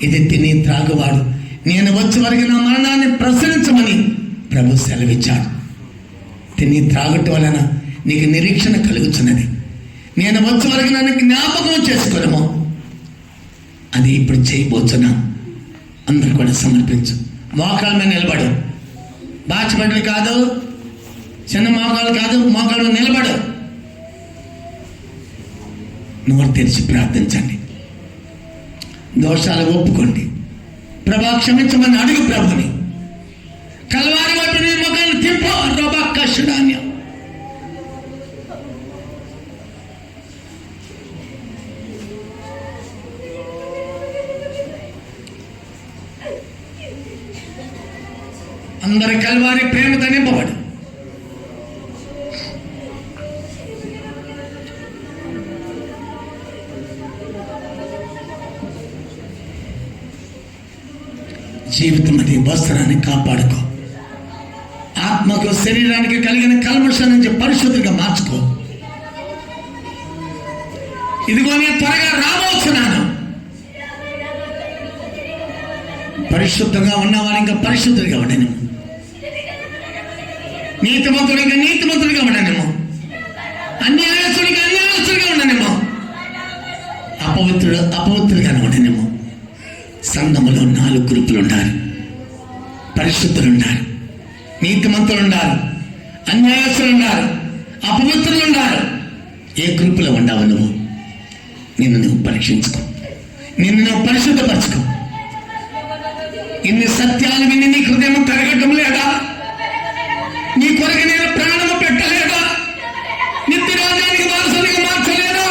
ఇది తిని త్రాగువాడు నేను వచ్చే వరకు నా మరణాన్ని ప్రసరించమని ప్రభు సెలవిచ్చాడు. తిని త్రాగటం వలన నీకు నిరీక్షణ కలుగుతున్నది. నేను వచ్చే వరకు నన్ను జ్ఞాపకం చేసుకోలేమో అది ఇప్పుడు చేయబోతున్నా. అందరూ కూడా సమర్పించు. మోకాళ్ళ మీద నిలబడు. బాచిబడ్డలు కాదు, చిన్న మోకాలు కాదు, మోకాళ్ళ మీద నిలబడు. నోరు తెరిచి ప్రార్థించండి. దోషాలు ఒప్పుకోండి. ప్రభా క్షమించమని అడుగు ప్రభుని. కల్వారి వైపు నీ ముఖాన్ని తిప్పు. రోబా కష్టాన్యం అందరి కల్వారి ప్రేమతో నింపబడు. జీవితం అది వస్త్రాన్ని కాపాడుకో. ఆత్మకు శరీరానికి కలిగిన కల్మషం నుంచి పరిశుద్ధంగా మార్చుకో. ఇదిగో నేను త్వరగా రాబోతున్నాను. పరిశుద్ధంగా ఉన్నవారు ఇంకా పరిశుద్ధుడిగా ఉండనేమో, నీతిమంతుడు ఇంకా నీతిమంతుడిగా ఉండనేమో, అన్యాయస్తుడిగా అన్యాయస్తుడిగా ఉండనేమో, అపవిత్రుడిగా ఉండనేమో. సంఘములో 4 గ్రూపులు ఉండాలి. పరిశుద్ధులు ఉండాలి, నీతిమంతులు ఉండాలి, అన్యాయస్తులు ఉండాలి, అపవిత్రులు ఉండాలి. ఏ గ్రూపులో ఉండవు నువ్వు? నిన్ను నువ్వు పరీక్షించుకో, నిన్ను నువ్వు పరిశుద్ధపరచుకో. ఇన్ని సత్యాలు విని నీ హృదయం కరగటం లేదా? నీ కొరకు నేను ప్రాణము పెట్టలేదా? నిత్యరాజ్యానికి వారసుడిగా మార్చలేదా?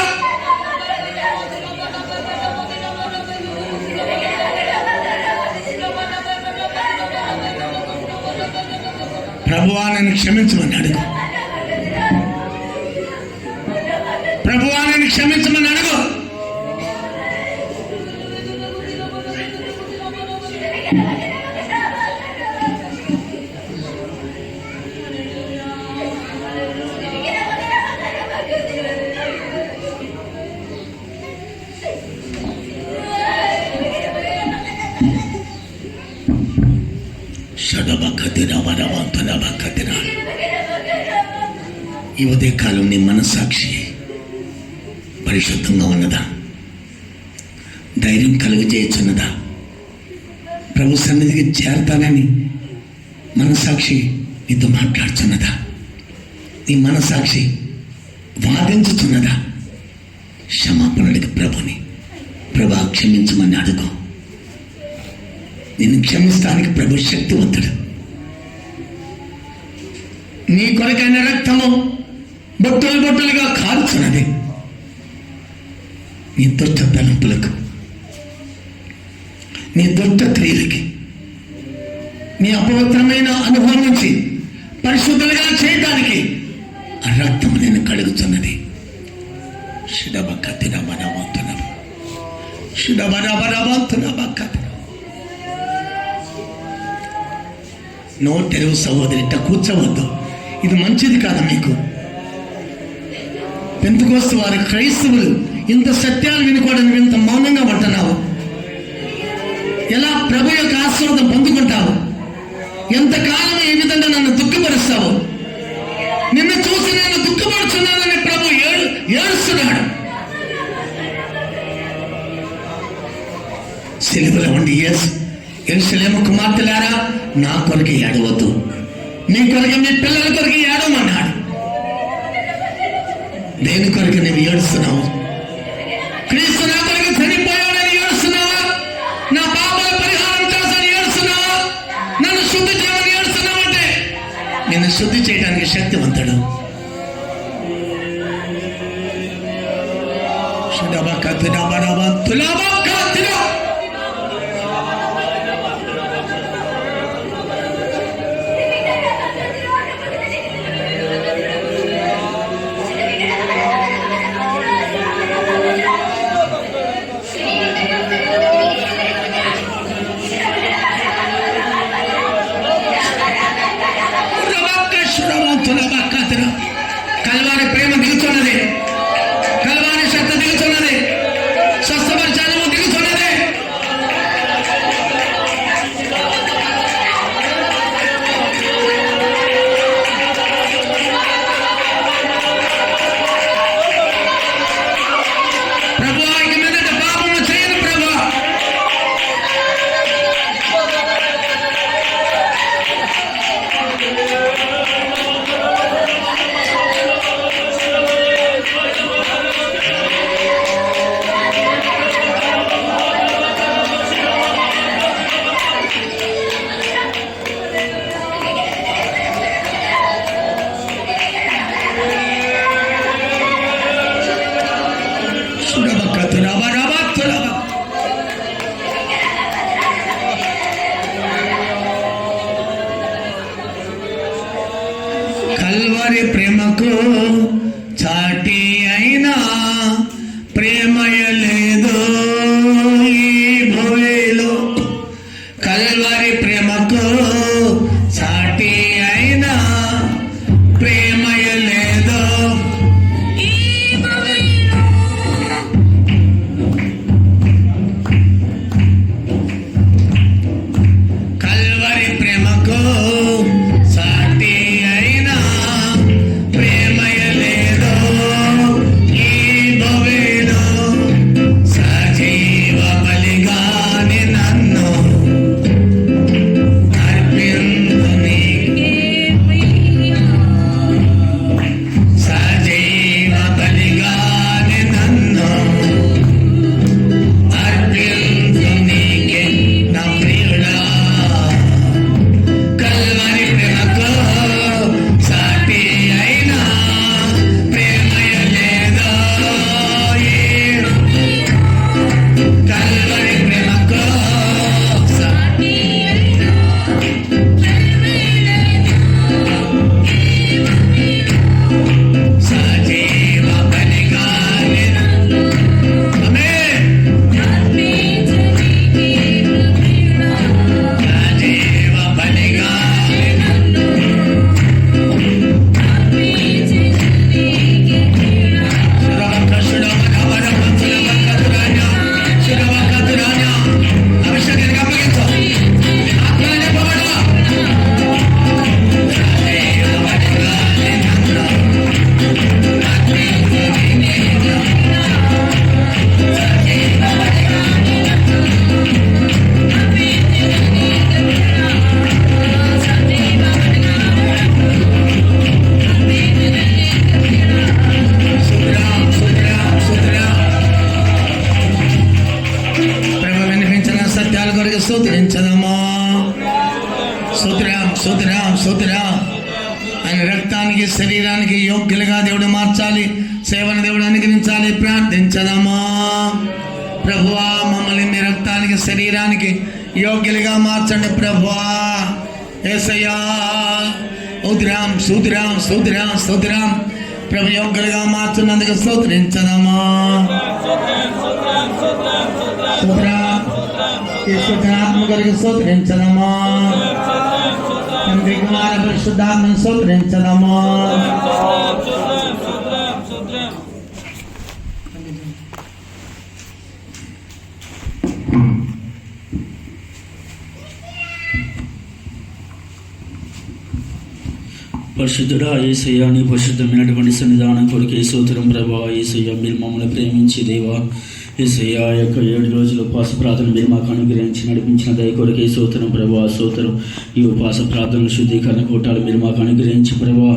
ప్రభువా నన్ను క్షమించమని అడుగు. ప్రభువా నన్ను క్షమించమని అడుగు. ఈ ఉదయకాలం నీ మనస్సాక్షి పరిశుద్ధంగా ఉన్నదా? ధైర్యం కలుగజేయుచున్నదా? ప్రభు సన్నిధికి చేరతానని మనస్సాక్షి నీతో మాట్లాడుతున్నదా? నీ మనస్సాక్షి వాదించుతున్నదా? క్షమాపణకి ప్రభుని, ప్రభా క్షమించమని అడుగు. నిన్ను క్షమిస్తానికి ప్రభు శక్తివంతుడు. నీ కొరకైన రక్తము బొట్టులు బొట్టులుగా కాల్చున్నది. నీ దుష్ట తలంపులకు, నీ దుష్ట క్రియలకి, నీ అపవిత్రమైన అనుభవం నుంచి పరిశుద్ధులుగా చేయడానికి ఆ రక్తము నేను కడుగుతున్నది. నోటెరువు సహోదరి ఇట్ట కూర్చోవద్దు. ఇది మంచిది కాదు మీకు. పెంతెకోస్తు వారి క్రైస్తవులు ఇంత సత్యాలు వినుకోవడానికి ఇంత మౌనంగా ఉంటున్నావు. ఎలా ప్రభు యొక్క ఆశీర్వాదం పొందుకుంటావు? ఎంతకాలం ఈ విధంగా నన్ను దుఃఖపరుస్తావు? నిన్ను చూసి నేను దుఃఖపడుతున్నానని ప్రభు ఏడుస్తున్నాడు. సిలువలో ఉండి యెరూషలేము కుమార్తెలారా, నా కొరకు ఏడవద్దు, నీ కొరకు మీ పిల్లల కొరకు ఏడవమన్నాడు. దేని కొరకు నువ్వు ఏడుస్తున్నావు? క్రీస్తు నా కొరకు చనిపోయాడని ఏడుస్తున్నావా? నా పాపాల పరిహారం చేసని ఏడుస్తున్నావా? నన్ను శుద్ధి చేయమని ఏడుస్తున్నావంటే సురవకతిన బరవంతులవకతిన కల్వారి ప్రేమ దిగుతున్నది, కల్వారి శక్తి దిగుతున్నది, స్వస్థపరచడము దిగుతున్నది. ప్రభువా ఇక మీదట పాపము చేయను ప్రభువా. కల్వరి ప్రేమకు చాటి అయినా ప్రేమయ లేదు ఈ భూమిలో. కల్వరి ప్రేమకు చాటి అయినా ప్రేమయ లేదు ఈ భూమిలో. కల్వరి ప్రేమకు సాటి అయినా ప్రేమయ లేదు ఈ భూమిలో. సజీవ బలిగాని నన్ను అర్పించు నీకే. సజీవ బలిగాని నన్ను అర్పించు నీకే నా ప్రియుడా. కల్వరి ప్రేమకు సాటి అయినా ప్రేమయ లేదు ఈ. కల్వరి ప్రేమకు సాటి అయినా సజీవ బలిగాని నన్ను. ఆమేన్. సజీవ బలిగాని నన్ను అభిషేకానికి అప్పగించు. ఆత్మలో నింపబడు. సజీవ బలిగాని నన్ను ప్రభు వినిపించిన సత్యాల కొరకు స్తుతించదమా. స్తుతిరాం స్తుతిరాం స్తుతిరాం. ఆయన రక్తానికి శరీరానికి యోగ్యులుగా దేవుడు మార్చాలి, సేవను దేవుడు అనుగ్రహించాలి. ప్రార్థించదమా. ప్రభువా మమ్మల్ని మీ రక్తానికి శరీరానికి యోగ్యులుగా మార్చండి ప్రభువా. యేసయ్యా ఉదిరాం స్తుతిరాం స్తుతిరాం స్తుతిరాం. ప్రభు యోగ్యులుగా మార్చున్నందుకు స్తోత్రించదమా. స్తోత్రం. యేసునామ కొరకు స్తోత్రించదమా. తండ్రి కుమార పరిశుద్ధాత్మను స్తోత్రించదమా.
పరిశుద్ధుడా యేసయ్యా, నీ పరిశుద్ధమైనటువంటి సన్నిధానం కొరకు స్తోత్రం ప్రభా. యేసయ్యా మీరు మమ్మల్ని ప్రేమించి దేవా యేసయ్యా యొక్క 7 రోజుల ఉపవాస ప్రార్థన మీరు మాకు అనుగ్రహించి నడిపించిన దయ కొరకే స్తోత్రం ప్రభా. స్తోత్రం. ఈ ఉపవాస ప్రార్థనలు శుద్ధీకరణ కూటాలు మీరు మాకు అనుగ్రహించి ప్రభా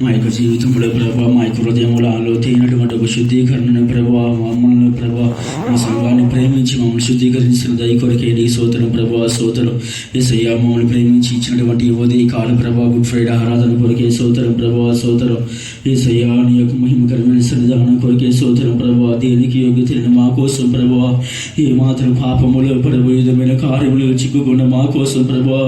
మా యొక్క జీవితంలో ప్రభా మా యొక్క హృదయంలో లోతైనటువంటి ఒక శుద్ధీకరణను ప్రభా మమ్మల్ని ప్రభా మా సంఘాన్ని ప్రేమించి మమ్మల్ని శుద్ధీకరించిన దయ కొరకే నీ స్తోత్రం ప్రభా. స్తోత్రం. యేసయ్యా మమ్మల్ని ప్రేమించి ఇచ్చినటువంటి ఉదయ కాల ప్రభా గుడ్ ఫ్రైడే ఆరాధన కొరకే స్తోత్రం ప్రభా. స్తోత్రం. యేసయ్యా నీ యొక్క మహిమకరమైన సన్నిధానం కొరకే స్తోత్రం ప్రభా. దేనికి యోగ్యతలను మా కోసం ప్రభా, ఏ మాత్రం పాపములో ప్రభు విధమైన కార్యములు చిక్కుకున్న మా కోసం ప్రభా.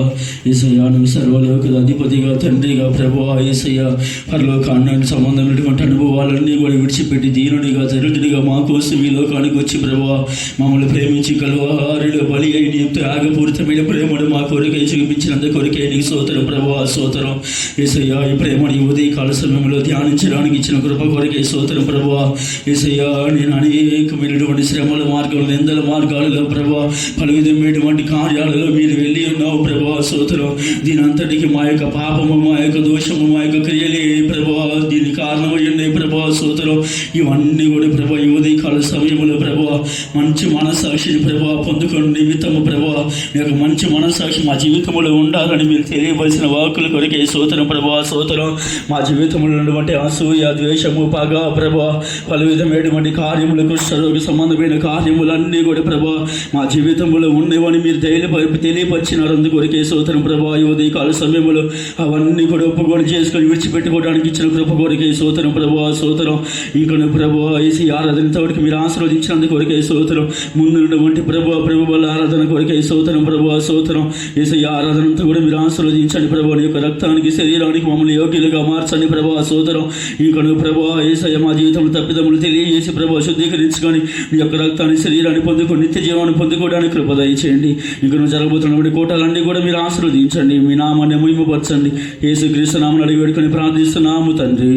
యేసయ్యా నువ్వు సర్వలోక అధిపతిగా తండ్రిగా ప్రభా, యేసయ్యా పరలోకాన్ని సంబంధమైనటువంటి అనుభవాలన్నీ కూడా విడిచిపెట్టి దీనునిగా దరిద్రుడిగా మా కోసం ఈ లోకానికి వచ్చి ప్రభా మమ్మల్ని ప్రేమించి కలువారిలో బలి అయి నీ త్యాగపూరితమైన ప్రేమను మా కొరకై చూపించినంత కొరకే నీకు స్తోత్రం ప్రభా, స్తోత్రం. యేసయ్యా ఈ ప్రేమని ఉదయకాల సమయంలో ధ్యానించడానికి ఇచ్చిన కృప కొరకే స్తోత్రం ప్రభా. యేసయ్యా నేను అనేకమైనటువంటి శ్రమల మార్గాలు, నిందల మార్గాలలో ప్రభా, పలు విధమైనటువంటి కార్యాలలో మీరు వెళ్ళి ఉన్నావు ప్రభా, స్తోత్రం. దీని అంతటికి మా యొక్క పాపము, మా యొక్క దోషము, మా యొక్క క్రియలే ప్రభా దీని కారణమై ఉన్నాయి ప్రభా, స్తోత్రం. ఇవన్నీ కూడా ప్రభా ఈ ఉదయకాల సమయంలో ప్రభా మంచి మనస్సాక్షిని ప్రభా పొందుకుని నిమిత్తము ప్రభా మీ యొక్క మంచి మనస్సాక్షి మా జీవితంలో ఉండాలని మీరు తెలియవలసిన వాక్కుల కొరకే స్తోత్రం ప్రభా, స్తోత్రం. మా జీవితంలో ఉన్నటువంటి అసూయ, ద్వేషము, పగ ప్రభా, పలు విధమైనటువంటి కార్యములు, కుష్ఠరోగ సంబంధమైన కార్యములన్నీ కూడా ప్రభా మా జీవితంలో ఉండేవని మీరు తెలియపరిచినారు. అందుకొరకే స్తోత్రం ప్రభా. ఈ ఉదయకాల సమయంలో అవన్నీ కూడా ఒప్పుకొని చేసుకొని విడిచిపెట్టుకోవడానికి ఇచ్చిన కృప కొరకే స్తోత్రం ప్రభా, స్తోత్రం. ఇంకొన ప్రభా ఏసీ ఆరాధనతో మీరు ఆశీర్వదించినందుకు కొరకే స్తోత్రం. ముందున్నటువంటి ప్రభువుల ఆరాధన కొరకే స్తోత్రం ప్రభా, స్తోత్రం. ఏసీ ఆరాధనతో కూడా మీరు ఆశీర్వదించండి ప్రభా. నీ యొక్క రక్తానికి, శరీరానికి మమ్మల్ని యోగ్యులుగా మార్చండి ప్రభా, స్తోత్రం. ఇంకొన ప్రభా ఏసయ్య మా జీవితంలో తప్పిదములు తెలియజేసి ప్రభా శుద్ధీకరించుకొని నీ యొక్క రక్తాన్ని, శరీరాన్ని పొందుకొని నిత్య జీవాన్ని పొందుకోవడానికి కృప దయచేయండి. ఇంకా జరగబోతున్నటువంటి కోటాలన్నీ కూడా మీరు ఆశీర్వదించండి. మీ నామాన్ని మహిమపరచండి. యేసుక్రీస్తు నామమున అడిగి వేడుకొని ప్రార్థిస్తున్నాము తండ్రి,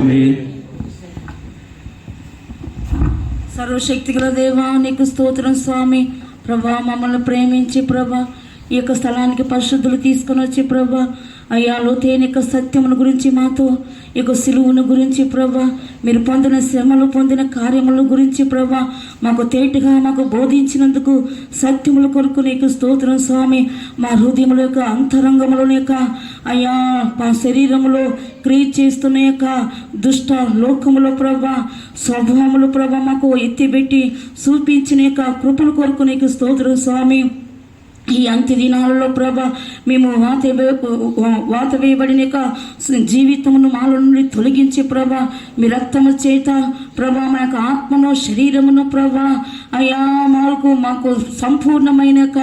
ఆమేన్.
సర్వశక్తిగల దేవా నీకు స్తోత్రం స్వామి. ప్రభా మమ్మల్ని ప్రేమించి ప్రభా ఈ యొక్క స్థలానికి పరిశుద్ధులు తీసుకొని వచ్చి ప్రభా అయ్యా లోతైన యొక్క సత్యముల గురించి మాతో ఈ యొక్క సిలువును గురించి ప్రభా మీరు పొందిన శ్రమలు, పొందిన కార్యముల గురించి ప్రభా మాకు తేటగా మాకు బోధించినందుకు సత్యముల కొరకు నీకు స్తోత్రం స్వామి. మా హృదయముల యొక్క అంతరంగముల యొక్క అయ్యా మా శరీరములో క్రియ చేస్తున్న యొక్క దుష్ట లోకములో ప్రభా స్వభావములు ప్రభా మాకు ఎత్తిపెట్టి చూపించిన యొక్క కృపల కొరకు నీకు స్తోత్రం స్వామి. ఈ అంత్య దినాలలో ప్రభా మేము వాత వేయబడిన యొక్క జీవితమును మాలో నుండి తొలగించి ప్రభా మీ రక్తము చేత ప్రభా మా యొక్క ఆత్మను, శరీరమును ప్రభా అయ్యా మాకు సంపూర్ణమైన యొక్క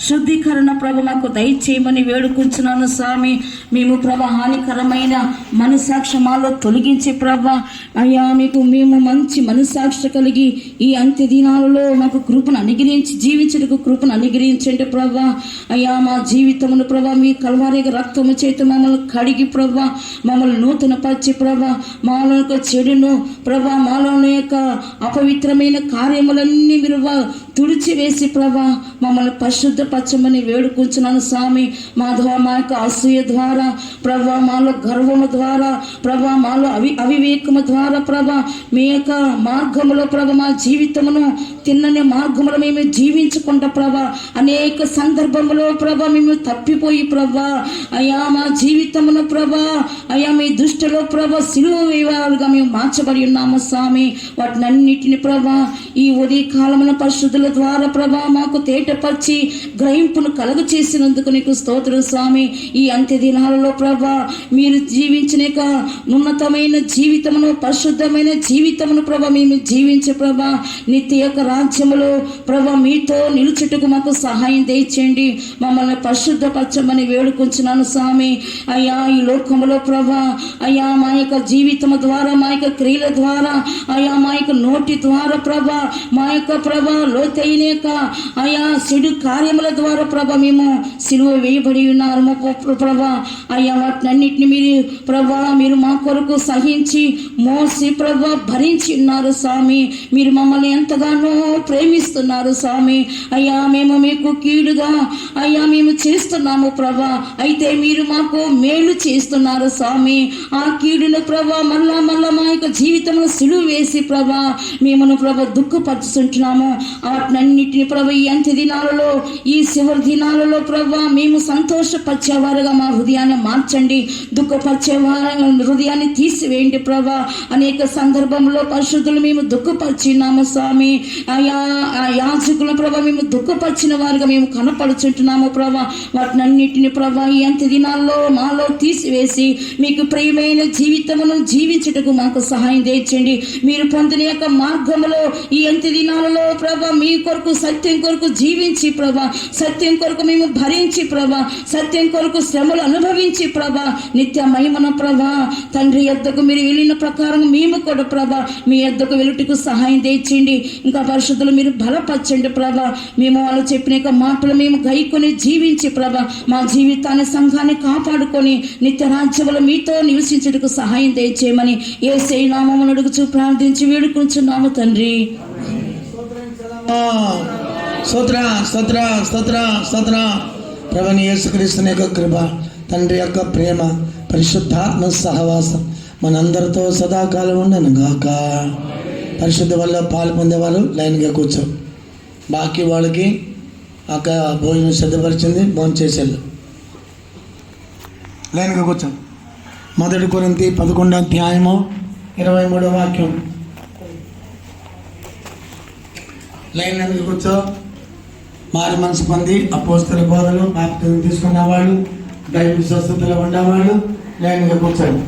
శుద్ధీకరణ ప్రభా మాకు దయచేయమని వేడుకుంటున్నాను స్వామి. మేము ప్రభా హానికరమైన మనస్సాక్షి మాలో తొలగించి ప్రభా అయ్యా మేము మంచి మనస్సాక్షి కలిగి ఈ అంత్య దినాలలో మాకు కృపను అనుగ్రహించి జీవించడానికి కృపను అనుగ్రహించండి ప్రభా. అయ్యా మా జీవితమును ప్రభా మీ కల్వారి రక్తము చేత మమ్మల్ని కడిగి ప్రభా మమ్మల్ని నూతన పరిచి ప్రభా మాలో యొక్క చెడును ప్రభా మాలో యొక్క అపవిత్రమైన కార్యములన్నీ మీరు తుడిచివేసి ప్రభా మమ్మల్ని పరిశుద్ధపరచమని వేడుకుంటున్నాను స్వామి. మా యొక్క అసూయ ద్వారా ప్రభా మాలో గర్వము ద్వారా ప్రభా మాలో అవివేకము ద్వారా ప్రభా మీ యొక్క మార్గములో ప్రభా మా జీవితమును తిన్నని మార్గములో మేము జీవించకుండా ప్రభా అనేక సందర్భంలో ప్రభా మేము తప్పిపోయి ప్రభా అయ్యా మా జీవితమును ప్రభా అయ్యా మీ దృష్టిలో ప్రభా సిలువ వేయవారుగా మేము మార్చబడి ఉన్నాము స్వామి. వాటినన్నిటిని ప్రభా ఈ ఉదయ కాలమున పరిశుద్ధుల ద్వారా ప్రభా మాకు తేటపరిచి గ్రహింపును కలుగ చేసినందుకు నీకు స్తోత్రం స్వామి. ఈ అంత్య దినాలలో ప్రభా మీరు జీవించిన ఉన్నతమైన జీవితమును, పరిశుద్ధమైన జీవితమును ప్రభా మేము జీవించే ప్రభా నిత్య యొక్క రాజ్యములో ప్రభా మీతో నిలుచుటకు మాకు సహాయం దయచేయండి. మమ్మల్ని పరిశుద్ధపరచమని వేడుకుంటున్నాను స్వామి. అయ్యా ఈ లోకములో ప్రభా అయ్యా మా యొక్క జీవితము ద్వారా, మా యొక్క క్రియల ద్వారా, అయ్యా మా యొక్క నోటి ద్వారా ప్రభా మా యొక్క ప్రభా లోతైన యొక్క అయ్యా చెడు కార్యముల ద్వారా ప్రభా మేము సిలువ వేయబడి ఉన్నాము ప్రభా. అయ్యా వాటినన్నిటిని మీరు మా కొరకు సహించి మోసి ప్రభా భరించి ఉన్నారు స్వామి. మీరు మమ్మల్ని ఎంతగానో ప్రేమిస్తున్నారు స్వామి. అయ్యా మేము మీకు కీడుగా అయ్యా మేము చేస్తున్నాము ప్రభా, అయితే మీరు మాకు మేలు చేస్తున్నారు స్వామి. ఆ కీడును ప్రభా మళ్ళా మా యొక్క జీవితంలో సిలువ వేసి ప్రభా మేమును ప్రభా దుఃఖపరుచుకుంటున్నాము. వాటినన్నిటిని ప్రభా ఈ అంత్య దినాలలో, ఈ చివరి దినాలలో ప్రభా మేము సంతోషపరిచేవారుగా మా హృదయాన్ని మార్చండి. దుఃఖపరిచేవారు హృదయాన్ని తీసివేయండి ప్రభా. అనేక సందర్భంలో పరిశుద్ధులు మేము దుఃఖపరిచినాము స్వామి. ఆ యాజకుల ప్రభా మేము దుఃఖపరిచిన వారిగా మేము కనపడుచుంటున్నాము ప్రభా. వాటినన్నిటిని ప్రభా ఈ అంత్య దినాల్లో మాలో తీసివేసి మీకు ప్రియమైన జీవితమును జీవించుటకు మాకు సహాయం తెచ్చండి. మీరు పొందిన యొక్క మార్గములో ఈ అంత్య దినాలలో ప్రభా మీ కొరకు సత్యం కొరకు జీవించి ప్రభా, సత్యం కొరకు మేము భరించి ప్రభా, సత్యం కొరకు శ్రమలు అనుభవించి ప్రభా నిత్య మహిమన ప్రభా తండ్రి యొద్దకు మీరు వెళ్ళిన ప్రకారం మేము కూడా ప్రభా మీ యొద్దకు వెళ్ళుటకు సహాయం తెచ్చండి. ఇంకా పరిశుద్ధులు మీరు బలపరచండి ప్రభా. మేము వాళ్ళు చెప్పిన యొక్క మాటలు మేము గైకొని జీవించి ప్రభా మా జీవితాన్ని సంఘాన్ని కాపాడుకొని నిత్య రాజ్యములో మీతో నివసించుటకు సహాయం తెచ్చేయమని యేసయ్య నామమున అడుగుచు ప్రార్థించి వేడుకుంటున్నాము తండ్రి.
స్తోత్ర స్తోత్ర స్తోత్ర స్తోత్ర. ప్రభువైన యేసుక్రీస్తు యొక్క కృప, తండ్రి యొక్క ప్రేమ, పరిశుద్ధాత్మ సహవాసం మనందరితో సదాకాలం ఉండను గాక. పరిశుద్ధ వల్ల పాలు పొందేవాళ్ళు లైన్గా కూర్చో. బాకీ వాళ్ళకి అక్క భోజనం సిద్ధపరిచింది, భోజనం చేసేళ్ళు లైన్గా కూర్చో. 1 కొరింథీ 11వ అధ్యాయము 23వ వాక్యం. లైన్ మీద కూర్చో. మారి మనసు పొంది అపోస్తల బోధలు బాప్తిజం తీసుకున్నవాళ్ళు, దైవ స్వస్థతలో ఉండేవాళ్ళు లైన్గా కూర్చోండి.